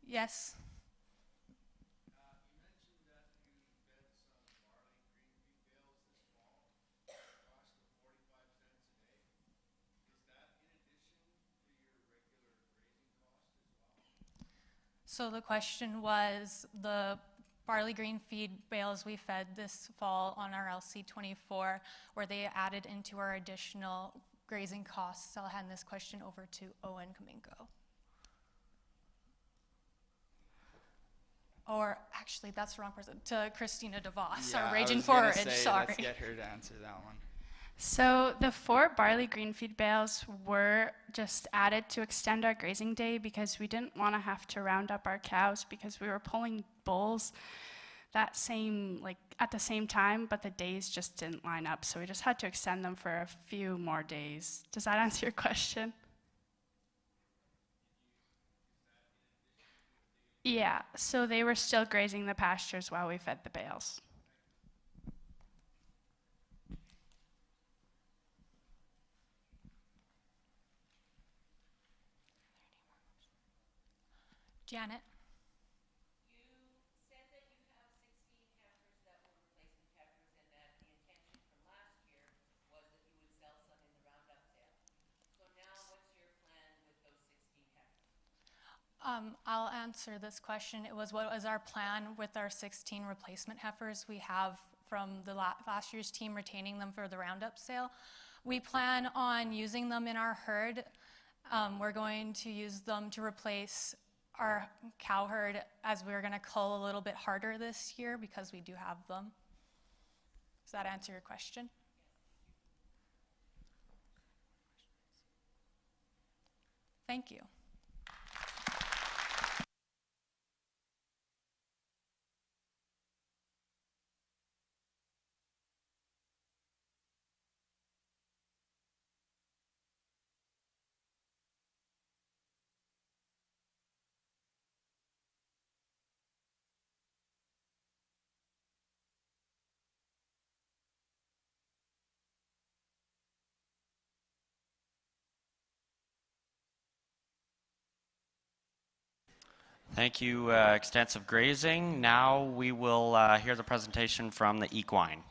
Yes. So the question was the barley green feed bales we fed this fall on our LC24, were they added into our additional grazing costs? I'll hand this question over to Owen Kaminko. Or actually, that's the wrong person, to Christina DeVos, our Raging Forage, sorry. Let's get her to answer that one. So the 4 barley green feed bales were just added to extend our grazing day because we didn't want to have to round up our cows because we were pulling bulls at the same time, but the days just didn't line up. So we just had to extend them for a few more days. Does that answer your question? Yeah, so they were still grazing the pastures while we fed the bales. Janet? You said that you have 16 heifers that were replacement heifers and that the intention from last year was that you would sell some in the Roundup sale. So now what's your plan with those 16 heifers? I'll answer this question. It was what was our plan with our 16 replacement heifers we have from the last year's team retaining them for the Roundup sale. We plan on using them in our herd. We're going to use them to replace our cow herd as we're going to cull a little bit harder this year because we do have them. Does that answer your question? Thank you. Thank you, Extensive Grazing. Now we will hear the presentation from the Equine.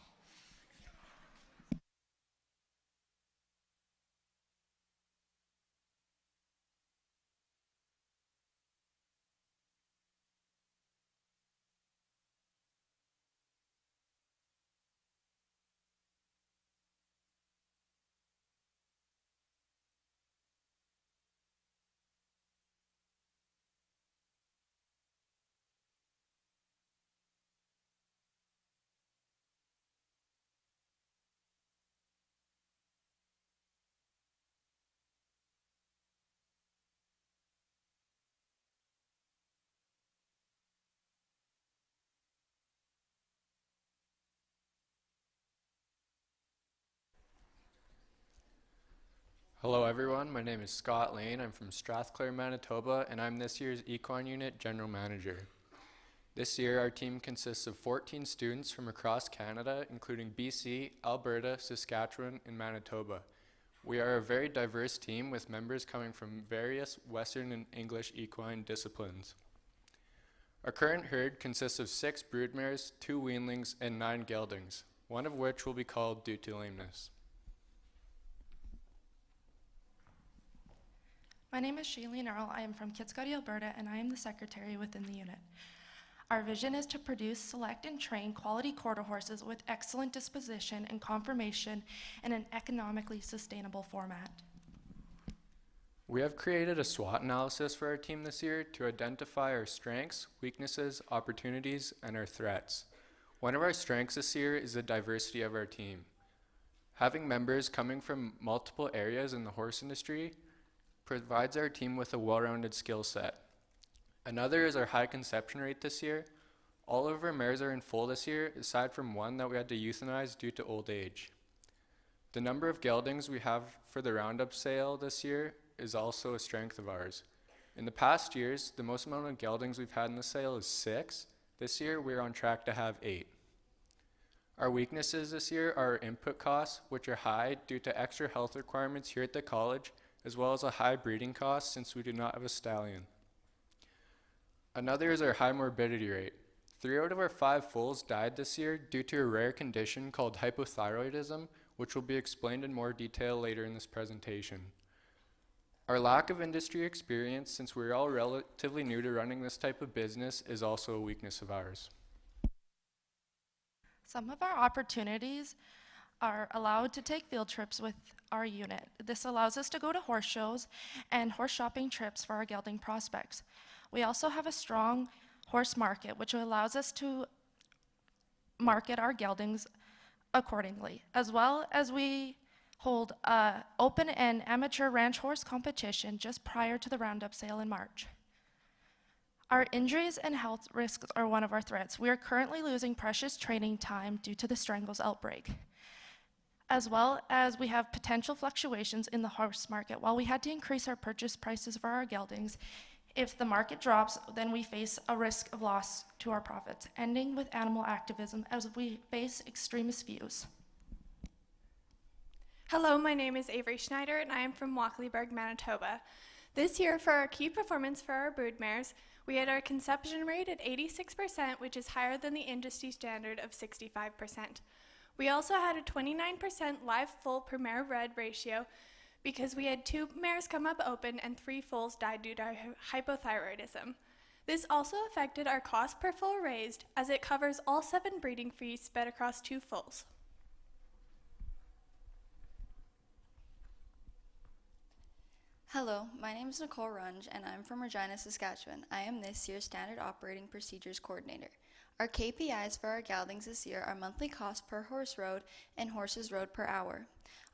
Hello everyone, my name is Scott Lane. I'm from Strathclair, Manitoba, and I'm this year's Equine Unit General Manager. This year our team consists of 14 students from across Canada, including BC, Alberta, Saskatchewan, and Manitoba. We are a very diverse team with members coming from various Western and English equine disciplines. Our current herd consists of 6 broodmares, 2 weanlings, and 9 geldings, one of which will be called due to lameness. My name is Shailene Earl. I am from Kitskoty, Alberta, and I am the secretary within the unit. Our vision is to produce, select, and train quality quarter horses with excellent disposition and conformation in an economically sustainable format. We have created a SWOT analysis for our team this year to identify our strengths, weaknesses, opportunities, and our threats. One of our strengths this year is the diversity of our team. Having members coming from multiple areas in the horse industry provides our team with a well-rounded skill set. Another is our high conception rate this year. All of our mares are in foal this year, aside from one that we had to euthanize due to old age. The number of geldings we have for the Roundup sale this year is also a strength of ours. In the past years, the most amount of geldings we've had in the sale is 6. This year, we're on track to have 8. Our weaknesses this year are our input costs, which are high due to extra health requirements here at the college, as well as a high breeding cost since we do not have a stallion. Another is our high morbidity rate. 3 out of our 5 foals died this year due to a rare condition called hypothyroidism, which will be explained in more detail later in this presentation. Our lack of industry experience, since we're all relatively new to running this type of business, is also a weakness of ours. Some of our opportunities are allowed to take field trips with our unit. This allows us to go to horse shows and horse shopping trips for our gelding prospects. We also have a strong horse market, which allows us to market our geldings accordingly, as well as we hold an open and amateur ranch horse competition just prior to the Roundup sale in March. Our injuries and health risks are one of our threats. We are currently losing precious training time due to the strangles outbreak, as well as we have potential fluctuations in the horse market. While we had to increase our purchase prices for our geldings, if the market drops, then we face a risk of loss to our profits, ending with animal activism as we face extremist views. Hello, my name is Avery Schneider and I am from Walkleyburg, Manitoba. This year for our key performance for our broodmares, we had our conception rate at 86%, which is higher than the industry standard of 65%. We also had a 29% live foal per mare bred ratio because we had 2 mares come up open and 3 foals died due to hypothyroidism. This also affected our cost per foal raised as it covers all 7 breeding fees spread across 2 foals. Hello, my name is Nicole Runge and I'm from Regina, Saskatchewan. I am this year's Standard Operating Procedures Coordinator. Our KPIs for our geldings this year are monthly cost per horse rode and horses rode per hour.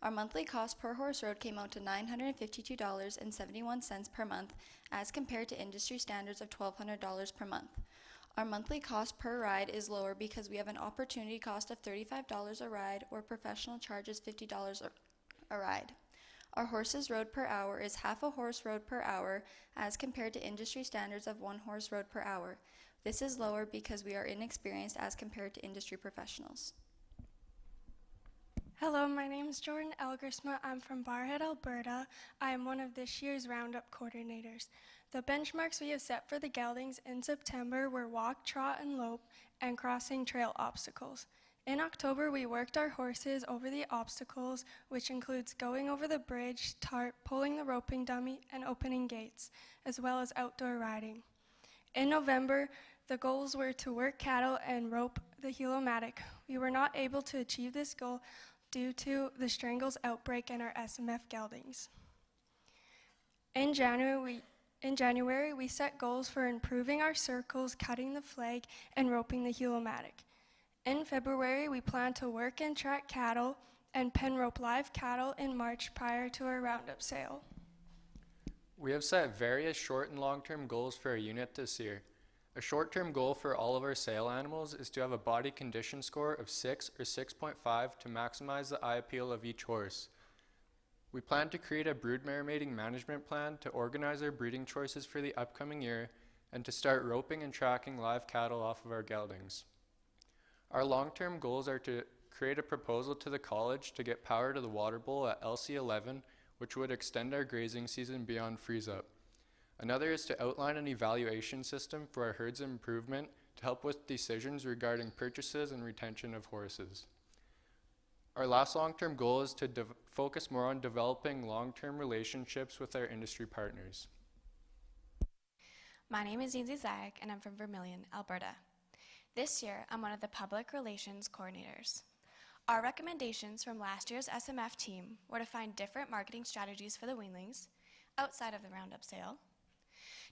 Our monthly cost per horse rode came out to $952.71 per month as compared to industry standards of $1,200 per month. Our monthly cost per ride is lower because we have an opportunity cost of $35 a ride or professional charges $50 a ride. Our horses rode per hour is half a horse rode per hour as compared to industry standards of 1 horse rode per hour. This is lower because we are inexperienced as compared to industry professionals. Hello, my name is Jordan Elgersma. I'm from Barhead, Alberta. I am one of this year's Roundup coordinators. The benchmarks we have set for the geldings in September were walk, trot, and lope, and crossing trail obstacles. In October, we worked our horses over the obstacles, which includes going over the bridge, tarp, pulling the roping dummy, and opening gates, as well as outdoor riding. In November, the goals were to work cattle and rope the helomatic. We were not able to achieve this goal due to the strangles outbreak in our SMF geldings. In January, we set goals for improving our circles, cutting the flag, and roping the helomatic. In February, we plan to work and track cattle and pen rope live cattle in March prior to our Roundup sale. We have set various short and long-term goals for our unit this year. A short-term goal for all of our sale animals is to have a body condition score of 6 or 6.5 to maximize the eye appeal of each horse. We plan to create a broodmare mating management plan to organize our breeding choices for the upcoming year and to start roping and tracking live cattle off of our geldings. Our long-term goals are to create a proposal to the college to get power to the water bowl at LC11, which would extend our grazing season beyond freeze-up. Another is to outline an evaluation system for our herds improvement to help with decisions regarding purchases and retention of horses. Our last long-term goal is to focus more on developing long-term relationships with our industry partners. My name is Yanzi Zag, and I'm from Vermilion, Alberta. This year, I'm one of the public relations coordinators. Our recommendations from last year's SMF team were to find different marketing strategies for the weanlings outside of the Roundup sale,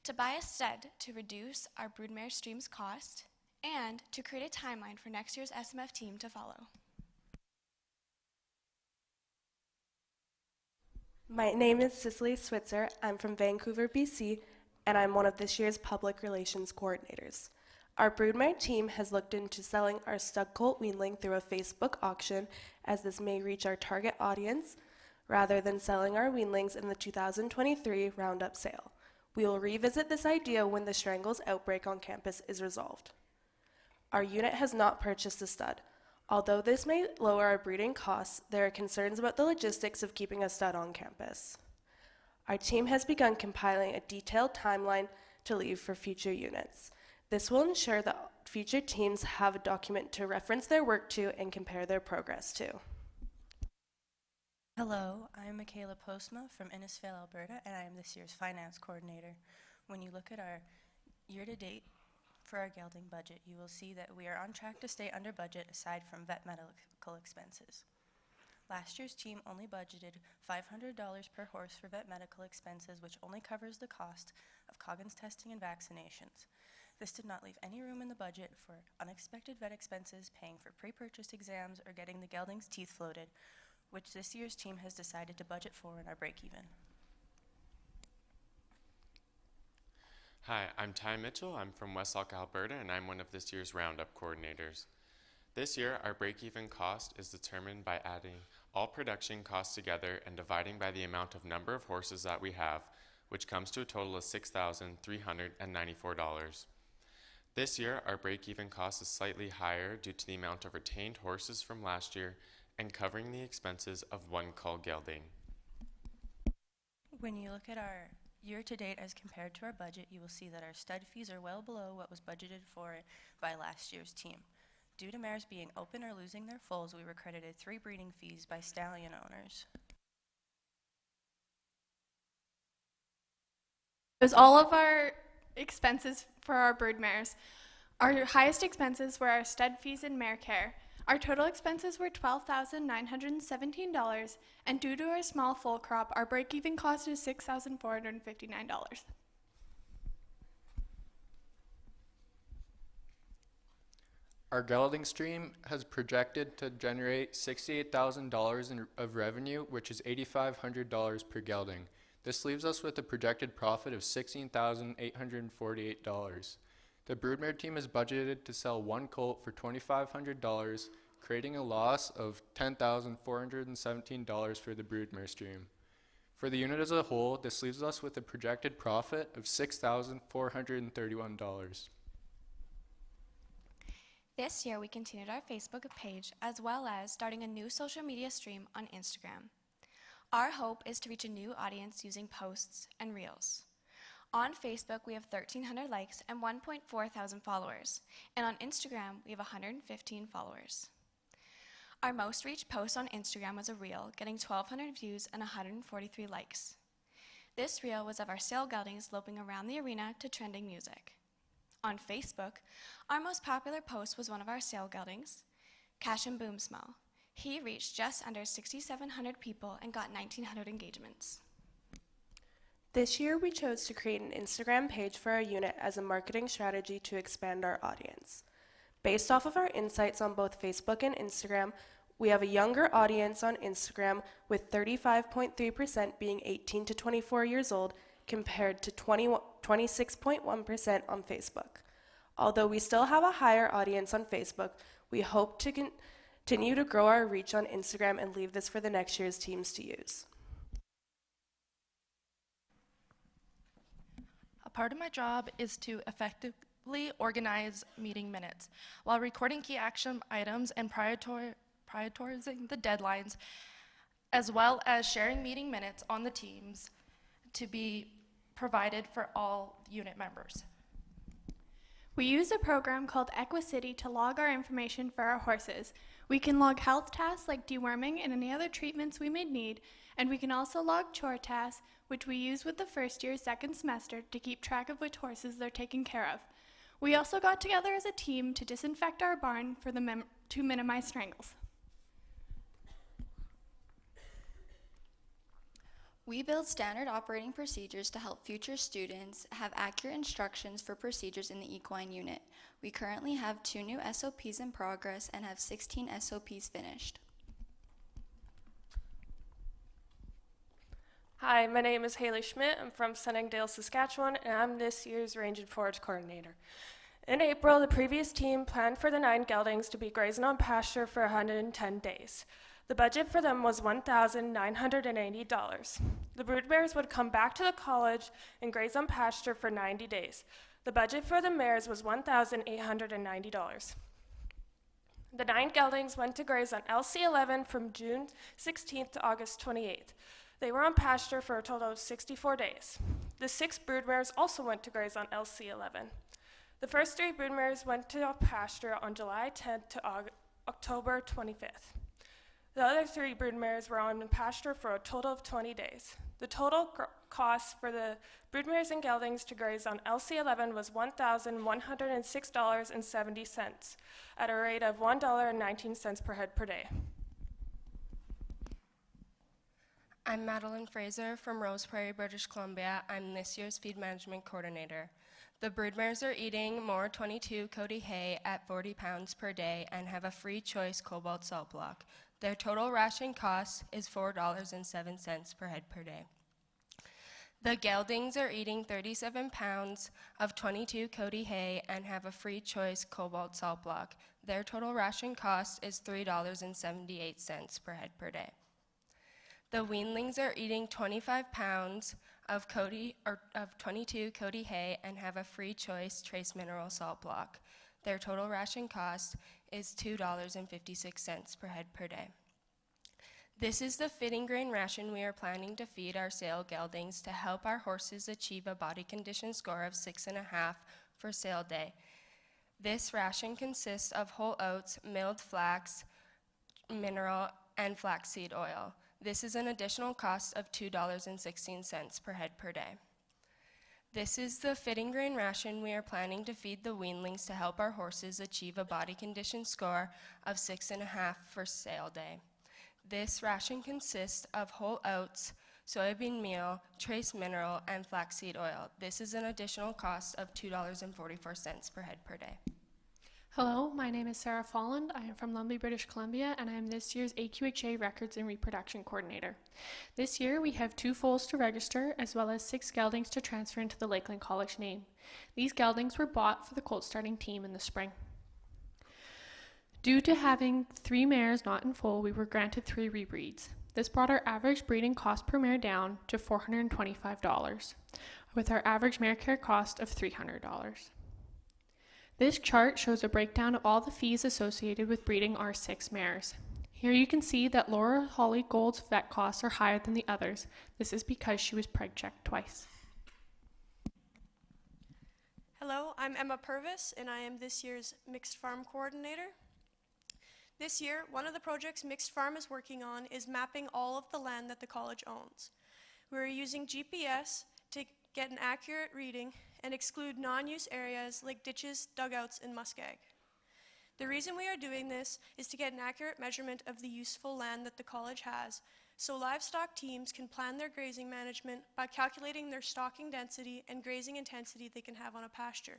to buy a stud to reduce our broodmare stream's cost, and to create a timeline for next year's SMF team to follow. My name is Cicely Switzer. I'm from Vancouver, BC, and I'm one of this year's public relations coordinators. Our broodmare team has looked into selling our stud colt weanling through a Facebook auction, as this may reach our target audience, rather than selling our weanlings in the 2023 Roundup sale. We will revisit this idea when the strangles outbreak on campus is resolved. Our unit has not purchased a stud. Although this may lower our breeding costs, there are concerns about the logistics of keeping a stud on campus. Our team has begun compiling a detailed timeline to leave for future units. This will ensure that future teams have a document to reference their work to and compare their progress to. Hello, I'm Michaela Postma from Innisfail, Alberta, and I am this year's finance coordinator. When you look at our year-to-date for our gelding budget, you will see that we are on track to stay under budget aside from vet medical expenses. Last year's team only budgeted $500 per horse for vet medical expenses, which only covers the cost of Coggins testing and vaccinations. This did not leave any room in the budget for unexpected vet expenses, paying for pre-purchase exams, or getting the gelding's teeth floated, which this year's team has decided to budget for in our break-even. Hi, I'm Ty Mitchell. I'm from West Sauk, Alberta, and I'm one of this year's Roundup coordinators. This year, our break-even cost is determined by adding all production costs together and dividing by the amount of number of horses that we have, which comes to a total of $6,394. This year, our break-even cost is slightly higher due to the amount of retained horses from last year and covering the expenses of one cull gelding. When you look at our year-to-date as compared to our budget, you will see that our stud fees are well below what was budgeted for by last year's team. Due to mares being open or losing their foals, we were credited 3 breeding fees by stallion owners. It was all of our expenses for our brood mares. Our highest expenses were our stud fees and mare care. Our total expenses were $12,917, and due to our small foal crop, our break-even cost is $6,459. Our gelding stream has projected to generate $68,000 of revenue, which is $8,500 per gelding. This leaves us with a projected profit of $16,848. The broodmare team is budgeted to sell one colt for $2,500, creating a loss of $10,417 for the broodmare stream. For the unit as a whole, this leaves us with a projected profit of $6,431. This year, we continued our Facebook page as well as starting a new social media stream on Instagram. Our hope is to reach a new audience using posts and reels. On Facebook, we have 1,300 likes and 1.4 thousand followers, and on Instagram, we have 115 followers. Our most reached post on Instagram was a reel, getting 1,200 views and 143 likes. This reel was of our sale geldings loping around the arena to trending music. On Facebook, our most popular post was one of our sale geldings, Cash and Boom Smell. He reached just under 6,700 people and got 1,900 engagements. This year, we chose to create an Instagram page for our unit as a marketing strategy to expand our audience. Based off of our insights on both Facebook and Instagram, we have a younger audience on Instagram with 35.3% being 18 to 24 years old compared to 26.1% on Facebook. Although we still have a higher audience on Facebook, we hope to continue to grow our reach on Instagram and leave this for the next year's teams to use. A part of my job is to effectively organize meeting minutes while recording key action items and prioritizing the deadlines, as well as sharing meeting minutes on the teams to be provided for all unit members. We use a program called Equicity to log our information for our horses. We can log health tasks like deworming and any other treatments we may need, and we can also log chore tasks, which we use with the first year, second semester to keep track of which horses they're taking care of. We also got together as a team to disinfect our barn for to minimize strangles. We build standard operating procedures to help future students have accurate instructions for procedures in the equine unit. We currently have 2 new SOPs in progress and have 16 SOPs finished. Hi, my name is Haley Schmidt. I'm from Sunningdale, Saskatchewan, and I'm this year's Range and Forage Coordinator. In April, the previous team planned for the 9 geldings to be grazing on pasture for 110 days. The budget for them was $1,980. The broodmares would come back to the college and graze on pasture for 90 days. The budget for the mares was $1,890. The 9 geldings went to graze on LC11 from June 16th to August 28th. They were on pasture for a total of 64 days. The 6 broodmares also went to graze on LC11. The first 3 broodmares went to pasture on July 10th to October 25th. The other 3 broodmares were on pasture for a total of 20 days. The total cost for the broodmares and geldings to graze on LC11 was $1,106.70 at a rate of $1.19 per head per day. I'm Madeline Fraser from Rose Prairie, British Columbia. I'm this year's feed management coordinator. The broodmares are eating more 22 Cody hay at 40 pounds per day and have a free choice cobalt salt block. Their total ration cost is $4.07 per head per day. The geldings are eating 37 pounds of 22 Cody hay and have a free choice cobalt salt block. Their total ration cost is $3.78 per head per day. The weanlings are eating 25 pounds of 22 Cody hay and have a free choice trace mineral salt block. Their total ration cost is $2.56 per head per day. This is the fitting grain ration we are planning to feed our sale geldings to help our horses achieve a body condition score of 6.5 for sale day. This ration consists of whole oats, milled flax, mineral, and flaxseed oil. This is an additional cost of $2.16 per head per day. This is the fitting grain ration we are planning to feed the weanlings to help our horses achieve a body condition score of 6.5 for sale day. This ration consists of whole oats, soybean meal, trace mineral, and flaxseed oil. This is an additional cost of $2.44 per head per day. Hello, my name is Sarah Folland. I am from Lumley, British Columbia, and I am this year's AQHA Records and Reproduction Coordinator. This year, we have 2 foals to register, as well as 6 geldings to transfer into the Lakeland College name. These geldings were bought for the colt starting team in the spring. Due to having 3 mares not in foal, we were granted 3 rebreeds. This brought our average breeding cost per mare down to $425, with our average mare care cost of $300. This chart shows a breakdown of all the fees associated with breeding our 6 mares. Here you can see that Laura Holly Gold's vet costs are higher than the others. This is because she was preg checked twice. Hello, I'm Emma Purvis, and I am this year's Mixed Farm Coordinator. This year, one of the projects Mixed Farm is working on is mapping all of the land that the college owns. We're using GPS to get an accurate reading and exclude non-use areas like ditches, dugouts, and muskeg. The reason we are doing this is to get an accurate measurement of the useful land that the college has, so livestock teams can plan their grazing management by calculating their stocking density and grazing intensity they can have on a pasture.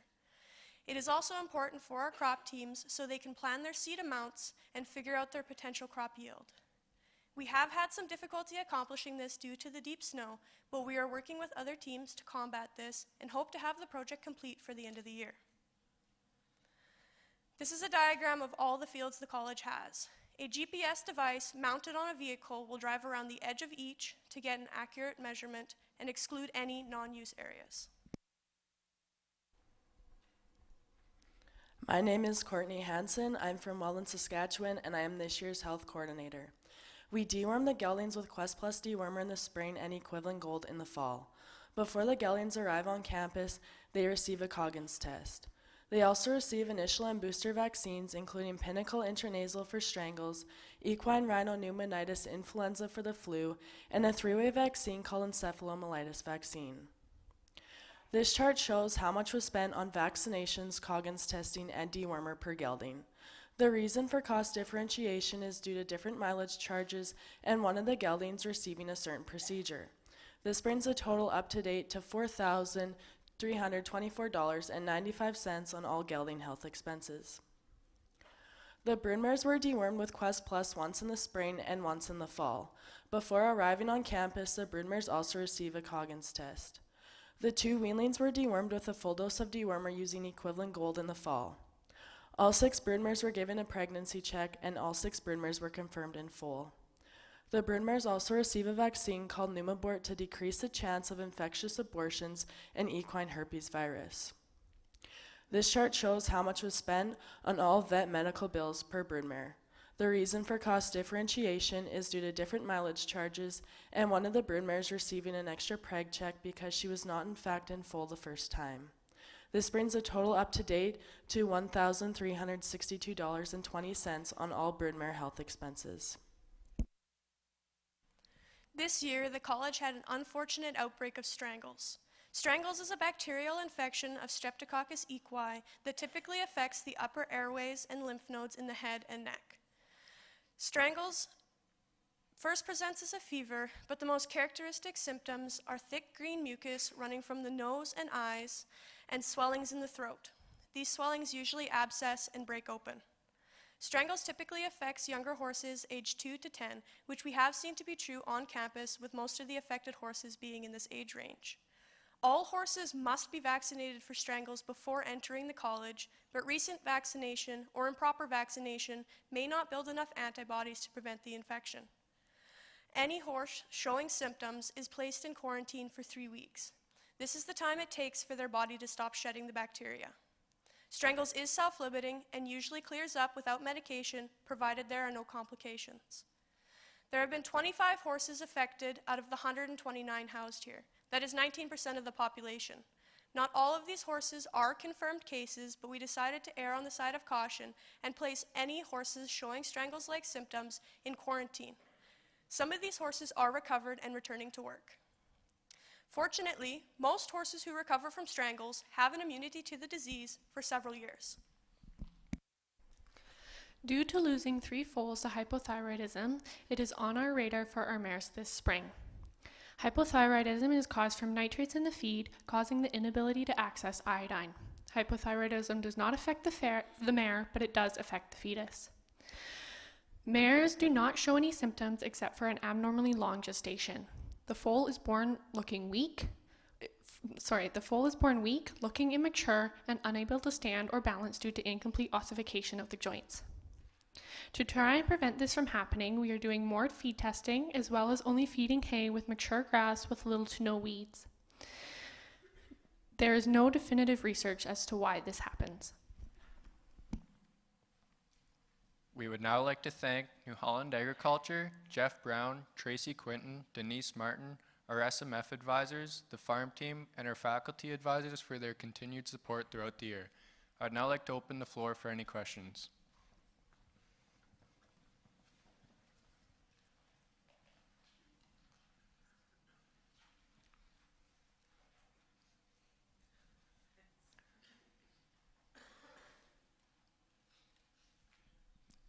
It is also important for our crop teams so they can plan their seed amounts and figure out their potential crop yield. We have had some difficulty accomplishing this due to the deep snow, but we are working with other teams to combat this and hope to have the project complete for the end of the year. This is a diagram of all the fields the college has. A GPS device mounted on a vehicle will drive around the edge of each to get an accurate measurement and exclude any non-use areas. My name is Courtney Hansen. I'm from Holland, Saskatchewan, and I am this year's health coordinator. We deworm the geldings with Quest Plus dewormer in the spring and Equivalent Gold in the fall. Before the geldings arrive on campus, they receive a Coggins test. They also receive initial and booster vaccines, including Pinnacle intranasal for strangles, equine rhinopneumonitis influenza for the flu, and a 3-way vaccine called encephalomyelitis vaccine. This chart shows how much was spent on vaccinations, Coggins testing, and dewormer per gelding. The reason for cost differentiation is due to different mileage charges and one of the geldings receiving a certain procedure. This brings the total up to date to $4,324.95 on all gelding health expenses. The broodmares were dewormed with Quest Plus once in the spring and once in the fall. Before arriving on campus, the broodmares also receive a Coggins test. The 2 weanlings were dewormed with a full dose of dewormer using Equivalent Gold in the fall. All 6 broodmares were given a pregnancy check, and all 6 broodmares were confirmed in full. The broodmares also receive a vaccine called Pneumabort to decrease the chance of infectious abortions and equine herpes virus. This chart shows how much was spent on all vet medical bills per broodmare. The reason for cost differentiation is due to different mileage charges and one of the broodmares receiving an extra preg check because she was not in fact in full the first time. This brings the total up to date to $1,362.20 on all broodmare health expenses. This year, the college had an unfortunate outbreak of strangles. Strangles is a bacterial infection of Streptococcus equi that typically affects the upper airways and lymph nodes in the head and neck. Strangles first presents as a fever, but the most characteristic symptoms are thick green mucus running from the nose and eyes and swellings in the throat. These swellings usually abscess and break open. Strangles typically affects younger horses aged 2 to 10, which we have seen to be true on campus, with most of the affected horses being in this age range. All horses must be vaccinated for strangles before entering the college, but recent vaccination or improper vaccination may not build enough antibodies to prevent the infection. Any horse showing symptoms is placed in quarantine for 3 weeks. This is the time it takes for their body to stop shedding the bacteria. Strangles is self-limiting and usually clears up without medication, provided there are no complications. There have been 25 horses affected out of the 129 housed here. That is 19% of the population. Not all of these horses are confirmed cases, but we decided to err on the side of caution and place any horses showing strangles-like symptoms in quarantine. Some of these horses are recovered and returning to work. Fortunately, most horses who recover from strangles have an immunity to the disease for several years. Due to losing 3 foals to hypothyroidism, it is on our radar for our mares this spring. Hypothyroidism is caused from nitrates in the feed, causing the inability to access iodine. Hypothyroidism does not affect the mare, but it does affect the fetus. Mares do not show any symptoms except for an abnormally long gestation. The foal is born weak, looking immature, and unable to stand or balance due to incomplete ossification of the joints. To try and prevent this from happening, we are doing more feed testing, as well as only feeding hay with mature grass with little to no weeds. There is no definitive research as to why this happens. We would now like to thank New Holland Agriculture, Jeff Brown, Tracy Quinton, Denise Martin, our SMF advisors, the farm team, and our faculty advisors for their continued support throughout the year. I'd now like to open the floor for any questions.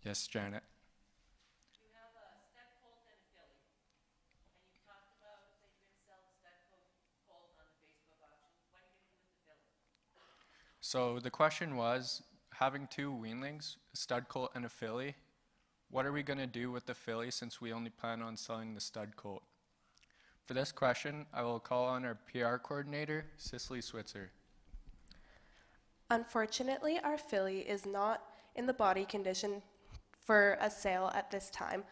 Yes, Janet. You have a stud colt and a filly, and you talked about that you're going to sell the stud colt on the Facebook auction. What are you going to do with the filly? So the question was, having two weanlings, a stud colt and a filly, what are we going to do with the filly since we only plan on selling the stud colt? For this question, I will call on our PR coordinator, Cicely Switzer. Unfortunately, our filly is not in the body condition for a sale at this time,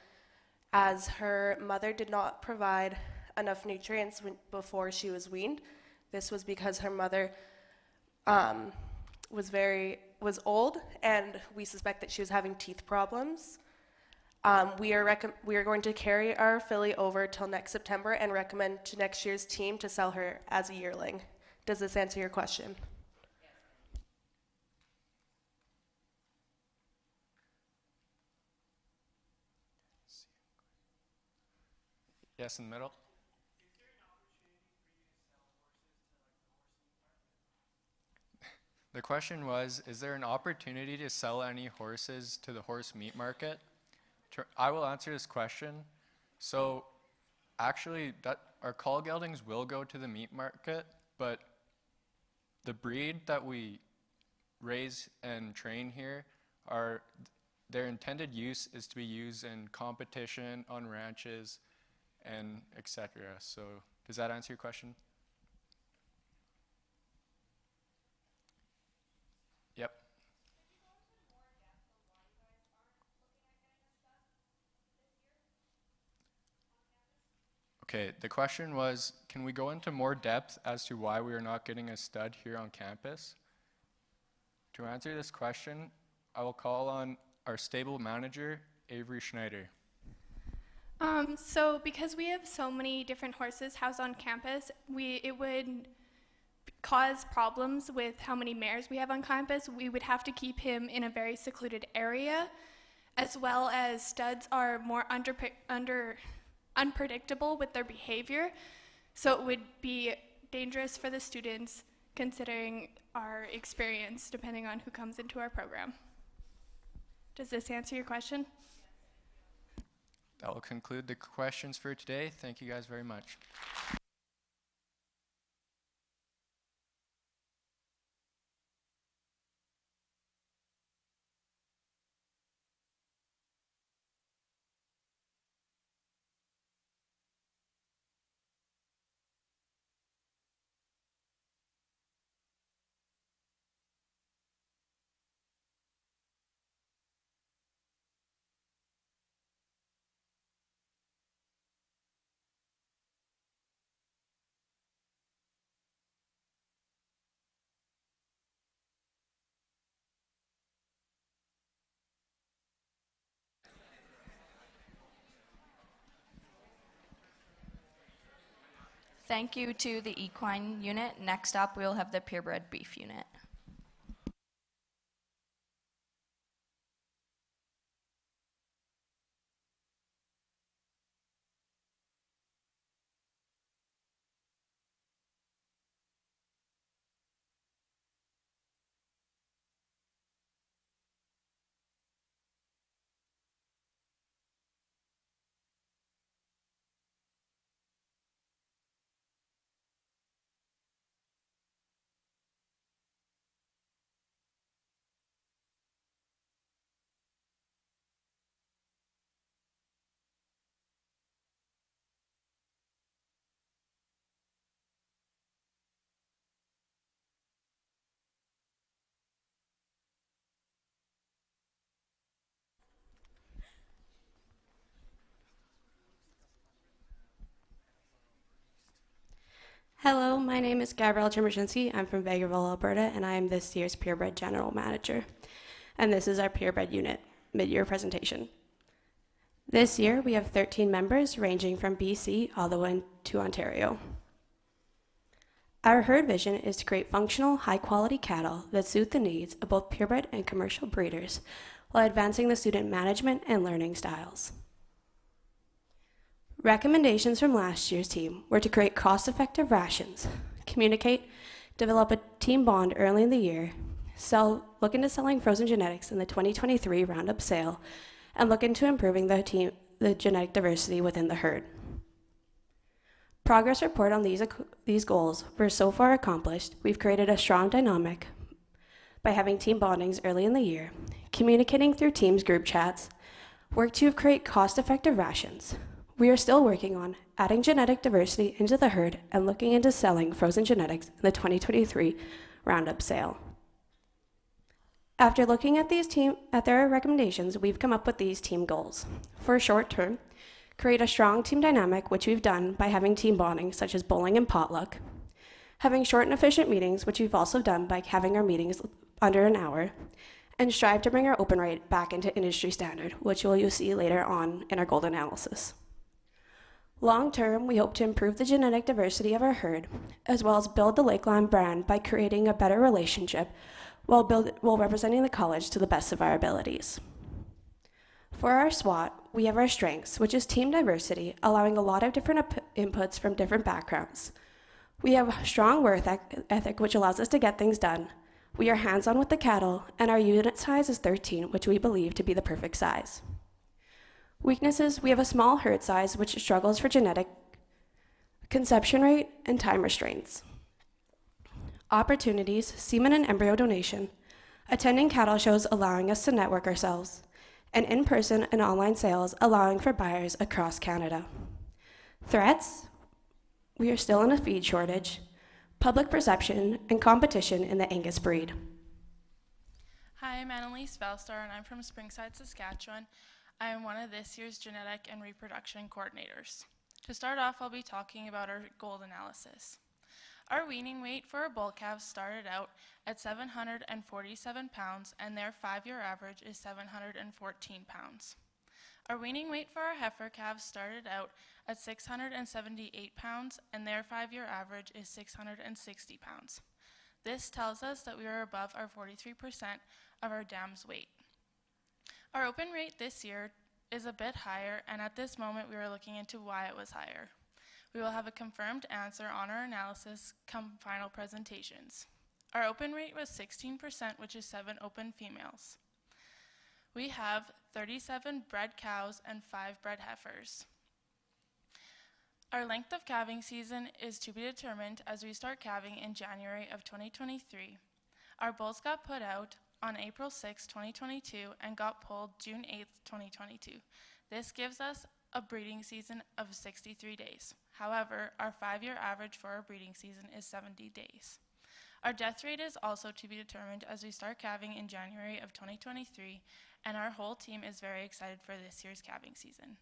as her mother did not provide enough nutrients before she was weaned. This was because her mother was old, and we suspect that she was having teeth problems. We are going to carry our filly over till next September and recommend to next year's team to sell her as a yearling. Does this answer your question? Yes, in the middle. The question was, is there an opportunity to sell any horses to the horse meat market? I will answer this question. So actually, our cull geldings will go to the meat market, but the breed that we raise and train here their intended use is to be used in competition, on ranches, and etc. So does that answer your question? Yep. Okay, the question was, can we go into more depth as to why we are not getting a stud here on campus? To answer this question, I will call on our stable manager, Avery Schneider. So because we have so many different horses housed on campus, it would cause problems with how many mares we have on campus. We would have to keep him in a very secluded area, as well as studs are more unpredictable with their behavior. So it would be dangerous for the students considering our experience depending on who comes into our program. Does this answer your question? That will conclude the questions for today. Thank you guys very much. Thank you to the equine unit. Next up, we'll have the purebred beef unit. Hello, my name is Gabrielle Chemerinsky. I'm from Vegreville, Alberta, and I am this year's Purebred General Manager. And this is our Purebred unit. mid-year presentation. This year, we have 13 members ranging from BC all the way to Ontario. Our herd vision is to create functional, high-quality cattle that suit the needs of both purebred and commercial breeders while advancing the student management and learning styles. Recommendations from last year's team were to create cost-effective rations, communicate, develop a team bond early in the year, look into selling frozen genetics in the 2023 Roundup sale, and look into improving the genetic diversity within the herd. Progress report on these goals were so far accomplished. We've created a strong dynamic by having team bondings early in the year, communicating through teams group chats, work to create cost-effective rations. We are still working on adding genetic diversity into the herd and looking into selling frozen genetics in the 2023 Roundup sale. After looking at their recommendations, we've come up with these team goals. For short term, create a strong team dynamic, which we've done by having team bonding, such as bowling and potluck, having short and efficient meetings, which we've also done by having our meetings under an hour, and strive to bring our open rate back into industry standard, which you'll see later on in our goal analysis. Long term, we hope to improve the genetic diversity of our herd, as well as build the Lakeland brand by creating a better relationship while representing the college to the best of our abilities. For our SWOT, we have our strengths, which is team diversity, allowing a lot of different inputs from different backgrounds. We have a strong work ethic, which allows us to get things done. We are hands-on with the cattle, and our unit size is 13, which we believe to be the perfect size. Weaknesses, we have a small herd size, which struggles for genetic conception rate and time restraints. Opportunities, semen and embryo donation, attending cattle shows allowing us to network ourselves, and in-person and online sales allowing for buyers across Canada. Threats, we are still in a feed shortage, public perception, and competition in the Angus breed. Hi, I'm Annalise Valstar, and I'm from Springside, Saskatchewan. I am one of this year's genetic and reproduction coordinators. To start off, I'll be talking about our goal analysis. Our weaning weight for our bull calves started out at 747 pounds, and their 5-year average is 714 pounds. Our weaning weight for our heifer calves started out at 678 pounds, and their 5-year average is 660 pounds. This tells us that we are above our 43% of our dam's weight. Our open rate this year is a bit higher, and at this moment we are looking into why it was higher. We will have a confirmed answer on our analysis come final presentations. Our open rate was 16%, which is 7 open females. We have 37 bred cows and 5 bred heifers. Our length of calving season is to be determined as we start calving in January of 2023. Our bulls got put out on April 6, 2022 and got pulled June 8, 2022. This gives us a breeding season of 63 days. However, our 5-year average for our breeding season is 70 days. Our death rate is also to be determined as we start calving in January of 2023, and our whole team is very excited for this year's calving season.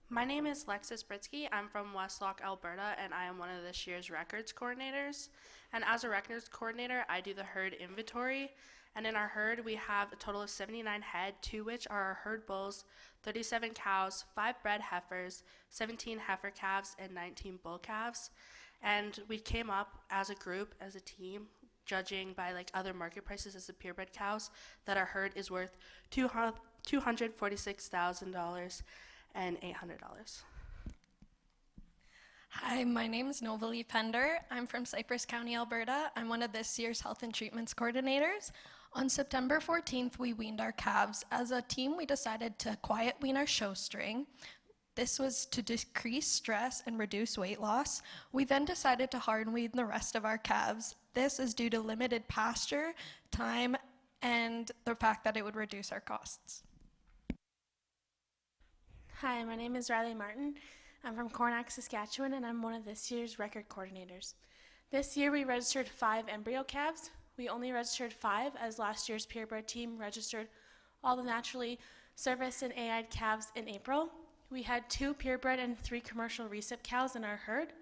My name is Lexis Britsky. I'm from Westlock, Alberta, and I am one of this year's records coordinators. And as a records coordinator, I do the herd inventory. And in our herd, we have a total of 79 head, to which are our herd bulls, 37 cows, 5 bred heifers, 17 heifer calves, and 19 bull calves. And we came up as a group, as a team, judging by other market prices as the purebred cows, that our herd is worth $246,000 and $800. Hi, my name is Novalie Pender. I'm from Cypress County, Alberta. I'm one of this year's health and treatments coordinators. On September 14th, we weaned our calves. As a team, we decided to quiet wean our show string. This was to decrease stress and reduce weight loss. We then decided to hard wean the rest of our calves. This is due to limited pasture, time, and the fact that it would reduce our costs. Hi, my name is Riley Martin. I'm from Coronach, Saskatchewan, and I'm one of this year's record coordinators. This year we registered 5 embryo calves. We only registered 5 as last year's purebred team registered all the naturally serviced and AI'd calves in April. We had 2 purebred and 3 commercial recip cows in our herd.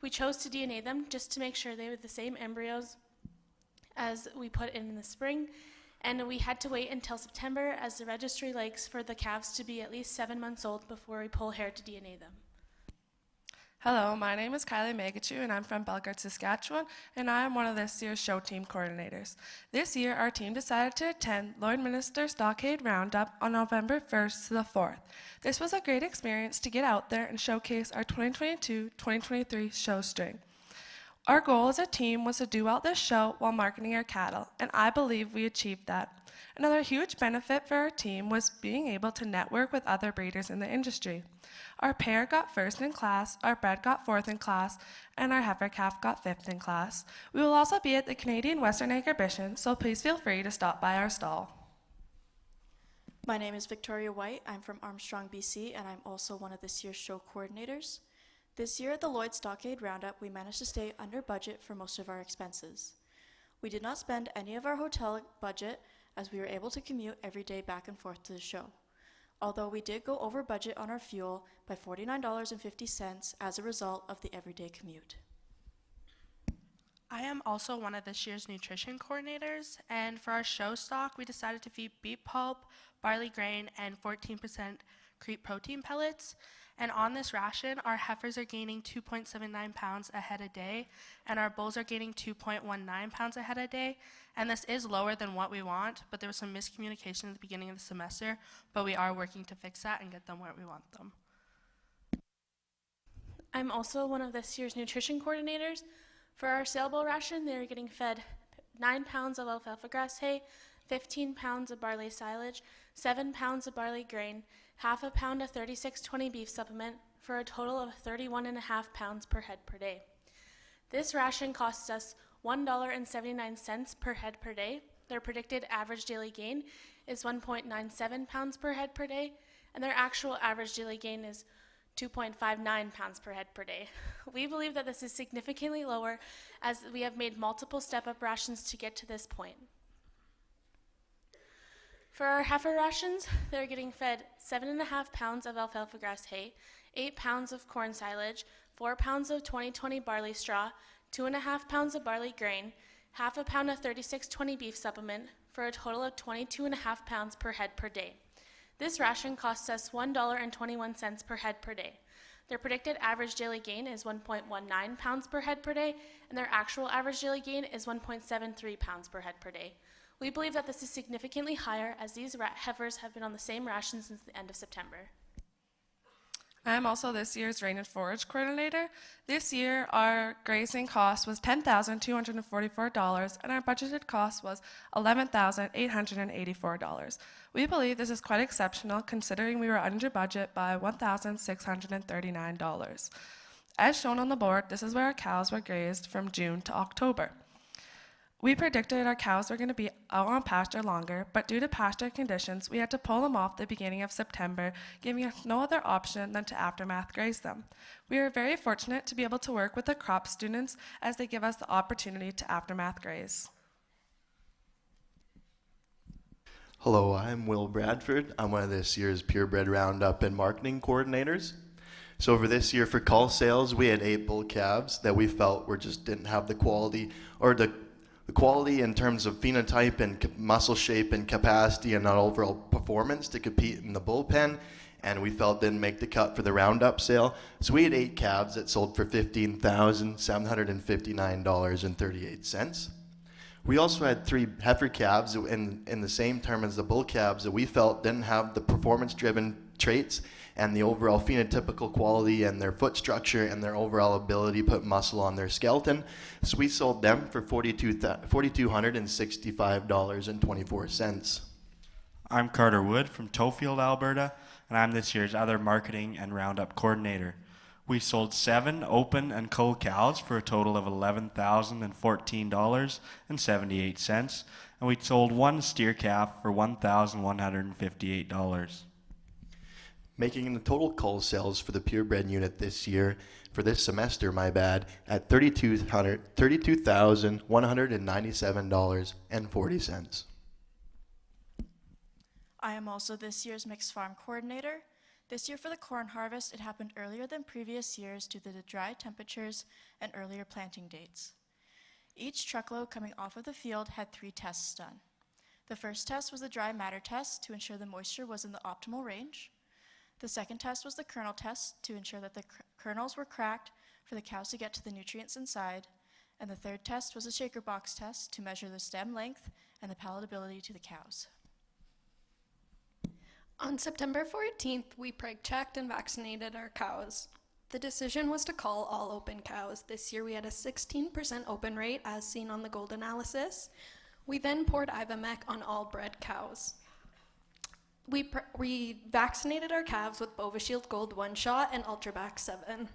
We chose to DNA them just to make sure they were the same embryos as we put in the spring, and we had to wait until September as the registry likes for the calves to be at least 7 months old before we pull hair to DNA them. Hello, my name is Kylie Megachu, and I'm from Bellegarde, Saskatchewan, and I am one of this year's show team coordinators. This year, our team decided to attend Lloydminster Stockade Roundup on November 1st to the 4th. This was a great experience to get out there and showcase our 2022-2023 show string. Our goal as a team was to do out this show while marketing our cattle, and I believe we achieved that. Another huge benefit for our team was being able to network with other breeders in the industry. Our pair got first in class, our bred got fourth in class, and our heifer calf got fifth in class. We will also be at the Canadian Western Exhibition, so please feel free to stop by our stall. My name is Victoria White. I'm from Armstrong, BC, and I'm also one of this year's show coordinators. This year at the Lloyd Stockade Roundup, we managed to stay under budget for most of our expenses. We did not spend any of our hotel budget as we were able to commute every day back and forth to the show. Although we did go over budget on our fuel by $49.50 as a result of the everyday commute. I am also one of this year's nutrition coordinators, and for our show stock, we decided to feed beet pulp, barley grain, and 14% creep protein pellets. And on this ration, our heifers are gaining 2.79 pounds a head a day, and our bulls are gaining 2.19 pounds a head a day. And this is lower than what we want, but there was some miscommunication at the beginning of the semester, but we are working to fix that and get them where we want them. I'm also one of this year's nutrition coordinators. For our sale bowl ration, they're getting fed 9 pounds of alfalfa grass hay, 15 pounds of barley silage, 7 pounds of barley grain, half a pound of 3620 beef supplement, for a total of 31.5 pounds per head per day. This ration costs us $1.79 per head per day. Their predicted average daily gain is 1.97 pounds per head per day, and their actual average daily gain is 2.59 pounds per head per day. We believe that this is significantly lower as we have made multiple step-up rations to get to this point. For our heifer rations, they're getting fed 7.5 pounds of alfalfa grass hay, 8 pounds of corn silage, 4 pounds of 2020 barley straw, 2.5 pounds of barley grain, half a pound of 3620 beef supplement, for a total of 22.5 pounds per head per day. This ration costs us $1.21 per head per day. Their predicted average daily gain is 1.19 pounds per head per day, and their actual average daily gain is 1.73 pounds per head per day. We believe that this is significantly higher as these heifers have been on the same ration since the end of September. I am also this year's rain and forage coordinator. This year, our grazing cost was $10,244, and our budgeted cost was $11,884. We believe this is quite exceptional considering we were under budget by $1,639. As shown on the board, this is where our cows were grazed from June to October. We predicted our cows were going to be out on pasture longer, but due to pasture conditions, we had to pull them off the beginning of September, giving us no other option than to aftermath graze them. We are very fortunate to be able to work with the crop students as they give us the opportunity to aftermath graze. Hello, I'm Will Bradford. I'm one of this year's Purebred Roundup and marketing coordinators. So for this year for cull sales, we had 8 bull calves that we felt didn't have the quality or the quality in terms of phenotype and muscle shape and capacity and overall performance to compete in the bullpen, and we felt didn't make the cut for the Roundup sale. So we had 8 calves that sold for $15,759.38. We also had 3 heifer calves in the same term as the bull calves that we felt didn't have the performance-driven traits and the overall phenotypical quality and their foot structure and their overall ability to put muscle on their skeleton. So we sold them for $4,265.24. I'm Carter Wood from Tofield, Alberta, and I'm this year's other marketing and Roundup coordinator. We sold 7 open and cull cows for a total of $11,014.78, and we sold 1 steer calf for $1,158. Making the total cull sales for the purebred unit this year, for this semester, at $32,197.40. I am also this year's mixed farm coordinator. This year for the corn harvest, it happened earlier than previous years due to the dry temperatures and earlier planting dates. Each truckload coming off of the field had 3 tests done. The first test was the dry matter test to ensure the moisture was in the optimal range. The second test was the kernel test to ensure that the kernels were cracked for the cows to get to the nutrients inside. And the third test was a shaker box test to measure the stem length and the palatability to the cows. On September 14th, we preg checked and vaccinated our cows. The decision was to call all open cows. This year we had a 16% open rate as seen on the gold analysis. We then poured Ivamec on all bred cows. We vaccinated our calves with Bovishield Gold 1 shot and Ultrabac 7.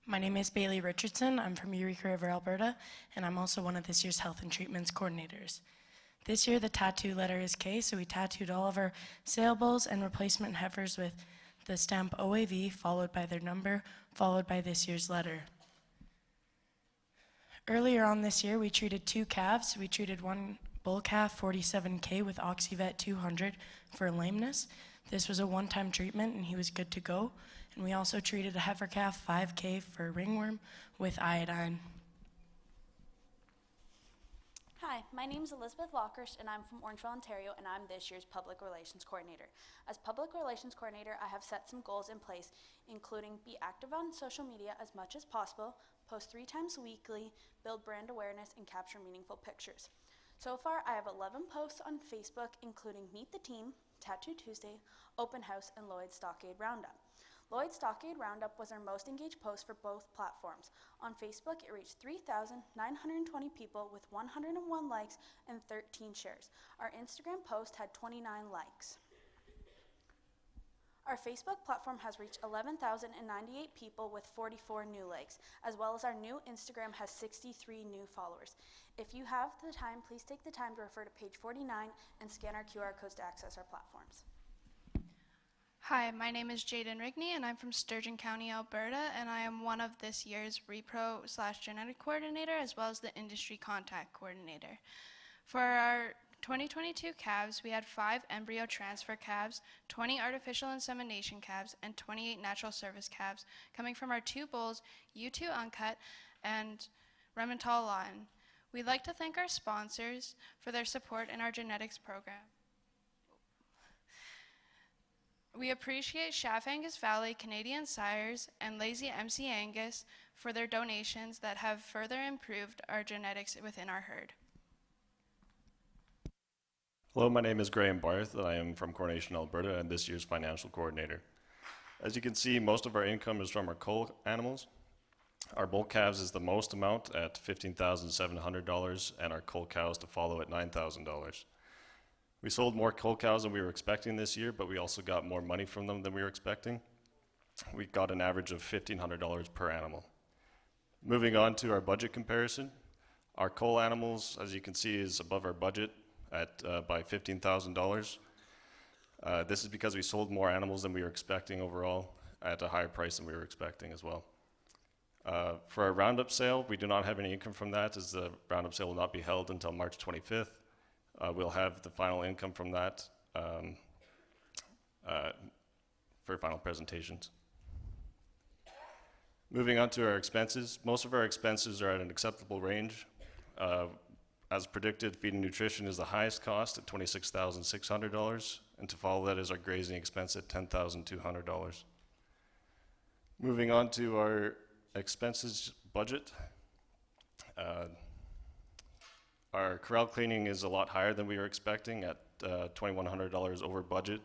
My name is Bailey Richardson. I'm from Eureka River, Alberta, and I'm also one of this year's Health and Treatments coordinators. This year the tattoo letter is K, so we tattooed all of our sale bulls and replacement heifers with the stamp OAV, followed by their number, followed by this year's letter. Earlier on this year, we treated 2 calves. We treated one bull calf 47K with Oxyvet 200 for lameness. This was a one-time treatment and he was good to go. And we also treated a heifer calf 5K for ringworm with iodine. Hi, my name is Elizabeth Lockhurst and I'm from Orangeville, Ontario, and I'm this year's Public Relations Coordinator. As Public Relations Coordinator, I have set some goals in place, including be active on social media as much as possible, post 3 times weekly, build brand awareness, and capture meaningful pictures. So far, I have 11 posts on Facebook, including Meet the Team, Tattoo Tuesday, Open House, and Lloyd Stockade Roundup. Lloyd Stockade Roundup was our most engaged post for both platforms. On Facebook, it reached 3,920 people with 101 likes and 13 shares. Our Instagram post had 29 likes. Our Facebook platform has reached 11,098 people with 44 new likes, as well as our new Instagram has 63 new followers. If you have the time, please take the time to refer to page 49 and scan our QR codes to access our platforms. Hi, my name is Jaden Rigney, and I'm from Sturgeon County, Alberta, and I am one of this year's Repro/Genetic Coordinator, as well as the Industry Contact Coordinator. For our 2022 calves, we had 5 embryo transfer calves, 20 artificial insemination calves, and 28 natural service calves coming from our 2 bulls, U2 Uncut and Remmental Lawn. We'd like to thank our sponsors for their support in our genetics program. We appreciate Chaff Angus Valley, Canadian Sires, and Lazy MC Angus for their donations that have further improved our genetics within our herd. Hello, my name is Graham Barth, and I am from Coronation, Alberta, and this year's financial coordinator. As you can see, most of our income is from our cull animals. Our bull calves is the most amount at $15,700, and our cull cows to follow at $9,000. We sold more cull cows than we were expecting this year, but we also got more money from them than we were expecting. We got an average of $1,500 per animal. Moving on to our budget comparison, our cull animals, as you can see, is above our budget at by $15,000. This is because we sold more animals than we were expecting overall at a higher price than we were expecting as well. For our Roundup sale, we do not have any income from that, as the Roundup sale will not be held until March 25th. We'll have the final income from that for final presentations. Moving on to our expenses, most of our expenses are at an acceptable range. As predicted, feed and nutrition is the highest cost at $26,600, and to follow that is our grazing expense at $10,200. Moving on to our expenses budget. Our corral cleaning is a lot higher than we were expecting at $2,100 over budget,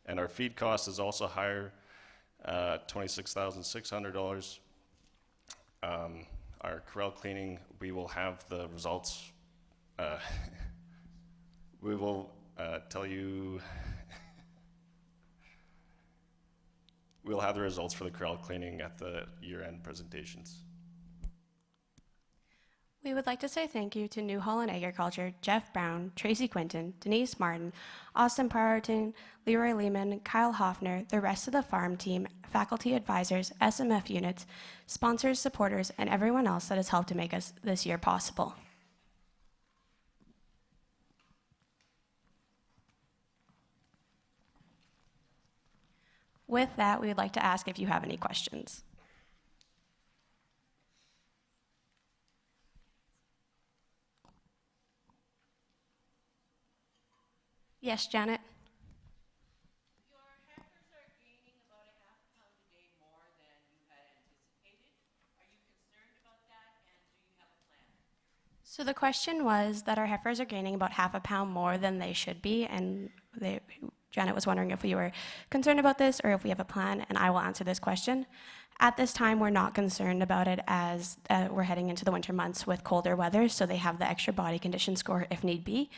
and our feed cost is also higher at $26,600. Our corral cleaning, we will have the results. We will tell you. We'll have the results for the corral cleaning at the year-end presentations. We would like to say thank you to New Holland Agriculture, Jeff Brown, Tracy Quinton, Denise Martin, Austin Priorton, Leroy Lehman, Kyle Hoffner, the rest of the farm team, faculty advisors, SMF units, sponsors, supporters, and everyone else that has helped to make us this year possible. With that, we would like to ask if you have any questions. Yes, Janet. Your heifers are gaining about a half a pound a day more than you had anticipated. Are you concerned about that, and do you have a plan? So the question was that our heifers are gaining about half a pound more than they should be, and Janet was wondering if we were concerned about this or if we have a plan, and I will answer this question. At this time, we're not concerned about it as we're heading into the winter months with colder weather, so they have the extra body condition score if need be.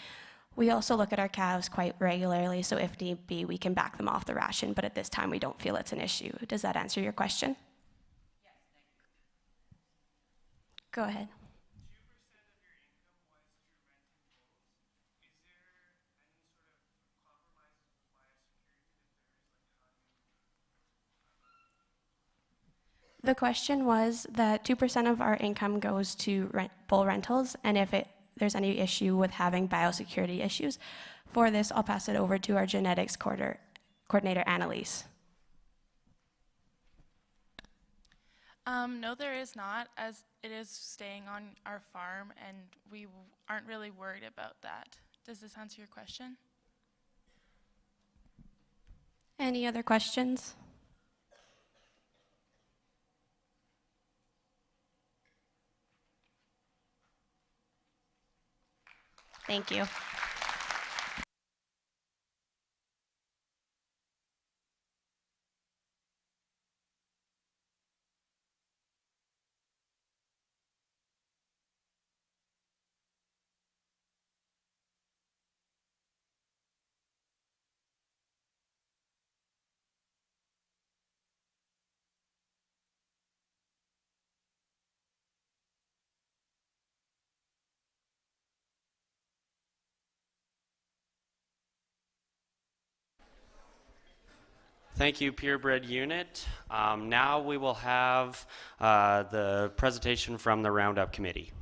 We also look at our calves quite regularly, so if need be, we can back them off the ration, but at this time, we don't feel it's an issue. Does that answer your question? Yes, thank you. Go ahead. The question was that 2% of our income goes to bull rentals, and if there's any issue with having biosecurity issues. For this, I'll pass it over to our genetics coordinator, Annalise. No, there is not, as it is staying on our farm, and we aren't really worried about that. Does this answer your question? Any other questions? Thank you. Thank you, Purebred unit. Now we will have the presentation from the Roundup Committee.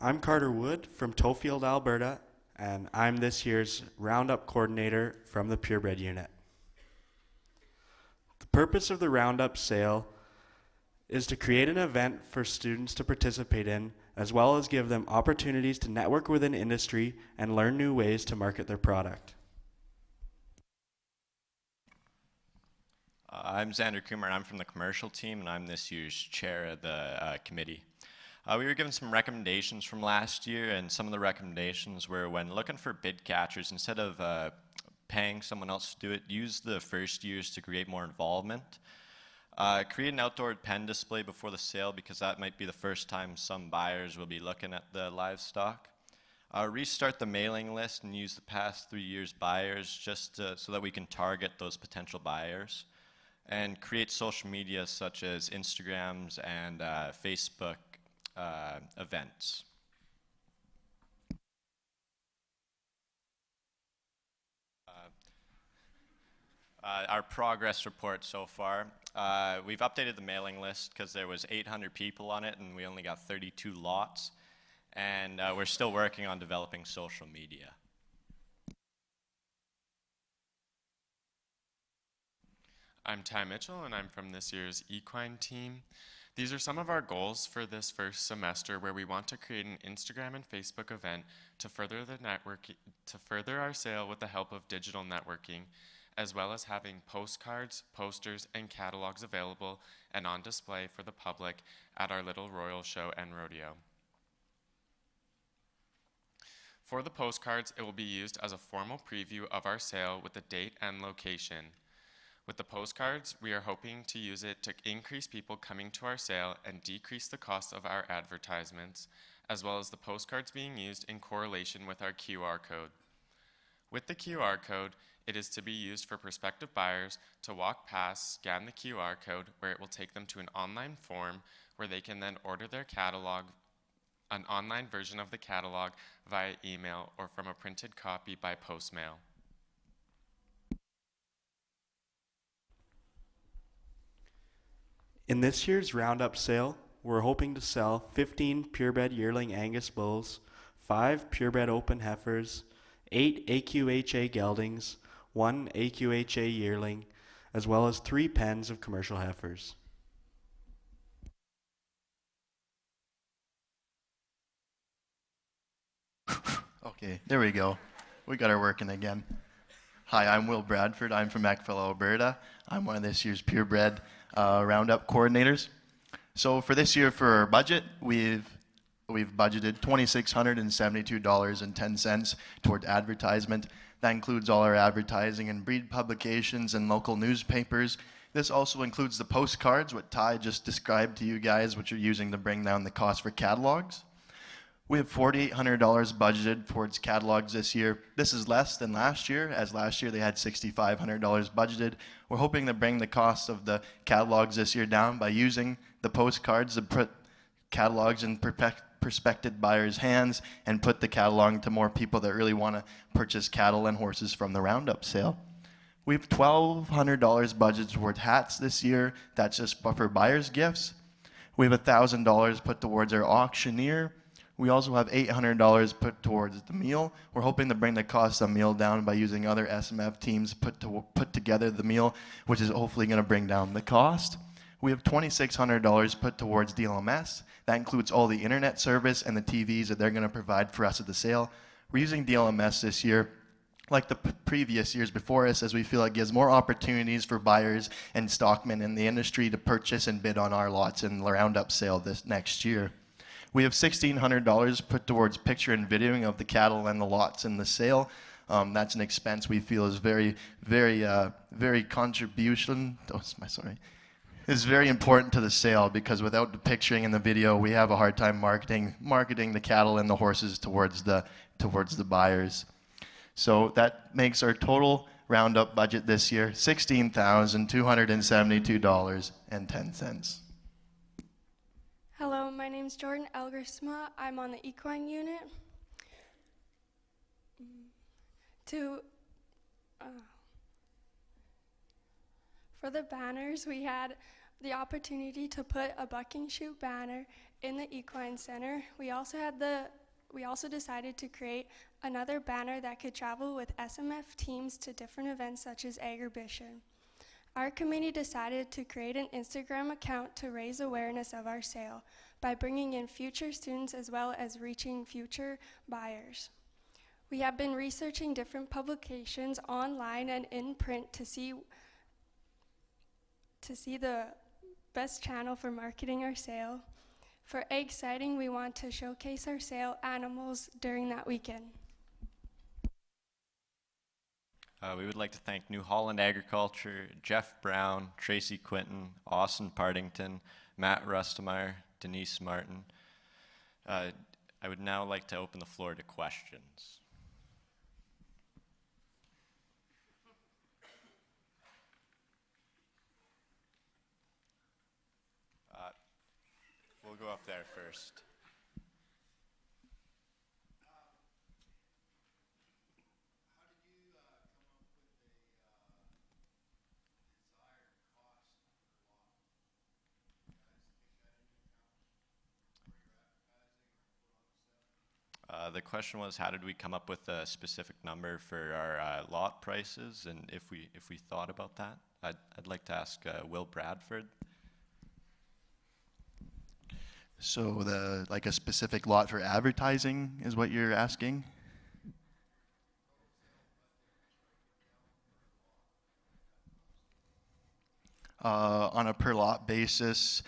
I'm Carter Wood from Tofield, Alberta, and I'm this year's Roundup coordinator from the Purebred unit. The purpose of the Roundup sale is to create an event for students to participate in, as well as give them opportunities to network within industry and learn new ways to market their product. I'm Xander Kumar, and I'm from the commercial team, and I'm this year's chair of the committee. We were given some recommendations from last year, and some of the recommendations were when looking for bid catchers, instead of paying someone else to do it, use the first years to create more involvement. Create an outdoor pen display before the sale, because that might be the first time some buyers will be looking at the livestock. Restart the mailing list and use the past 3 years' buyers just so that we can target those potential buyers. And create social media such as Instagrams and Facebook events. Our progress report so far. We've updated the mailing list because there was 800 people on it and we only got 32 lots. And we're still working on developing social media. I'm Ty Mitchell, and I'm from this year's Equine team. These are some of our goals for this first semester, where we want to create an Instagram and Facebook event to further our sale with the help of digital networking, as well as having postcards, posters, and catalogs available and on display for the public at our Little Royal Show and Rodeo. For the postcards, it will be used as a formal preview of our sale with the date and location. With the postcards, we are hoping to use it to increase people coming to our sale and decrease the cost of our advertisements, as well as the postcards being used in correlation with our QR code. With the QR code, It is to be used for prospective buyers to walk past, scan the QR code, where it will take them to an online form where they can then order their catalog, an online version of the catalog via email or from a printed copy by post mail. In this year's Roundup sale, we're hoping to sell 15 purebred yearling Angus bulls, 5 purebred open heifers, 8 AQHA geldings, 1 AQHA yearling, as well as 3 pens of commercial heifers. Okay, there we go. We got her working again. Hi, I'm Will Bradford. I'm from Equine, Alberta. I'm one of this year's purebred Roundup coordinators. So for this year, for our budget, we've budgeted $2,672.10 toward advertisement. That includes all our advertising and breed publications and local newspapers. This also includes the postcards, what Ty just described to you guys, which are using to bring down the cost for catalogs. We have $4,800 budgeted towards catalogs this year. This is less than last year, as last year they had $6,500 budgeted. We're hoping to bring the cost of the catalogs this year down by using the postcards to put catalogs in prospective buyers' hands and put the catalog to more people that really want to purchase cattle and horses from the Roundup sale. We have $1,200 budgeted towards hats this year. That's just for buyers' gifts. We have $1,000 put towards our auctioneer. We also have $800 put towards the meal. We're hoping to bring the cost of the meal down by using other SMF teams put together the meal, which is hopefully going to bring down the cost. We have $2,600 put towards DLMS. That includes all the internet service and the TVs that they're going to provide for us at the sale. We're using DLMS this year like the previous years before us, as we feel it gives more opportunities for buyers and stockmen in the industry to purchase and bid on our lots in the Roundup sale this next year. We have $1,600 put towards picture and videoing of the cattle and the lots in the sale. That's an expense we feel is very contribution. Is very important to the sale, because without the picturing and the video, we have a hard time marketing the cattle and the horses towards the buyers. So that makes our total Roundup budget this year $16,272.10. Hello, my name is Jordan Elgersma. I'm on the Equine unit. For the banners, we had the opportunity to put a bucking chute banner in the Equine Center. We also decided to create another banner that could travel with SMF teams to different events such as Agribition. Our committee decided to create an Instagram account to raise awareness of our sale by bringing in future students as well as reaching future buyers. We have been researching different publications online and in print to see the best channel for marketing our sale. For egg sighting, we want to showcase our sale animals during that weekend. We would like to thank New Holland Agriculture, Jeff Brown, Tracy Quinton, Austin Partington, Matt Rustemeyer, Denise Martin. I would now like to open the floor to questions. We'll go up there first. The question was, how did we come up with a specific number for our lot prices, and if we thought about that? I'd like to ask Will Bradford. So like a specific lot for advertising is what you're asking? On a per lot basis,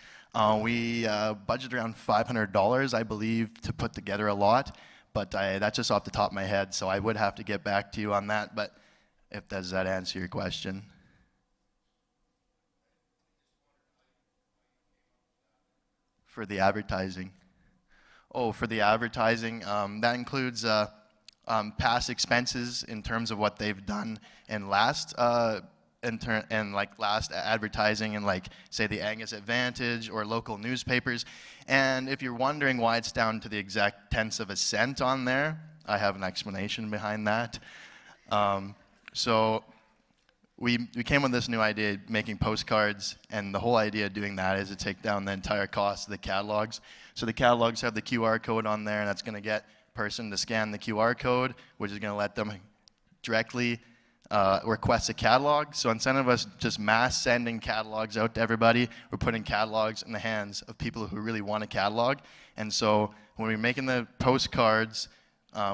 we budget around $500, I believe, to put together a lot, but that's just off the top of my head, so I would have to get back to you on that. But does that answer your question? For the advertising. Oh, for the advertising, that includes past expenses in terms of what they've done in last last advertising in like say the Angus Advantage or local newspapers. And if you're wondering why it's down to the exact tenths of a cent on there, I have an explanation behind that. So we came with this new idea, making postcards, and the whole idea of doing that is to take down the entire cost of the catalogs. So the catalogs have the QR code on there, and that's going to get a person to scan the QR code, which is going to let them directly request a catalog. So instead of us just mass sending catalogs out to everybody, we're putting catalogs in the hands of people who really want a catalog. And so when we were making the postcards,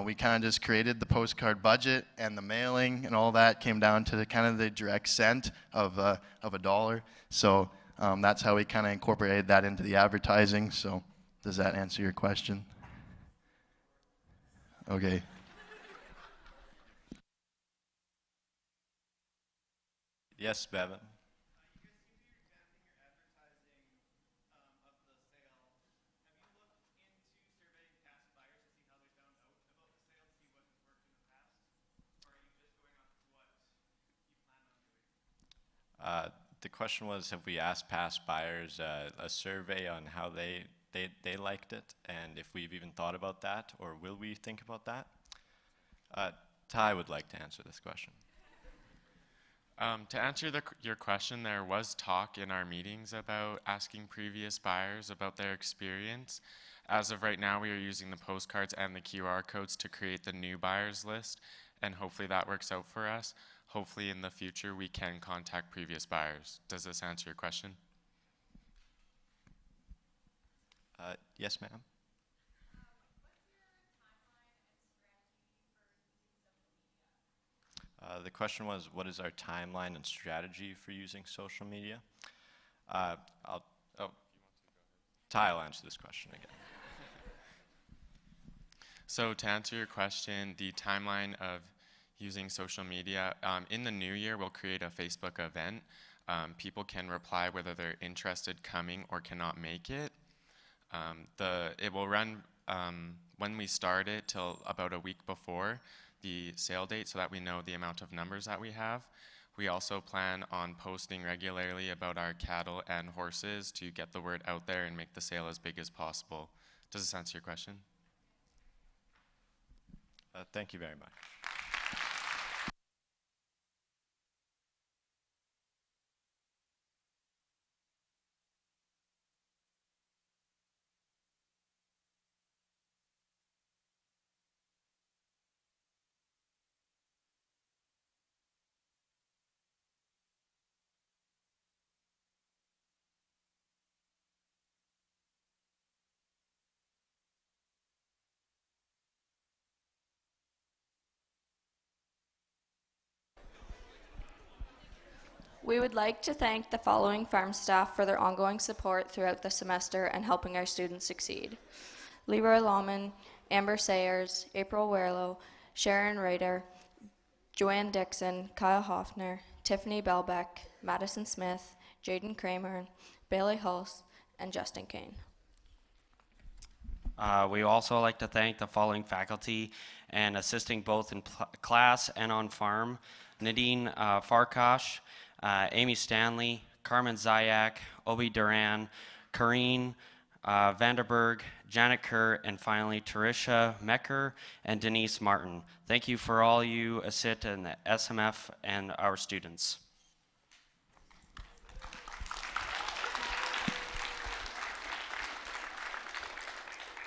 we kind of just created the postcard budget, and the mailing and all that came down to the kind of the direct cent of $1. So that's how we kind of incorporated that into the advertising. So does that answer your question? Okay. Yes, Bevan. The question was, have we asked past buyers a survey on how they liked it, and if we've even thought about that, or will we think about that? Ty would like to answer this question. To answer your question, there was talk in our meetings about asking previous buyers about their experience. As of right now, we are using the postcards and the QR codes to create the new buyers list, and hopefully that works out for us. Hopefully in the future we can contact previous buyers. Does this answer your question? Yes, ma'am. The question was, what is our timeline and strategy for using social media? Ty will answer this question again. So to answer your question, the timeline of using social media, in the new year we'll create a Facebook event. People can reply whether they're interested coming or cannot make it. It will run when we start it till about a week before the sale date, so that we know the amount of numbers that we have. We also plan on posting regularly about our cattle and horses to get the word out there and make the sale as big as possible. Does this answer your question? Thank you very much. We would like to thank the following farm staff for their ongoing support throughout the semester and helping our students succeed: Leroy Lawman, Amber Sayers, April Werlow, Sharon Rader, Joanne Dixon, Kyle Hoffner, Tiffany Belbeck, Madison Smith, Jaden Kramer, Bailey Hulse, and Justin Kane. We also like to thank the following faculty and assisting both in class and on farm: Nadine Farkash, Amy Stanley, Carmen Zayak, Obi Duran, Kareen Vanderberg, Janet Kerr, and finally Tarisha Mecker and Denise Martin. Thank you for all you assist in the SMF and our students.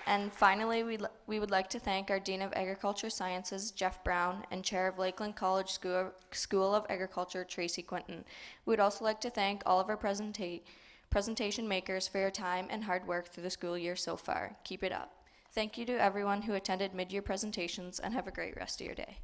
And finally, we would like to thank our Dean of Agriculture Sciences, Jeff Brown, and Chair of Lakeland College School of Agriculture, Tracy Quinton. We would also like to thank all of our presentation makers for your time and hard work through the school year so far. Keep it up. Thank you to everyone who attended mid-year presentations, and have a great rest of your day.